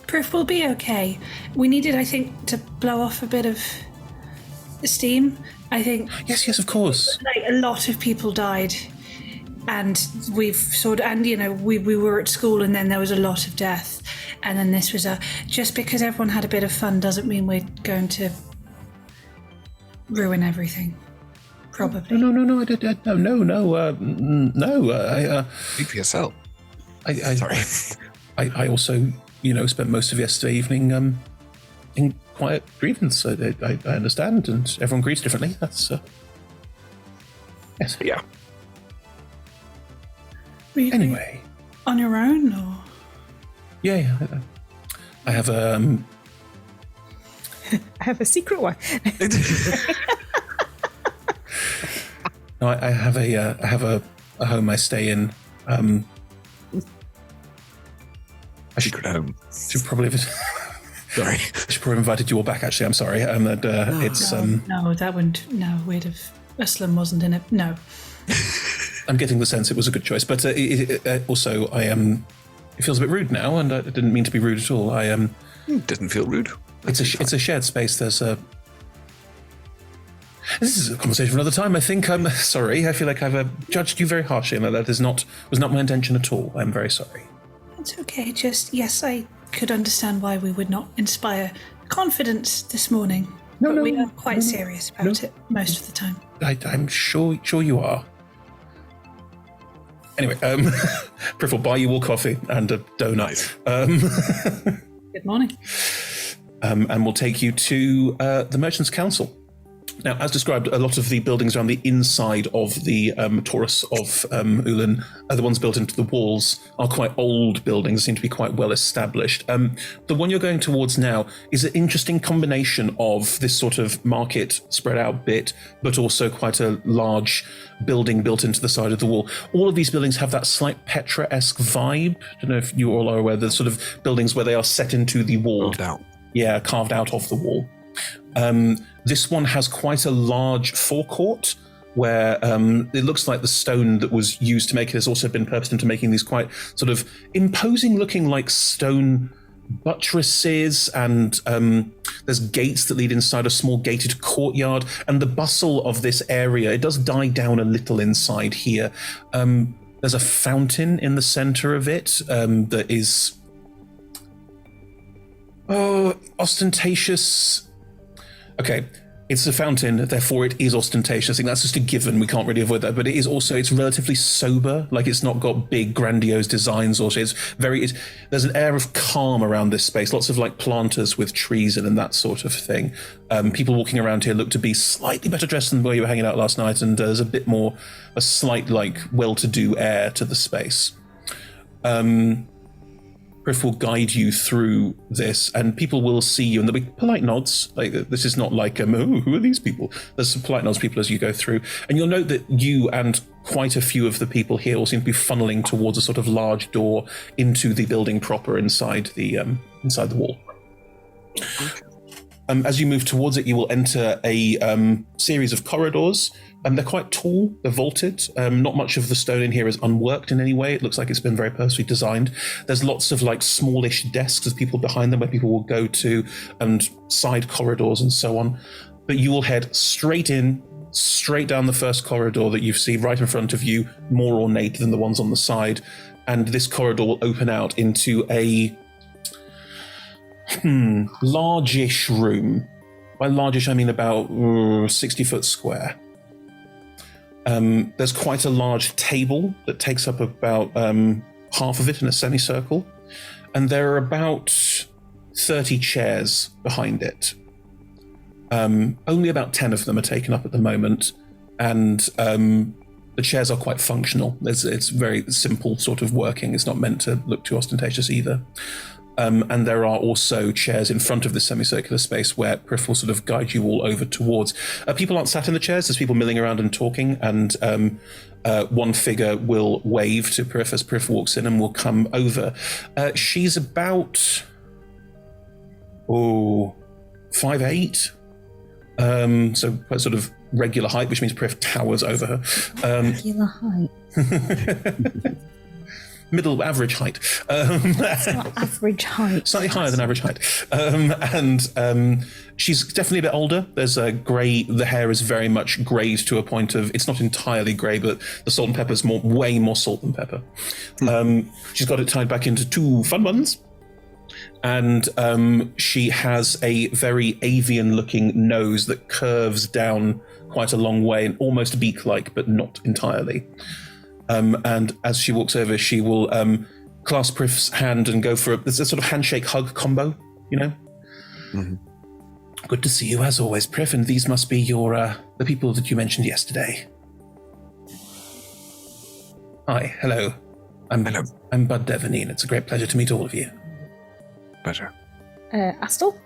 Proof will be okay. We needed, I think, to blow off a bit of steam. I think. Yes, of course. Like a lot of people died, and we've sort of, and we were at school, and then there was a lot of death, and then this was just because everyone had a bit of fun doesn't mean we're going to ruin everything. Probably. No. Speak for yourself. Sorry. I also, spent most of yesterday evening in quiet grievance. I understand, and everyone grieves differently. That's yes. Yeah. Anyway, on your own, or yeah. I have I have a secret one. No, I have a home I stay in. I should probably have. Sorry, I should probably have invited you all back. Actually, I'm sorry. It's no, that wouldn't. No, we'd have. Uslan wasn't in it. No. I'm getting the sense it was a good choice, but also I am. It feels a bit rude now, and I didn't mean to be rude at all. I didn't feel rude. It's a shared space. There's a. This is a conversation for another time. I think I'm sorry. I feel like I've judged you very harshly, and that was not my intention at all. I'm very sorry. It's okay. Just yes, I could understand why we would not inspire confidence this morning. No, we are quite serious about it most of the time. I'm sure you are. Anyway, Priff will buy you all coffee and a donut. Good morning. And we'll take you to the Merchants' Council. Now, as described, a lot of the buildings around the inside of the Taurus of Uhlen, the ones built into the walls, are quite old buildings, seem to be quite well established. The one you're going towards now is an interesting combination of this sort of market spread out bit, but also quite a large building built into the side of the wall. All of these buildings have that slight Petra-esque vibe. I don't know if you all are aware, the sort of buildings where they are set into the wall. Carved out. Yeah, carved out of the wall. This one has quite a large forecourt where it looks like the stone that was used to make it has also been purposed into making these quite sort of imposing looking like stone buttresses, and there's gates that lead inside a small gated courtyard, and the bustle of this area, it does die down a little inside here. There's a fountain in the center of it that is ostentatious. Okay, it's a fountain, therefore it is ostentatious. I think that's just a given. We can't really avoid that. But it is also, it's relatively sober. Like, it's not got big, grandiose designs or shit. There's an air of calm around this space. Lots of like planters with trees and that sort of thing. People walking around here look to be slightly better dressed than where you were hanging out last night. And there's a bit more, a slight like well-to-do air to the space. Priff will guide you through this, and people will see you, and there'll be polite nods. Like, this is not like, oh, who are these people? There's some polite nods, people, as you go through. And you'll note that you and quite a few of the people here all seem to be funneling towards a sort of large door into the building proper inside the wall. As you move towards it, you will enter a series of corridors. They're quite tall, they're vaulted. Not much of the stone in here is unworked in any way. It looks like it's been very purposely designed. There's lots of like smallish desks with people behind them where people will go to, and side corridors and so on. But you will head straight down the first corridor that you see right in front of you, more ornate than the ones on the side. And this corridor will open out into a largish room. By largish, I mean about 60 foot square. There's quite a large table that takes up about half of it in a semicircle, and there are about 30 chairs behind it. Only about 10 of them are taken up at the moment, and the chairs are quite functional. It's very simple sort of working. It's not meant to look too ostentatious either. And there are also chairs in front of the semicircular space where Priff will sort of guide you all over towards. People aren't sat in the chairs, there's people milling around and talking, and one figure will wave to Priff as Priff walks in and will come over. She's about 5'8", so quite sort of regular height, which means Priff towers over her. Regular height. Middle average height. That's not average height. Slightly higher than average height. And she's definitely a bit older. There's a grey, the hair is very much greyed to a point of, it's not entirely grey, but the salt and pepper's way more salt than pepper. She's got it tied back into 2 fun buns. And she has a very avian-looking nose that curves down quite a long way and almost beak-like, but not entirely. And as she walks over, she will clasp Priff's hand and go for a sort of handshake-hug combo, you know? Mm-hmm. Good to see you, as always, Priff, and these must be your the people that you mentioned yesterday. Hi, hello. I'm Bud Devanine. It's a great pleasure to meet all of you. Pleasure. Astel?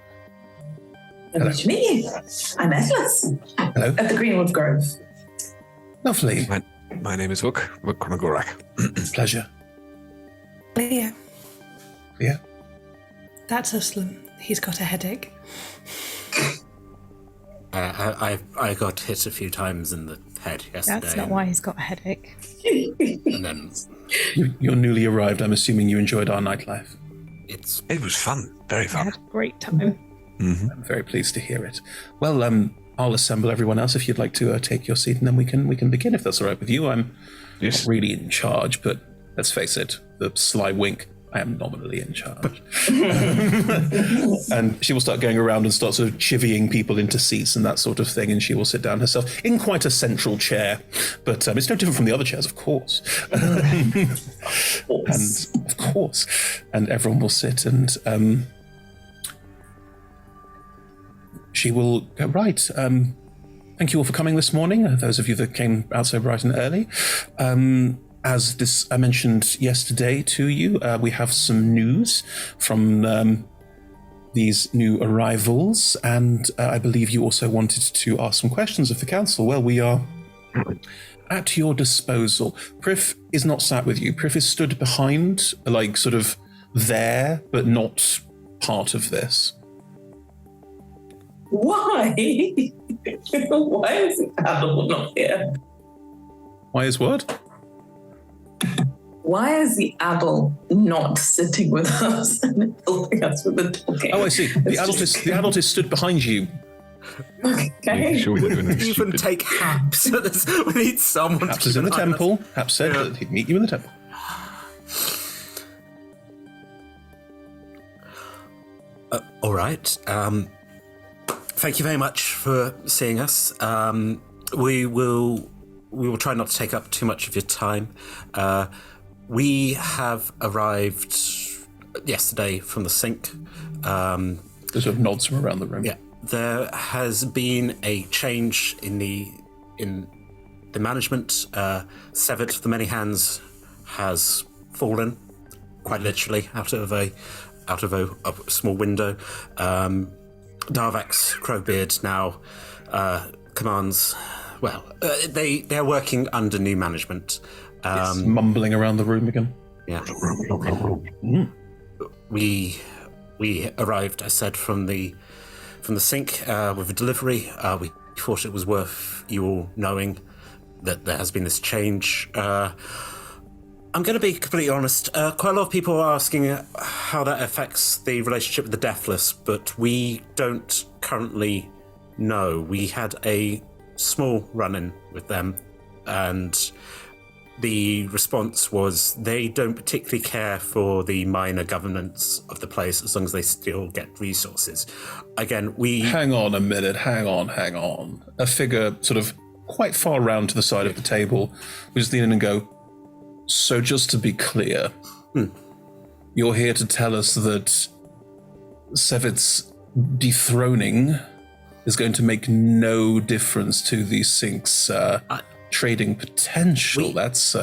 Nice to meet you. I'm Atlas. Hello. At the Greenwood Grove. Lovely. My name is Vuk Kronogorak. Pleasure. Leah. Yeah. That's Uslan. He's got a headache. I got hit a few times in the head yesterday. That's not why he's got a headache. And then You're newly arrived. I'm assuming you enjoyed our nightlife. It was fun. Very fun. I had a great time. Mm-hmm. I'm very pleased to hear it. Well, I'll assemble everyone else if you'd like to take your seat, and then we can begin if that's all right with you. I'm not really in charge, but let's face it, the sly wink, I am nominally in charge. And she will start going around and start sort of chivying people into seats and that sort of thing, and she will sit down herself in quite a central chair. But it's no different from the other chairs, of course. And of course. And everyone will sit and she will go, right. Thank you all for coming this morning, those of you that came out so bright and early. As I mentioned yesterday to you, we have some news from these new arrivals, and I believe you also wanted to ask some questions of the council. Well, we are at your disposal. Priff is not sat with you. Priff is stood behind, like sort of there, but not part of this. Why? Why is the adult not here? Why is what? Why is the adult not sitting with us and helping us with the talking? Oh, I see. The adult is stood behind you. Okay. Sure, we're doing even take Haps. We need someone. Haps is in the temple. Haps said that he'd meet you in the temple. All right. Thank you very much for seeing us. We will try not to take up too much of your time. We have arrived yesterday from the sink. There's sort of nods from around the room. Yeah, there has been a change in the management. Severed, the many hands has fallen. quite literally out of a small window. Darvax Crowbeard now commands. Well, they're working under new management. Yes, mumbling around the room again. Yeah. We arrived, I said, from the sink with a delivery. We thought it was worth you all knowing that there has been this change. I'm going to be completely honest. Quite a lot of people are asking how that affects the relationship with the Deathless, but we don't currently know. We had a small run-in with them, and the response was they don't particularly care for the minor governance of the place as long as they still get resources. Again, Hang on a minute, hang on. A figure sort of quite far round to the side of the table will just lean in and go, so just to be clear, you're here to tell us that Sevit's dethroning is going to make no difference to the Sync's trading potential. That's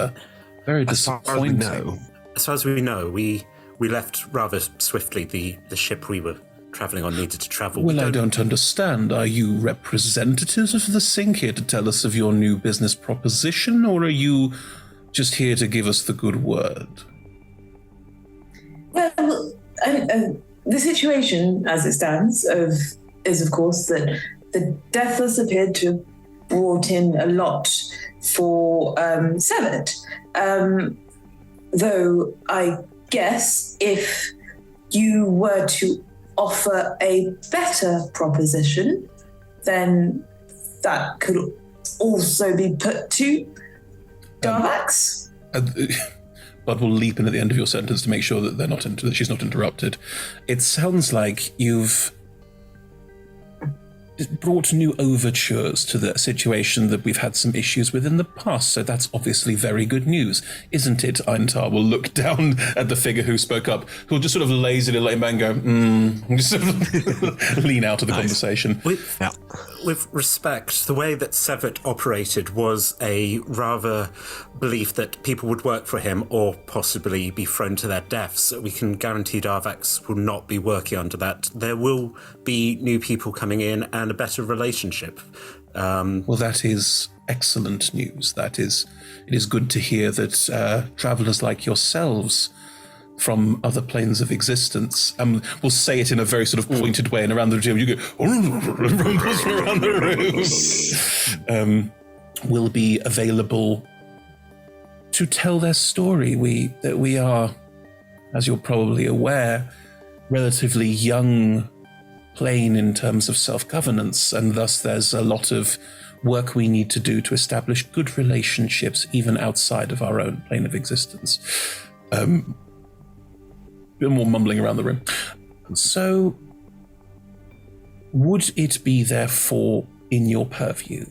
very disappointing. As far as we know, we left rather swiftly. The ship we were travelling on needed to travel. Well, I don't understand. Are you representatives of the Sync here to tell us of your new business proposition, or are you just here to give us the good word? Well, the situation as it stands is, of course, that the Deathless appeared to have brought in a lot for Sevit. Though I guess if you were to offer a better proposition, then that could also be put to Darvax. Bud will leap in at the end of your sentence to make sure that that she's not interrupted. It sounds like you've brought new overtures to the situation that we've had some issues with in the past, so that's obviously very good news, isn't it? Eintar will look down at the figure who spoke up, who'll just sort of lazily lay back and go, just sort of lean out of the conversation. With respect, the way that Sevit operated was a rather belief that people would work for him or possibly be thrown to their deaths. We can guarantee Darvax will not be working under that. There will be new people coming in and a better relationship. Well, that is excellent news. It is good to hear that travellers like yourselves from other planes of existence, we'll say it in a very sort of pointed way, and around the room you go around the room, will be available to tell their story. We are, as you're probably aware, relatively young plane in terms of self-governance, and thus there's a lot of work we need to do to establish good relationships even outside of our own plane of existence. Bit more mumbling around the room. So, would it be therefore in your purview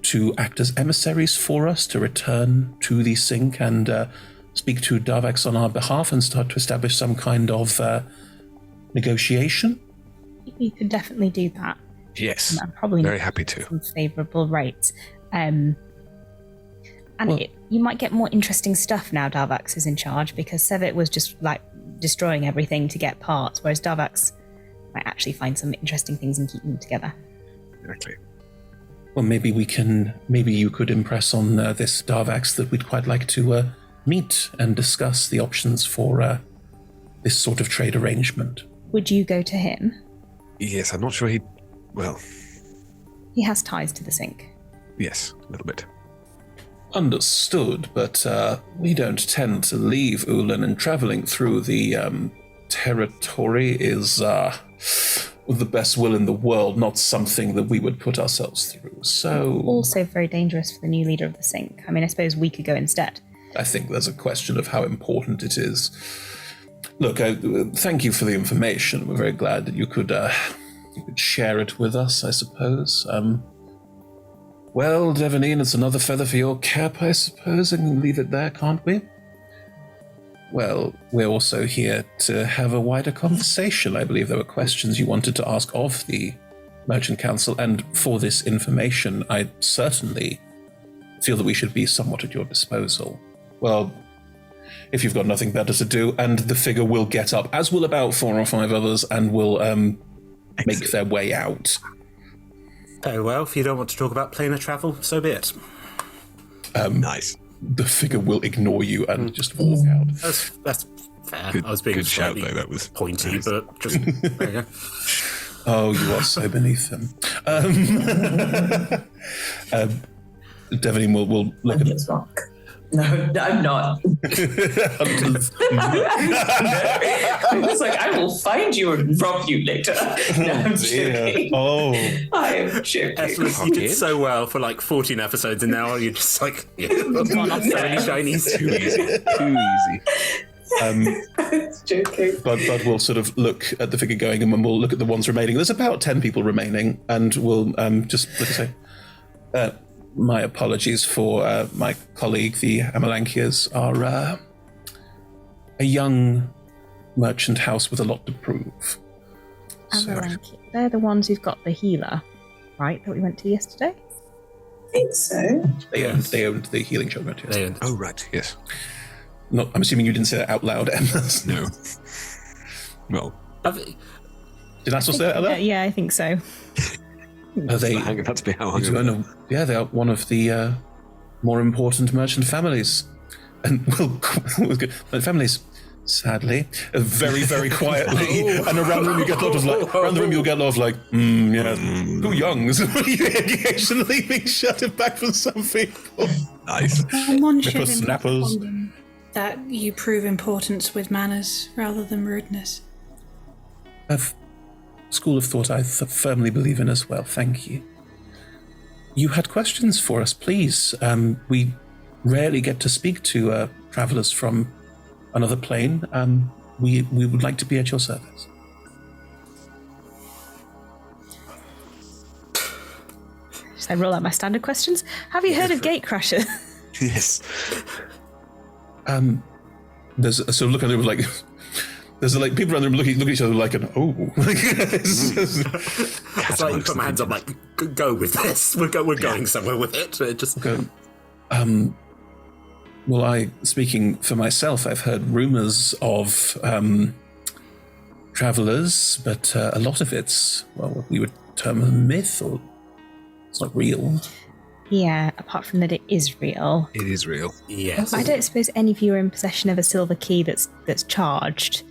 to act as emissaries for us to return to the Sync and speak to Darvax on our behalf and start to establish some kind of negotiation? You could definitely do that. Yes, probably very happy to. Some favourable rates. You might get more interesting stuff now Darvax is in charge, because Sevit was just like destroying everything to get parts, whereas Darvax might actually find some interesting things and keep them together. Exactly. Well, maybe you could impress on this Darvax that we'd quite like to meet and discuss the options for this sort of trade arrangement. Would you go to him? Yes, I'm not sure he has ties to the Sync. Yes, a little bit. Understood, but we don't tend to leave Uhlen, and travelling through the territory is, with the best will in the world, not something that we would put ourselves through. So, also very dangerous for the new leader of the Sync. I mean, I suppose we could go instead. I think there's a question of how important it is. Look, thank you for the information. We're very glad that you could share it with us, I suppose. Well, Devanine, it's another feather for your cap, I suppose, and leave it there, can't we? Well, we're also here to have a wider conversation. I believe there were questions you wanted to ask of the Merchant Council, and for this information, I certainly feel that we should be somewhat at your disposal. Well, if you've got nothing better to do, and the figure will get up, as will about 4 or 5 others, and will make their way out. Very well. If you don't want to talk about planar travel, so be it. Nice. The figure will ignore you and just walk out. That's fair. Good, I was being good shout, slightly though. That was pointy, nice. but just there you go. Oh, you are so beneath them. Devanine will look at it. No, I'm not. I was like, I will find you and rob you later. No, I'm joking. Oh. I am joking. Esmus, you did so well for like 14 episodes, and now you're just like, so many shinies. Too easy. Joking. Bud will sort of look at the figure going, and we'll look at the ones remaining. There's about 10 people remaining, and we'll just look and say, my apologies for my colleague, the Amalankias are a young merchant house with a lot to prove. Amalanki. They're the ones who've got the healer, right? That we went to yesterday? I think so. They owned the healing shop. Yes. Oh, right, yes. Not, I'm assuming you didn't say that out loud, Emma. No. Well. Did Astor say that out loud? Yeah, I think so. Are they? That's be how hungry. Yeah, they are one of the more important merchant families, and but families. Sadly, very, very quietly, and around the room you get a lot of like. Around the room you'll get a lot of like, too young. You occasionally being shouted back from some people. Nice. Someone should Nipper snappers. inform that you prove importance with manners rather than rudeness. School of thought I firmly believe in as well. Thank you. You had questions for us, please. We rarely get to speak to travelers from another plane. We would like to be at your service. Should I roll out my standard questions? Have you heard of Gatecrasher? Yes. There's a sort of look at it like. There's like people around the room looking at each other like an It's like you put my hands up, like go with this. We're going somewhere with it. Just go. Well, speaking for myself, I've heard rumors of travelers, but a lot of it's what we would term a myth, or it's not real. Yeah, apart from that it is real. It is real. Yes. I don't suppose any of you are in possession of a silver key that's charged.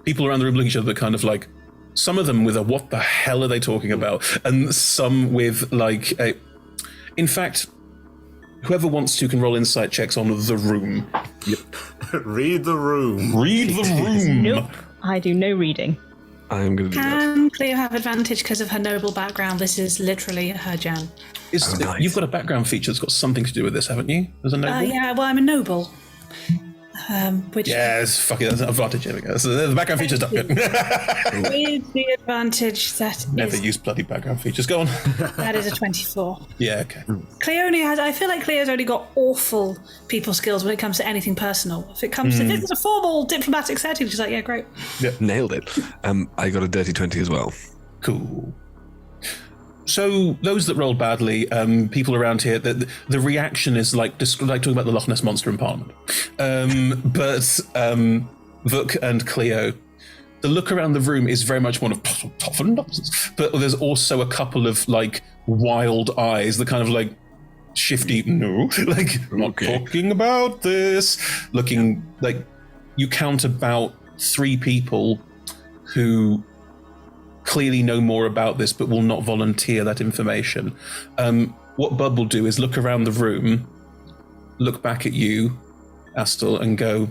People around the room looking at each other, kind of like, some of them with a what the hell are they talking about? And some with like a. In fact, whoever wants to can roll insight checks on the room. Yep. Read the room. Read the room. Nope. I do no reading. I'm going to do that. Can Cleo have advantage because of her noble background? This is literally her jam. Nice. You've got a background feature that's got something to do with this, haven't you? As a noble? Yeah, well, I'm a noble. Which yes, fuck it, that's an advantage. There we go. So the background feature's not good. with the advantage that Never use bloody background features. Go on. That is a 24. Yeah, okay. Cleo only has. I feel like Cleo's only got awful people skills when it comes to anything personal. If it comes to if it's a formal diplomatic setting, she's like, yeah, great. Yep, nailed it. I got a dirty 20 as well. Cool. So those that rolled badly, people around here, the reaction is like talking about the Loch Ness Monster in Parliament. But Vuk and Cleo, the look around the room is very much one of toughen nonsense. But there's also a couple of like wild eyes that kind of like shifty, no, like not talking about this. Looking like you count about 3 people who clearly know more about this but will not volunteer that information. What Bud will do is look around the room, look back at you, Astel, and go,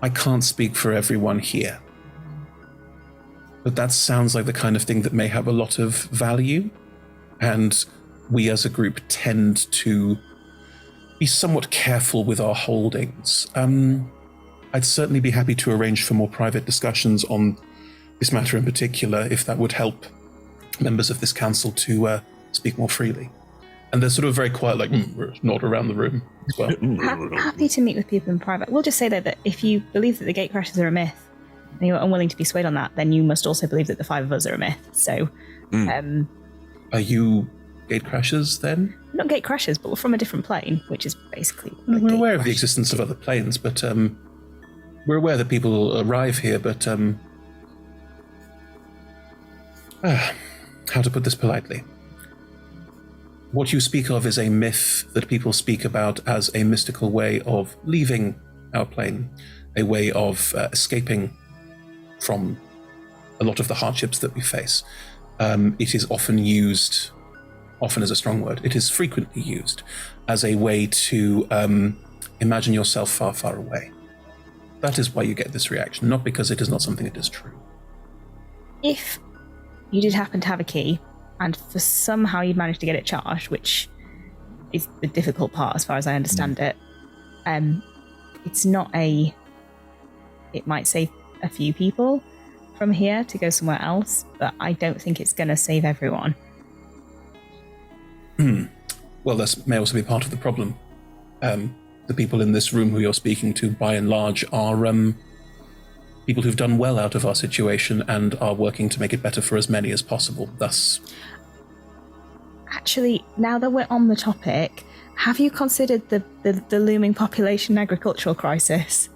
I can't speak for everyone here, but that sounds like the kind of thing that may have a lot of value, and we as a group tend to be somewhat careful with our holdings. I'd certainly be happy to arrange for more private discussions on this matter in particular, if that would help members of this council to speak more freely. And they're sort of very quiet, like, nod around the room as well. Happy to meet with people in private. We'll just say though that if you believe that the Gatecrashers are a myth, and you're unwilling to be swayed on that, then you must also believe that the 5 of us are a myth. So, Are you gate crashers then? Not gate crashers, but we're from a different plane, which is basically. We're aware of the existence of other planes, but we're aware that people arrive here, but how to put this politely? What you speak of is a myth that people speak about as a mystical way of leaving our plane, a way of escaping from a lot of the hardships that we face. It is often used, often is a strong word, it is frequently used as a way to imagine yourself far, far away. That is why you get this reaction, not because it is not something that is true. If you did happen to have a key, and for somehow you'd managed to get it charged, which is the difficult part as far as I understand it, it's not a... It might save a few people from here to go somewhere else, but I don't think it's going to save everyone. Well, this may also be part of the problem. The people in this room who you're speaking to, by and large, are people who've done well out of our situation and are working to make it better for as many as possible. Thus... Actually, now that we're on the topic, have you considered the looming population and agricultural crisis?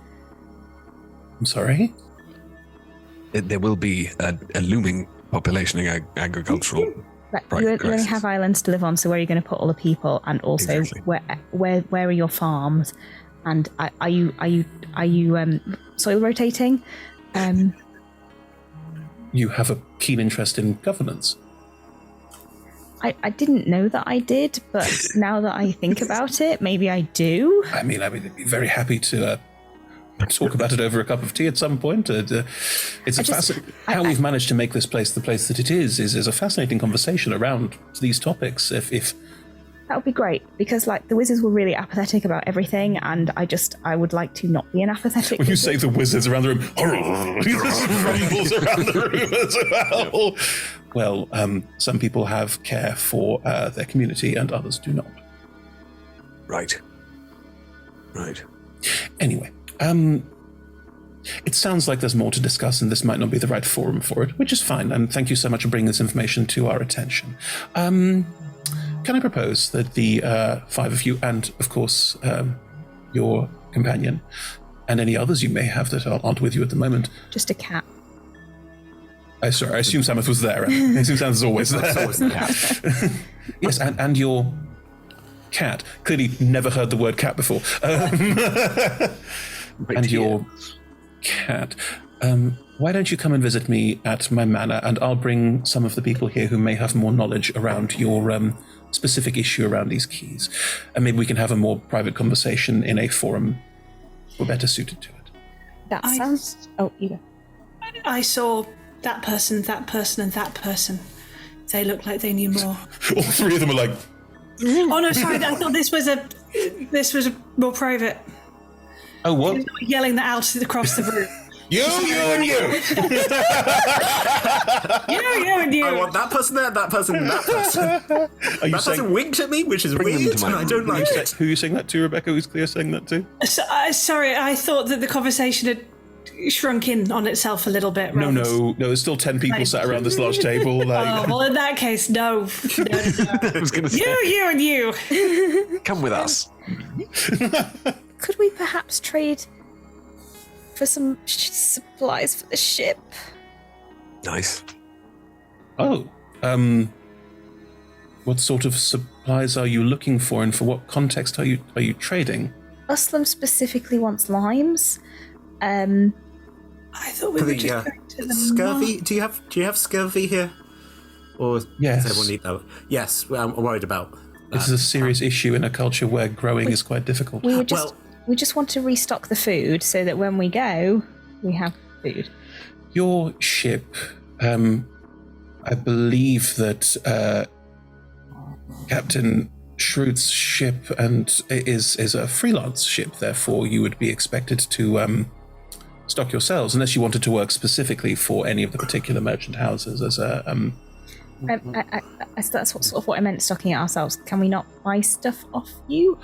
I'm sorry? There will be a looming population and agricultural You only have islands to live on, so where are you going to put all the people? And also, where are your farms? And are you soil rotating? You have a keen interest in governance. I didn't know that I did, but now that I think about it, maybe I do. I mean, I'd be very happy to talk about it over a cup of tea at some point. How we've managed to make this place the place that it is a fascinating conversation around these topics. If that would be great, because like the wizards were really apathetic about everything, and I would like to not be an apathetic. When you wizard. say the wizards around the room, he just rumbles around the room as well. Well, some people have care for their community, and others do not. Right. Anyway, it sounds like there's more to discuss, and this might not be the right forum for it, which is fine. And thank you so much for bringing this information to our attention. Can I propose that the 5 of you, and of course your companion, and any others you may have that aren't with you at the moment. Just a cat. Sorry, I assume Samuth was there. I assume Samuth is always there. That's always the cat. Yes, and your cat. Clearly never heard the word cat before. And your cat. Why don't you come and visit me at my manor, and I'll bring some of the people here who may have more knowledge around your specific issue around these keys. And maybe we can have a more private conversation in a forum we're better suited to it. That sounds... Oh, you go. I saw that person, and that person. They look like they knew more. All 3 of them are like... Oh no, sorry, I thought this was a more private. Oh, what? Yelling that out across the room. You and you! You and you! I want that person there, that person, and that person. Are you that person winked at me, which is Bring them weird, to and my I don't like it. Who are you saying that to, Rebecca? Who's Cleo saying that to? Sorry, I thought that the conversation had shrunk in on itself a little bit. No, there's still 10 people sat around this large table. Oh, well, in that case, no. I was going to say. You and you. Come with us. Could we perhaps trade for some supplies for the ship? Nice. Oh, what sort of supplies are you looking for, and for what context are you trading? Uslam specifically wants limes. I thought we were just going to the scurvy. Do you have scurvy here? Or yes. Does everyone need that? Yes, well, I'm worried about that. This is a serious issue in a culture where growing is quite difficult. We just want to restock the food so that when we go, we have food. Your ship, I believe that Captain Schroot's ship is a freelance ship. Therefore, you would be expected to stock yourselves, unless you wanted to work specifically for any of the particular merchant houses as a. That's sort of what I meant, stocking it ourselves. Can we not buy stuff off you?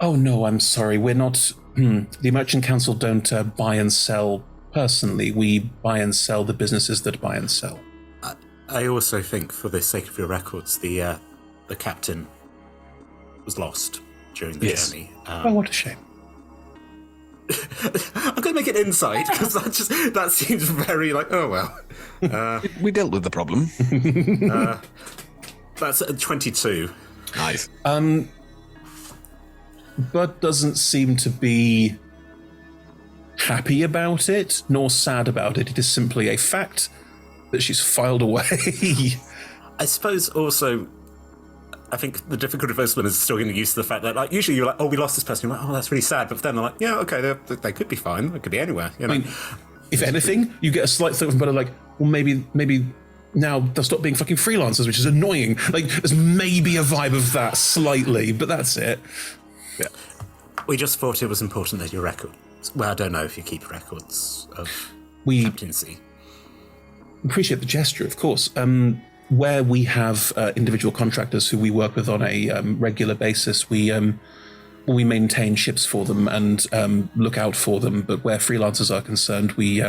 Oh no, I'm sorry. We're not. The Merchant Council don't buy and sell personally. We buy and sell the businesses that buy and sell. I also think, for the sake of your records, the the captain was lost during the journey. Oh, what a shame. I'm going to make it insight because that seems very like, oh well. We dealt with the problem. That's 22. Nice. Bud doesn't seem to be happy about it, nor sad about it. It is simply a fact that she's filed away. I suppose also, I think the difficulty of Uhlen is still getting used to the fact that, like, usually you're like, oh, we lost this person. You're like, oh, that's really sad. But then they're like, yeah, okay, they could be fine. They could be anywhere. You know? I mean, if anything, you get a slight thought from Bud of like, well, maybe now they'll stop being fucking freelancers, which is annoying. Like, there's maybe a vibe of that slightly, but that's it. Yeah. We just thought it was important that your record. Well, I don't know if you keep records of captaincy. Appreciate the gesture, of course. Where we have individual contractors who we work with on a regular basis, we maintain ships for them and look out for them. But where freelancers are concerned, we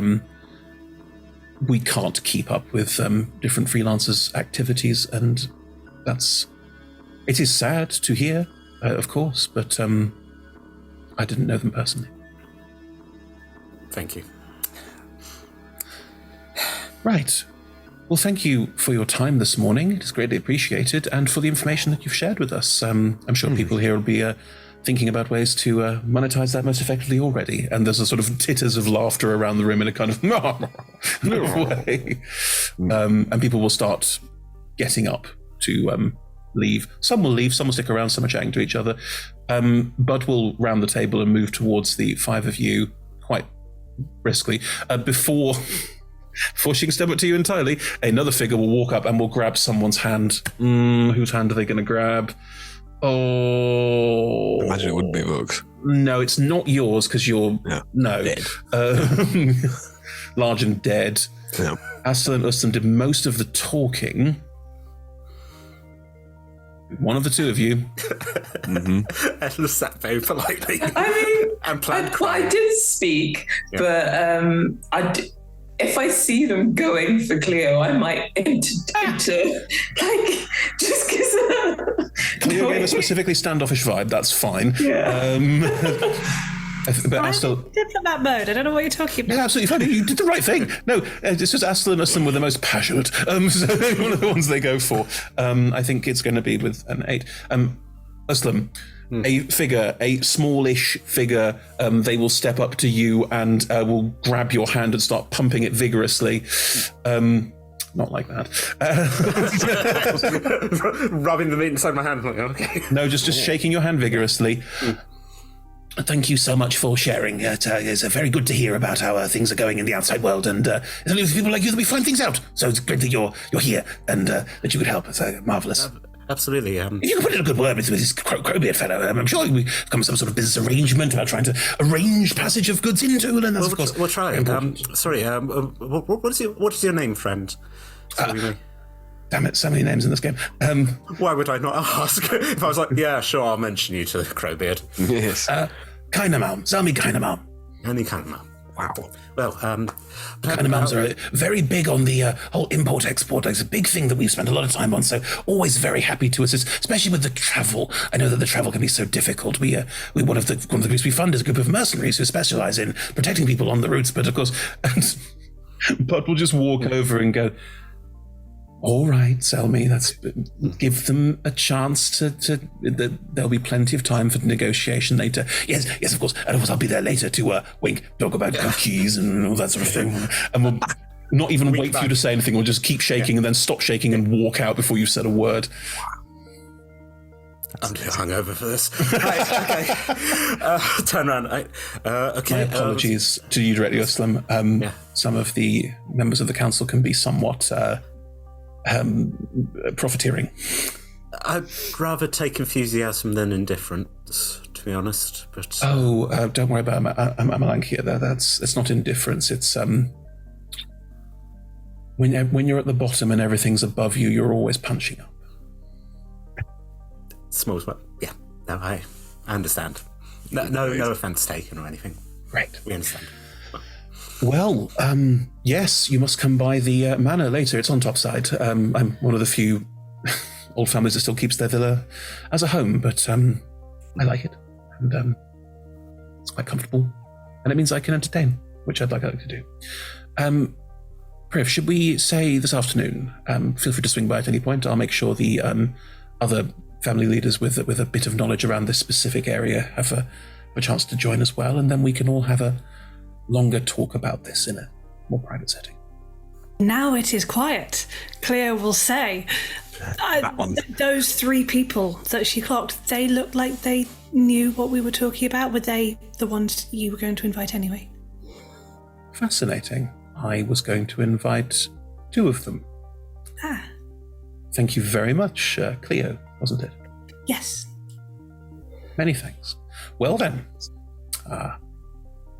can't keep up with different freelancers' activities, and it is sad to hear, of course. But I didn't know them personally. Thank you. Right. Well, thank you for your time this morning. It is greatly appreciated, and for the information that you've shared with us. I'm sure people here will be thinking about ways to monetize that most effectively already. And there's a sort of titters of laughter around the room in a kind of way. And people will start getting up to leave. Some will leave, some will stick around, some are chatting to each other. Bud will round the table and move towards the five of you quite briskly. Before she can step up to you entirely, another figure will walk up and will grab someone's hand. Whose hand are they going to grab? Oh, imagine it wouldn't be Vook's. No, it's not yours because you're dead. Large and dead. Yeah. Astel and Uhlen did most of the talking. One of the two of you. Ethel sat very politely. I mean, and planned. I did speak, but if I see them going for Cleo, I might enter like, just because... Cleo gave a specifically standoffish vibe, that's fine. Yeah. But Astel... that mode, I don't know what you're talking about. Yeah, absolutely fine, you did the right thing. No, it's just Astel and Uhlen were the most passionate. So one of the ones they go for. I think it's going to be with an 8. Uhlen, a smallish figure, they will step up to you and will grab your hand and start pumping it vigorously. Not like that. Rubbing them inside my hand. Like, okay. No, just shaking your hand vigorously. Thank you so much for sharing. It's very good to hear about how things are going in the outside world, and it's only with people like you that we find things out. So it's great that you're here and that you could help. It's marvellous. Absolutely. If you can put in a good word with this Crowbeard fellow, I'm sure we come to some sort of business arrangement about trying to arrange passage of goods into Uhlen. That's, of course, we'll try. Sorry, what is your name, friend? Damn it, so many names in this game. Why would I not ask? If I was like, yeah, sure, I'll mention you to Crowbeard. Yes. Kainamam, Zalmi Kainamam. Only Kainamam. Wow. Well, Kainamams are very big on the whole import-export. It's a big thing that we've spent a lot of time on, so always very happy to assist, especially with the travel. I know that the travel can be so difficult. We one of the groups we fund is a group of mercenaries who specialize in protecting people on the routes, but of course, Bud will just walk over and go, all right, Selmy, give them a chance to there'll be plenty of time for negotiation later. Yes, of course. And of course, I'll be there later to talk about cookies and all that sort of thing. And we'll not even wait for you to say anything. We'll just keep shaking and then stop shaking and walk out before you've said a word. I'm too hungover for this. Right, okay. Turn around. Okay. My apologies to you directly, Uhlen. Some of the members of the council can be somewhat... profiteering. I'd rather take enthusiasm than indifference, to be honest. But don't worry about Amalank here. It's not indifference. It's when you're at the bottom and everything's above you, you're always punching up. Small, yeah. No, I understand. No offense taken or anything. Right, we understand. Well, yes, you must come by the manor later. It's on topside. I'm one of the few old families that still keeps their villa as a home, but I like it, and it's quite comfortable, and it means I can entertain, which I'd like to do. Priv, should we say this afternoon? Feel free to swing by at any point. I'll make sure the other family leaders with a bit of knowledge around this specific area have a chance to join as well, and then we can all have a longer talk about this in a more private setting. Now it is quiet. Cleo will say, those 3 people that she clocked, they looked like they knew what we were talking about. Were they the ones you were going to invite anyway? Fascinating. I was going to invite 2 of them. Ah. Thank you very much, Cleo, wasn't it? Yes. Many thanks. Well then,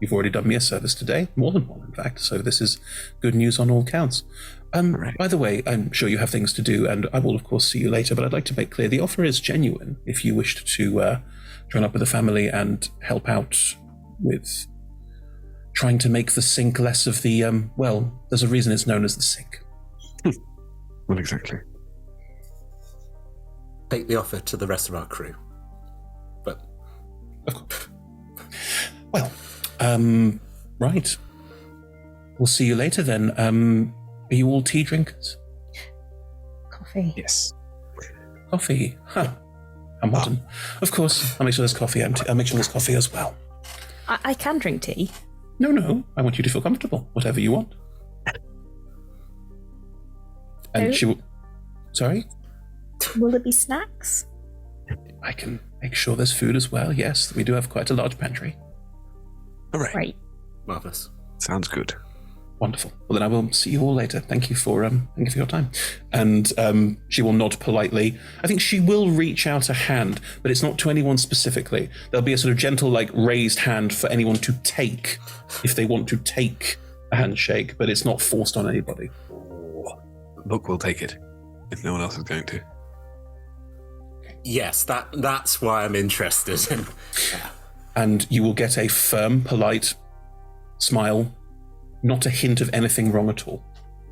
you've already done me a service today, more than one in fact, so this is good news on all counts. Right. By the way, I'm sure you have things to do, and I will of course see you later, but I'd like to make clear the offer is genuine if you wished to join up with the family and help out with trying to make the sink less of the, there's a reason it's known as the sink. Well, exactly. Take the offer to the rest of our crew. But of course. Well, right. We'll see you later then. Are you all tea drinkers? Coffee. Yes. Coffee. Huh. How modern. Of course. I'll make sure there's coffee. I'll make sure there's coffee as well. I can drink tea. No. I want you to feel comfortable. Whatever you want. And she will... Sorry? Will there be snacks? I can make sure there's food as well. Yes, we do have quite a large pantry. All right. Right. Marvellous. Sounds good. Wonderful. Well, then I will see you all later. Thank you for your time. And she will nod politely. I think she will reach out a hand, but it's not to anyone specifically. There'll be a sort of gentle, raised hand for anyone to take if they want to take a handshake, but it's not forced on anybody. Look, we'll take it if no one else is going to. Yes, that's why I'm interested in. Yeah. And you will get a firm, polite smile. Not a hint of anything wrong at all.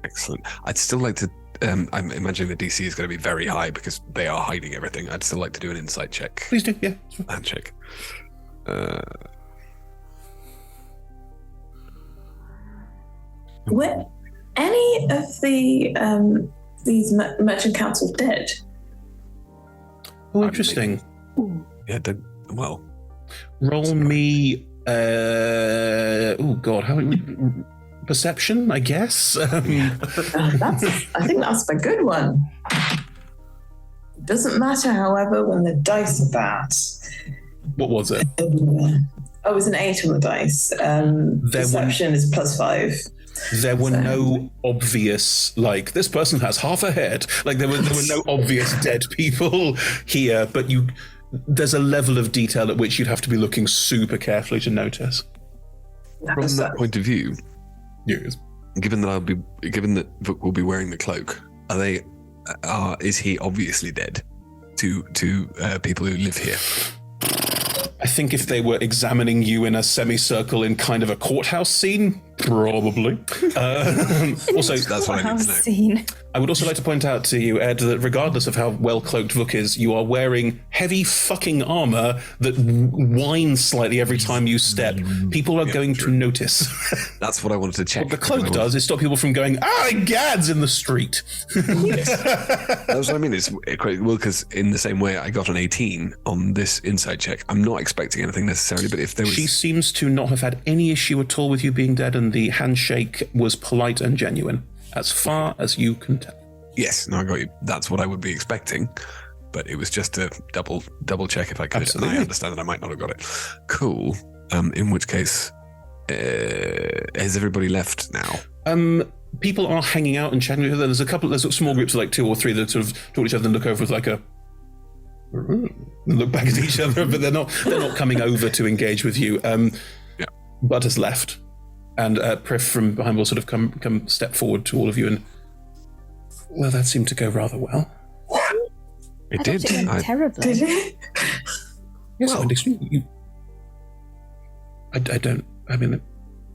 Excellent. I'd still like to... I'm imagining the DC is going to be very high because they are hiding everything. I'd still like to do an insight check. Please do, yeah. Handshake. Were any of these merchant councils dead? Oh, interesting. Yeah, well... Roll me... perception, I guess. I think that's a good one. It doesn't matter, however, when the dice are bad. What was it? It was an 8 on the dice. Perception is +5. There were no obvious, this person has half a head. There were no obvious dead people here, but there's a level of detail at which you'd have to be looking super carefully to notice. From that point of view, yes. Given that Vuk will be wearing the cloak, is he obviously dead to people who live here? I think if they were examining you in a semicircle in kind of a courthouse scene, probably. Also, that's what I need to know. I would also like to point out to you, Ed, that regardless of how well cloaked Vuk is, you are wearing heavy fucking armor that whines slightly every time you step. People are going to notice. That's what I wanted to check. What the cloak does is stop people from going, gads in the street. That's what I mean. It's quite well, because in the same way I got an 18 on this insight check. I'm not expecting anything necessarily, but if there was... She seems to not have had any issue at all with you being dead, and the handshake was polite and genuine, as far as you can tell. Yes, no, I got you. That's what I would be expecting, but it was just to double check if I could. Absolutely. And I understand that I might not have got it. Cool. In which case, has everybody left now? People are hanging out and chatting with each other. There's small groups of 2 or 3 that sort of talk to each other and look over with look back at each other, but they're not coming over to engage with you. Bud has left, and Prif from behind will sort of come step forward to all of you, and well, that seemed to go rather well. It did. Terribly. Did it? Yes, well,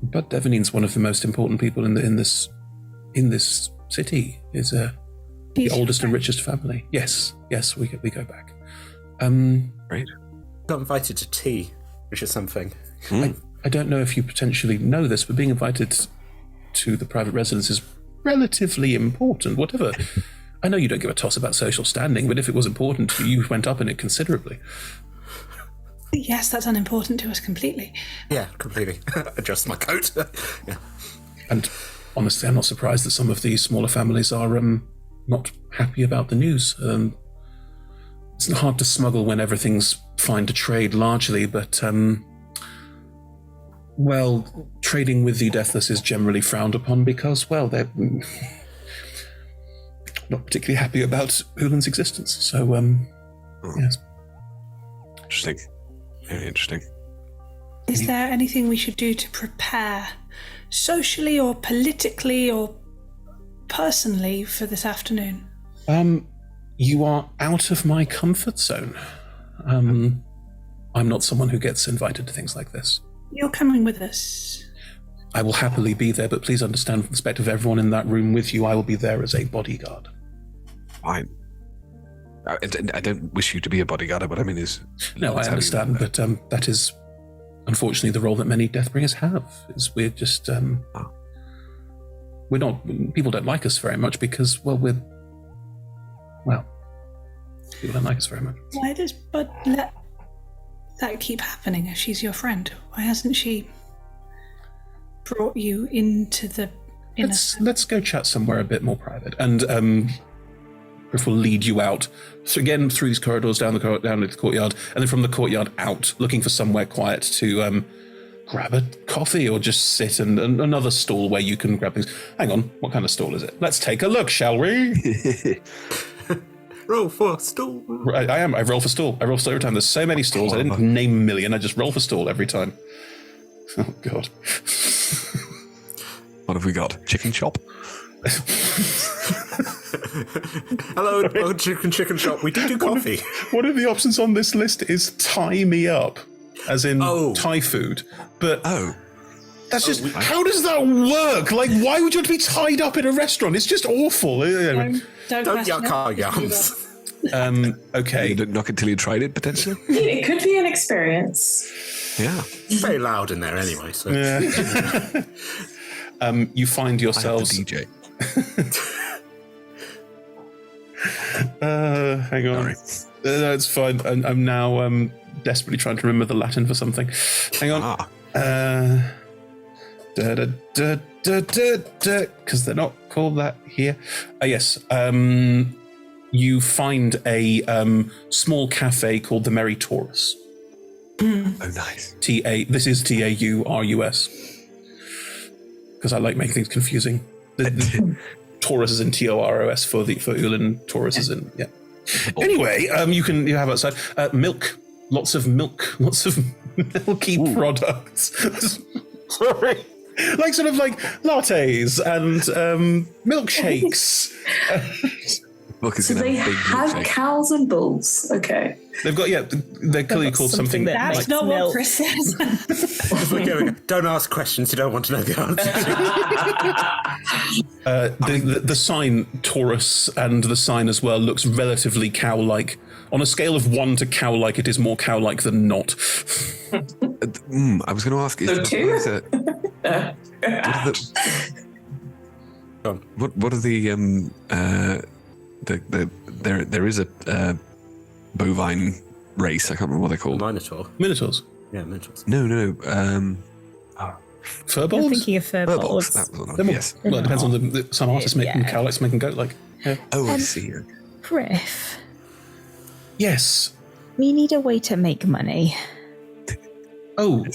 Bud Devonine's one of the most important people in this city. Is The oldest and richest family. Yes, we go back. Great. Got invited to tea, which is something. I don't know if you potentially know this, but being invited to the private residence is relatively important. Whatever. I know you don't give a toss about social standing, but if it was important to you, you went up in it considerably. Yes, that's unimportant to us completely. Yeah, completely. Adjust my coat. Yeah. And honestly, I'm not surprised that some of these smaller families are not happy about the news. It's hard to smuggle when everything's fine to trade largely, but trading with the Deathless is generally frowned upon because, they're not particularly happy about Uhlen's existence. So, yes. Interesting. Very interesting. Is there anything we should do to prepare socially or politically or personally for this afternoon? You are out of my comfort zone. I'm not someone who gets invited to things like this. You're coming with us. I will happily be there, but please understand from the perspective of everyone in that room with you, I will be there as a bodyguard. Fine. I don't wish you to be a bodyguard, but I mean is... No, I understand, but that is unfortunately the role that many Deathbringers have. Is we're just... We're not... People don't like us very much because, people don't like us very much. Why does Bud let that keep happening if she's your friend? Why hasn't she brought you into the inner... Let's go chat somewhere a bit more private. And Griff will lead you out. So again, through these corridors, down into the courtyard, and then from the courtyard out, looking for somewhere quiet to grab a coffee or just sit and another stall where you can grab things. Hang on, what kind of stall is it? Let's take a look, shall we? Roll for stall. I am. I roll for stall. I roll for stall every time. There's so many stalls. I didn't name a million. I just roll for stall every time. Oh, God. What have we got? Chicken shop? Hello, chicken shop. We do coffee. One of the options on this list is tie me up, as in Thai food. But that's just how does that work? Like, why would you want to be tied up in a restaurant? It's just awful. Don't yuck our yums. Okay. You didn't knock it till you tried it, potentially? It could be an experience. Yeah. It's very loud in there anyway. So. Yeah. You find yourselves... DJ. Hang on. No, it's fine. I'm now desperately trying to remember the Latin for something. Hang on. Because they're not called that here. Yes. You find a small cafe called the Merry Taurus. Oh, nice. This is Taurus. Because I like making things confusing. The Taurus is in Toros for Uhlen. Taurus is in Anyway, you have outside milk, lots of milky products. Sorry, like sort of like lattes and milkshakes. So they have cows and bulls. Okay. They've got they're clearly called something. That's like not what Chris says. Don't ask questions you don't want to know the answer. The sign Taurus and the sign as well looks relatively cow-like. On a scale of 1 to cow-like, it is more cow-like than not. I was going to ask. What are there is a bovine race. I can't remember what they're called. Minotaurs. Yeah, minotaurs. No. You're Furbolgs? thinking of furbolgs. That was one. Yes. Well, it depends on some artists making cow-like, some making goat-like. Yeah. Oh, I see. Griff. Yes. We need a way to make money. Oh,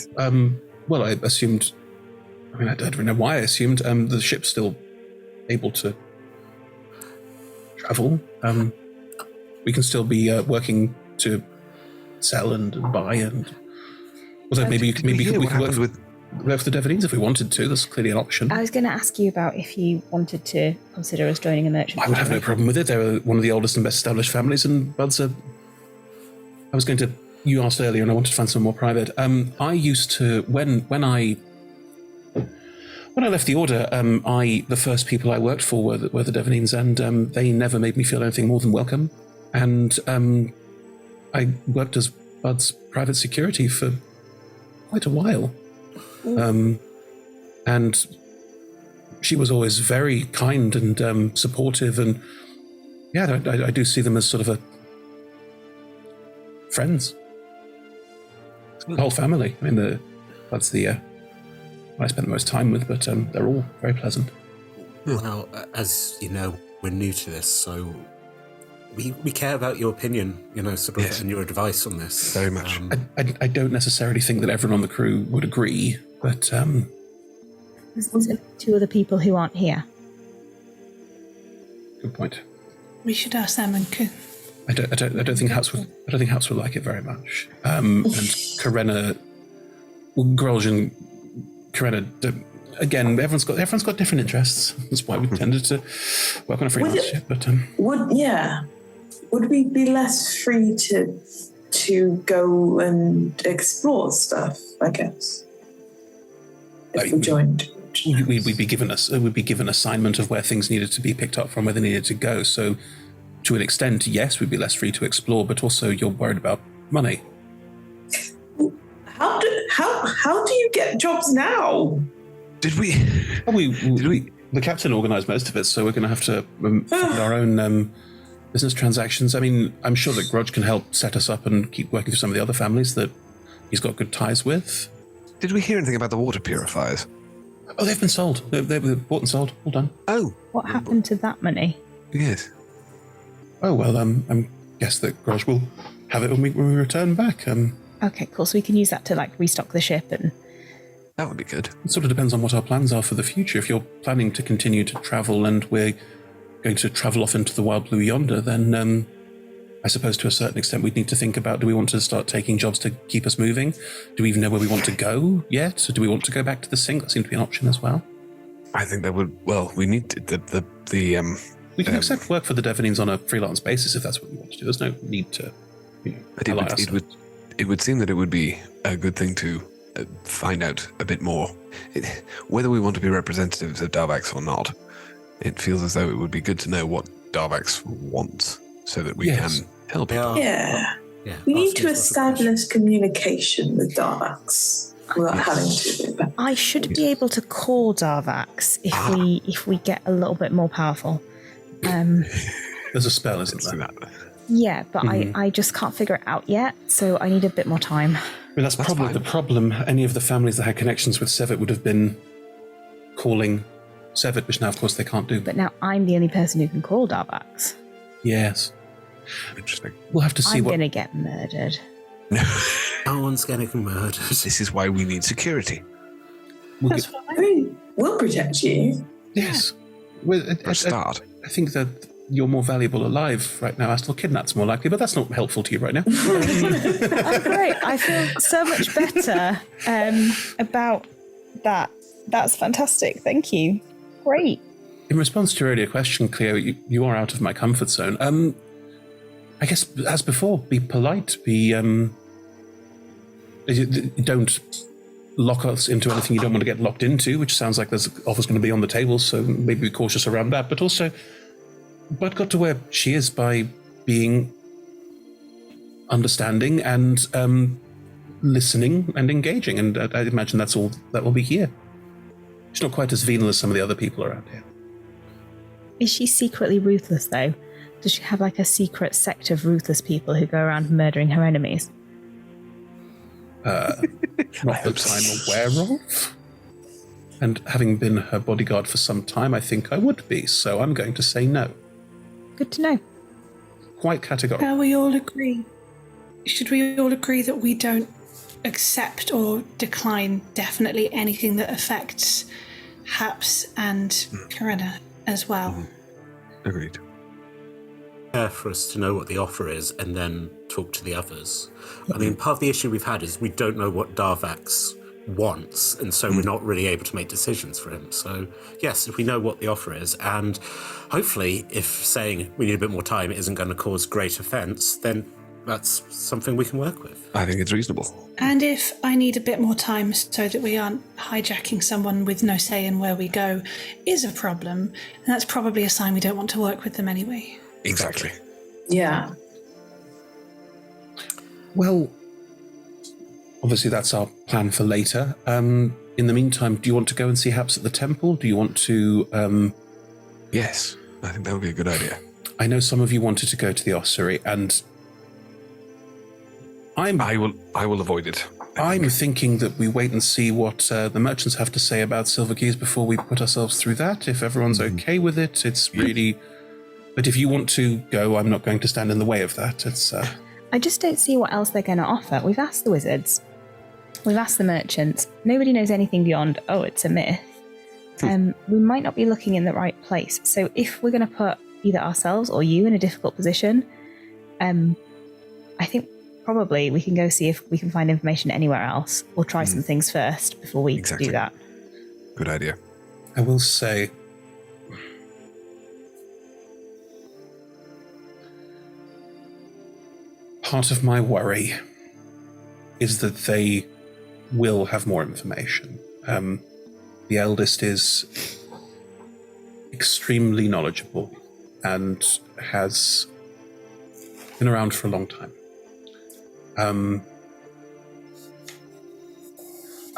well, I assumed... I mean, I don't know why I assumed the ship's still able to travel. We can still be working to sell and buy and... Although maybe we could work with the Devanese if we wanted to. That's clearly an option. I was going to ask you about if you wanted to consider us joining a merchant. I would have no problem with it. They're one of the oldest and best established families, and Bud's a... I was going to... You asked earlier, and I wanted to find something more private. I used to... When When I left the Order, the first people I worked for were the Devanines, and they never made me feel anything more than welcome. And I worked as Bud's private security for quite a while. And she was always very kind and supportive, and yeah, I do see them as sort of a friends. The whole family. I mean, that's the I spent the most time with, but they're all very pleasant. Well, as you know, we're new to this, so we care about your opinion, sort of, and your advice on this. Very much. I don't necessarily think that everyone on the crew would agree, but There's two other people who aren't here. good point. We should ask them and I don't think House would like it very much. And Karena, Grolj and Karena, again, everyone's got different interests. That's why we tended to work on a freelance ship. But would we be less free to go and explore stuff? I guess if we joined. We'd be given assignment of where things needed to be picked up from, where they needed to go. So, to an extent, yes, we'd be less free to explore, but also you're worried about money. How do you get jobs now? Did we? The captain organised most of it, so we're going to have to fund our own business transactions. I mean, I'm sure that Grudge can help set us up and keep working for some of the other families that he's got good ties with. Did we hear anything about the water purifiers? Oh, they've been sold. They've bought and sold. All done. Oh. What happened to that money? Yes. Oh, well, I guess that Grudge will have it when we return back. Okay, cool. So we can use that to, restock the ship and... That would be good. It sort of depends on what our plans are for the future. If you're planning to continue to travel and we're going to travel off into the wild blue yonder, then I suppose to a certain extent we'd need to think about, do we want to start taking jobs to keep us moving? Do we even know where we want to go yet? Or do we want to go back to the Sink? That seems to be an option as well. I think that would, we need to, we can accept work for the Devanines on a freelance basis if that's what we want to do. There's no need to, it would seem that it would be a good thing to find out a bit more. Whether we want to be representatives of Darvax or not, it feels as though it would be good to know what Darvax wants so that we can help it. Yeah. We need to establish communication with Darvax without having to do that. I should be able to call Darvax if we get a little bit more powerful. There's a spell, isn't there? Yeah, but I just can't figure it out yet, so I need a bit more time. Well, that's probably the problem. Any of the families that had connections with Sevet would have been calling Sevet, which now, of course, they can't do. But now I'm the only person who can call Darvax. Yes. Interesting. We'll have to see I'm going to get murdered. No one's getting murdered. This is why we need security. We'll protect you. Yes. For a start. I think that you're more valuable alive right now. Astral kidnap's more likely, but that's not helpful to you right now. Oh, great. I feel so much better about that. That's fantastic. Thank you. Great. In response to your earlier question, Cleo, you are out of my comfort zone. I guess, as before, be polite. Don't lock us into anything you don't want to get locked into, which sounds like there's offers going to be on the table, so maybe be cautious around that. But also, Bud got to where she is by being understanding and listening and engaging, and I imagine that's all that will be here. She's not quite as venal as some of the other people around here. Is she secretly ruthless, though? Does she have a secret sect of ruthless people who go around murdering her enemies? Not that I'm aware of. And having been her bodyguard for some time, I think I would be, so I'm going to say no. Good to know. Quite categorical. Shall we all agree? Should we all agree that we don't accept or decline definitely anything that affects Haps and Karena as well? Agreed. For us to know what the offer is and then talk to the others. I mean, part of the issue we've had is we don't know what Darvax wants, and so we're not really able to make decisions for him. So, yes, if we know what the offer is, and hopefully if saying we need a bit more time isn't going to cause great offence, then that's something we can work with. I think it's reasonable. And if I need a bit more time so that we aren't hijacking someone with no say in where we go is a problem, then that's probably a sign we don't want to work with them anyway. Exactly. Yeah. Well, obviously that's our plan for later. In the meantime, do you want to go and see Haps at the temple? Do you want to... Yes, I think that would be a good idea. I know some of you wanted to go to the ossuary, and I will avoid it. I'm thinking that we wait and see what the merchants have to say about Silver Keys before we put ourselves through that. If everyone's okay with it, it's really... But if you want to go, I'm not going to stand in the way of that. It's... I just don't see what else they're going to offer. We've asked the wizards. We've asked the merchants. Nobody knows anything beyond, oh, it's a myth. We might not be looking in the right place. So if we're going to put either ourselves or you in a difficult position, I think probably we can go see if we can find information anywhere else, or try some things first before we do that. Good idea. I will say... Part of my worry is that they will have more information. The eldest is extremely knowledgeable and has been around for a long time. I'm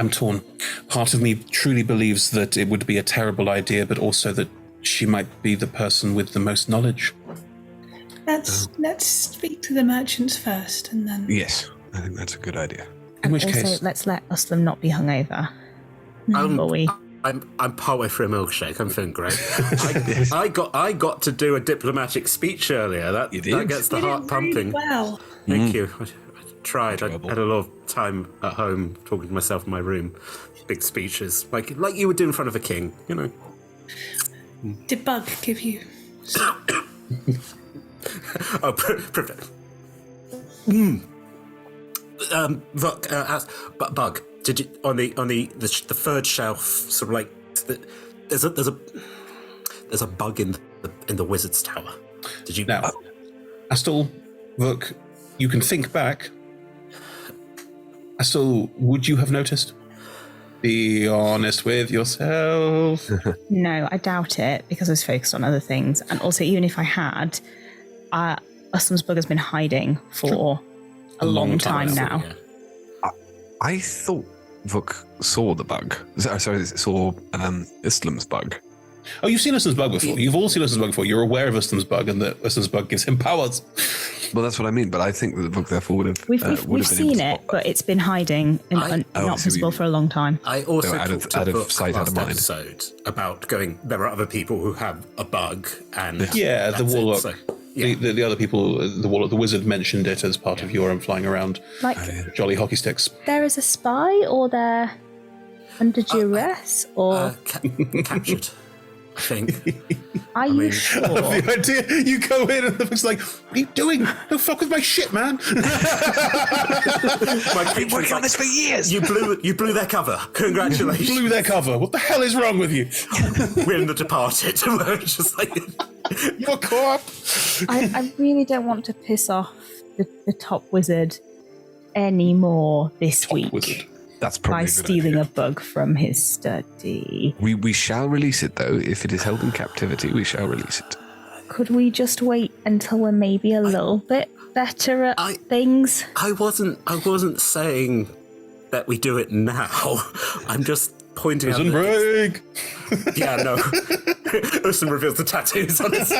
torn. Part of me truly believes that it would be a terrible idea, but also that she might be the person with the most knowledge. Let's speak to the merchants first, and then... Yes, I think that's a good idea. In which also, case... let's let Uslam not be hungover. I'm partway through a milkshake. I'm feeling great. I got to do a diplomatic speech earlier. That gets the heart pumping. Well, thank you. I tried. I had a lot of time at home talking to myself in my room. Big speeches, like you would do in front of a king, you know. Did Bug give you? Oh, perfect. Bug. Did you on the third shelf? Sort of like there's a bug in the wizard's tower. Did you now? Astel, look, you can think back. Astel, would you have noticed? Be honest with yourself. No, I doubt it, because I was focused on other things. And also, even if I had, Uslam's bug has been hiding for a long time now. Yeah. I thought Vuk saw the bug. Sorry, saw Islam's bug. Oh, you've seen Uslam's bug before. You've all seen Uslam's bug before. You're aware of Uslam's bug, and that Uslam's bug gives him powers. Well, that's what I mean, but I think that the book therefore would have... We've seen it, but it's been hiding and not visible for a long time. I also talked out to of sight, out of mind. Episode about going, there are other people who have a bug, and the warlock. The other people, the wizard mentioned it as part of your flying around like jolly hockey sticks. There is a spy, or they're under duress, or captured. I think. Are you sure? The idea you go in and the book's like, "What are you doing? Don't fuck with my shit, man." I've been working on this for years. You blew their cover. Congratulations. Blew their cover. What the hell is wrong with you? We're in The Departed. We're just like you're caught. I really don't want to piss off the top wizard anymore this week. Wizard. That's probably by stealing a bug from his study. We shall release it, though. If it is held in captivity, we shall release it. Could we just wait until we're maybe a little bit better at things? I wasn't saying that we do it now. I'm just pointing out. Break. Yeah, no. Usman reveals the tattoos on his.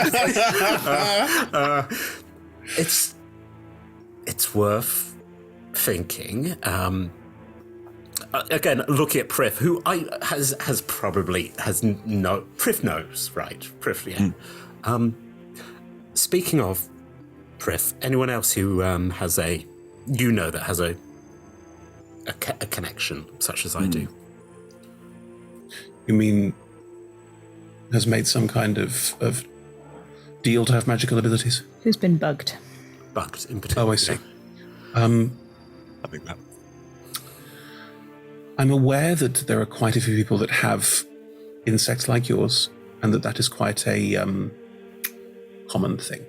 It's worth thinking. Again, looking at Prif, who Prif knows, right? Prif, yeah. Speaking of Prif, anyone else who has that has a connection such as I do? You mean has made some kind of deal to have magical abilities? Who's been bugged? Bugged in particular. Oh, I see. I think that. I'm aware that there are quite a few people that have insects like yours, and that is quite a common thing.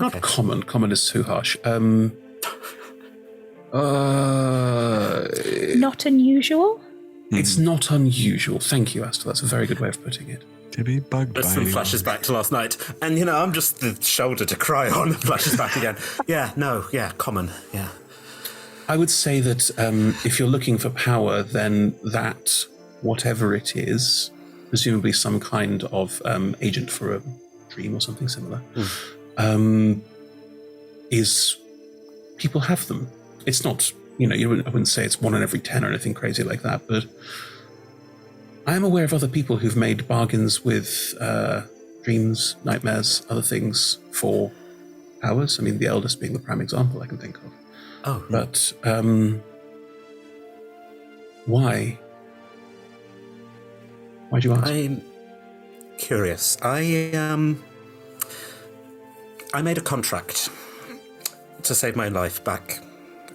Not common. Common is too harsh. Not unusual? It's not unusual. Thank you, Astor. That's a very good way of putting it. To be bugged by... Some flashes back to last night. And, I'm just the shoulder to cry on. Flashes back again. Common, yeah. I would say that if you're looking for power, then that, whatever it is, presumably some kind of agent for a dream or something similar, is... People have them. It's not, I wouldn't say it's 1 in every 10 or anything crazy like that, but I am aware of other people who've made bargains with dreams, nightmares, other things for powers. I mean, the eldest being the prime example I can think of. Oh. But why? Why'd you ask? I'm curious. I made a contract to save my life back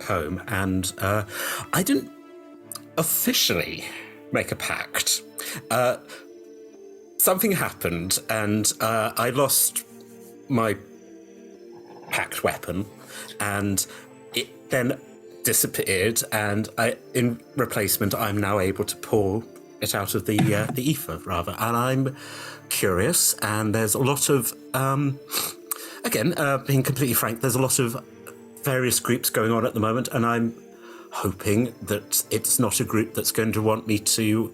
home, and I didn't officially make a pact. Something happened, and I lost my pact weapon, and it then disappeared, and in replacement, I'm now able to pull it out of the ether, rather. And I'm curious, and there's a lot of, again, being completely frank, there's a lot of various groups going on at the moment, and I'm hoping that it's not a group that's going to want me to,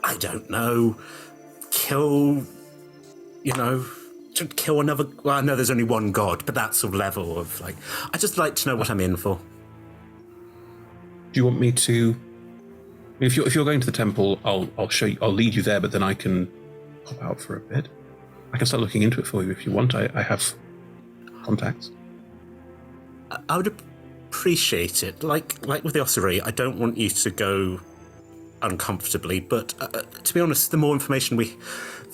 I don't know, kill another... Well, I know there's only one god, but that sort of level of, I just like to know what I'm in for. Do you want me to... If you're going to the temple, I'll show you. I'll lead you there, but then I can pop out for a bit. I can start looking into it for you if you want. I have contacts. I would appreciate it. Like with the ossuary, I don't want you to go uncomfortably, but to be honest, the more information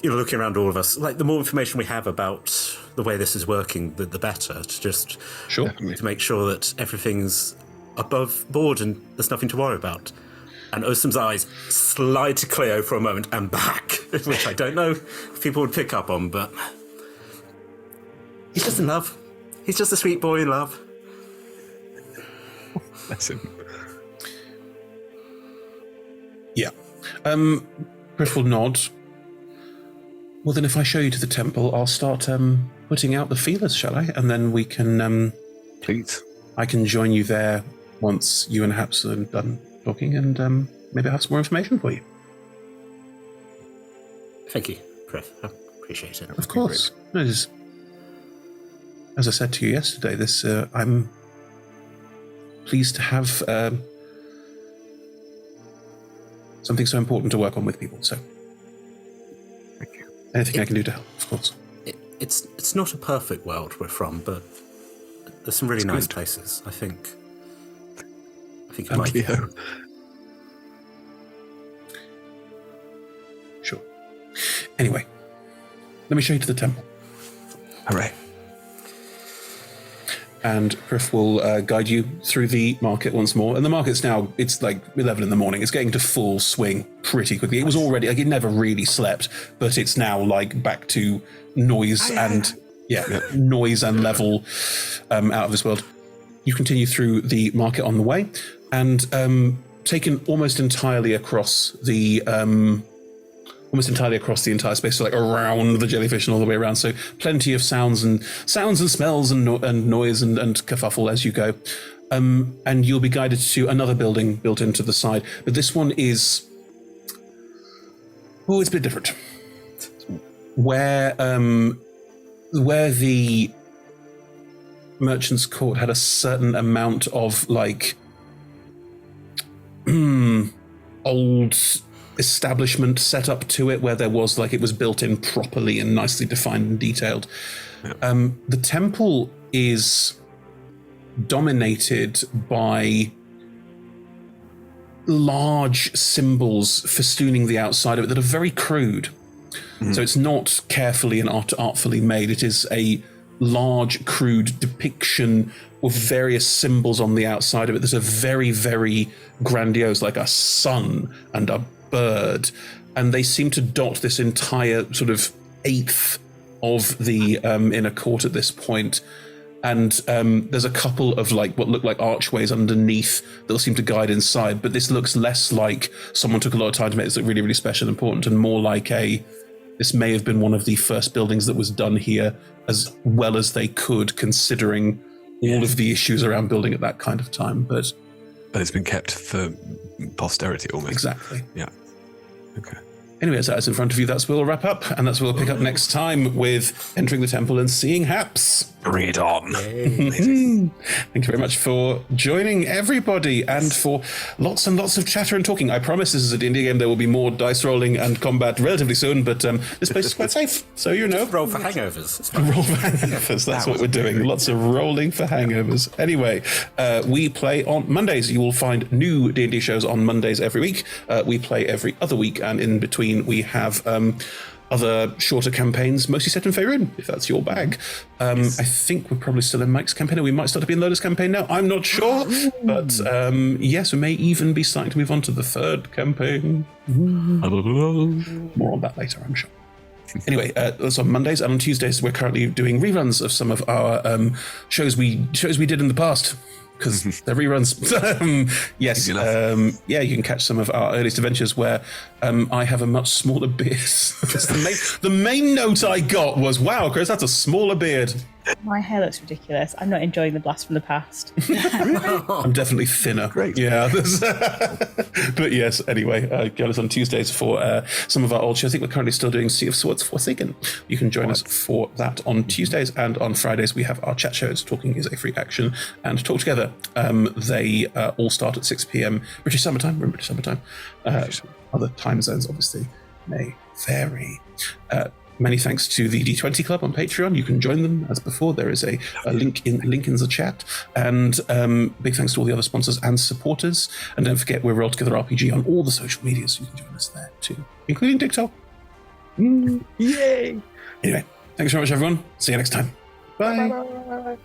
looking around all of us, the more information we have about the way this is working, the better. To just to make sure that everything's above board and there's nothing to worry about. And Osam's eyes slide to Cleo for a moment and back, which I don't know if people would pick up on, but he's just in love. He's just a sweet boy in love. That's him. Yeah. Griff will nod. Well, then if I show you to the temple, I'll start putting out the feelers, shall I? And then we can... Please. I can join you there once you and Haps are done talking, and maybe I have some more information for you. Thank you, Griff. I appreciate it. Of course. No, as I said to you yesterday, I'm pleased to have something so important to work on with people. So, thank you. Anything I can do to help, of course. It's not a perfect world we're from, but there's some really nice places. I think you might. Leo. Sure. Anyway, let me show you to the temple. Hooray. And Griff will guide you through the market once more. And the market's now, it's 11 in the morning. It's getting to full swing pretty quickly. It was already, it never really slept, but it's now back to noise noise and level out of this world. You continue through the market on the way, and taken almost entirely across the entire space, so around the jellyfish and all the way around. So plenty of sounds and smells and noise and kerfuffle as you go. And you'll be guided to another building built into the side. But this one is... Oh, it's a bit different. Where the Merchant's Court had a certain amount of old establishment set up to it, where there was it was built in properly and nicely defined and detailed. Yeah. The temple is dominated by large symbols festooning the outside of it that are very crude. Mm-hmm. So it's not carefully and artfully made. It is a large, crude depiction with various symbols on the outside of it that are very, very grandiose, like a sun and a bird, and they seem to dot this entire sort of eighth of the inner court at this point. And there's a couple of like what look like archways underneath that'll seem to guide inside, but this looks less like someone took a lot of time to make this look really, really special and important, and more like this may have been one of the first buildings that was done here as well as they could, considering all of the issues around building at that kind of time. But it's been kept for posterity almost. Exactly. Yeah. Okay. Anyway, as that's in front of you, that's where we'll wrap up, and that's where we'll pick up next time with entering the temple and seeing Haps. Bring it on. Thank you very much for joining, everybody, and for lots and lots of chatter and talking. I promise this is a D&D game. There will be more dice rolling and combat relatively soon, but this place is quite safe, so you know. Roll for hangovers. Roll for hangovers, that's what we're doing. Lots of rolling for hangovers. Anyway, we play on Mondays. You will find new D&D shows on Mondays every week. We play every other week, and in between we have other shorter campaigns, mostly set in Faerun, if that's your bag. I think we're probably still in Mike's campaign, and we might start to be in Lola's campaign now. I'm not sure, but yes, we may even be starting to move on to the third campaign. More on that later, I'm sure. Anyway, that's on Mondays, and on Tuesdays we're currently doing reruns of some of our shows we did in the past, because they're reruns. Yes, yeah, you can catch some of our earliest adventures where I have a much smaller beard. The main note I got was, wow, Chris, that's a smaller beard. My hair looks ridiculous. I'm not enjoying the blast from the past. I'm definitely thinner. Great. Yeah. But yes, anyway, join us on Tuesdays for some of our old shows. I think we're currently still doing Sea of Swords Forsaken. You can join us for that on Tuesdays, and on Fridays we have our chat shows, Talking is a Free Action and Talk Together. They all start at 6 p.m. British summertime. We're in British summertime. Other time zones obviously may vary. Many thanks to the D20 Club on Patreon. You can join them as before. There is a link in the chat. And big thanks to all the other sponsors and supporters. And don't forget, we're Roll Together RPG on all the social medias. So you can join us there too, including TikTok. Yay! Anyway, thanks very much, everyone. See you next time. Bye. Bye.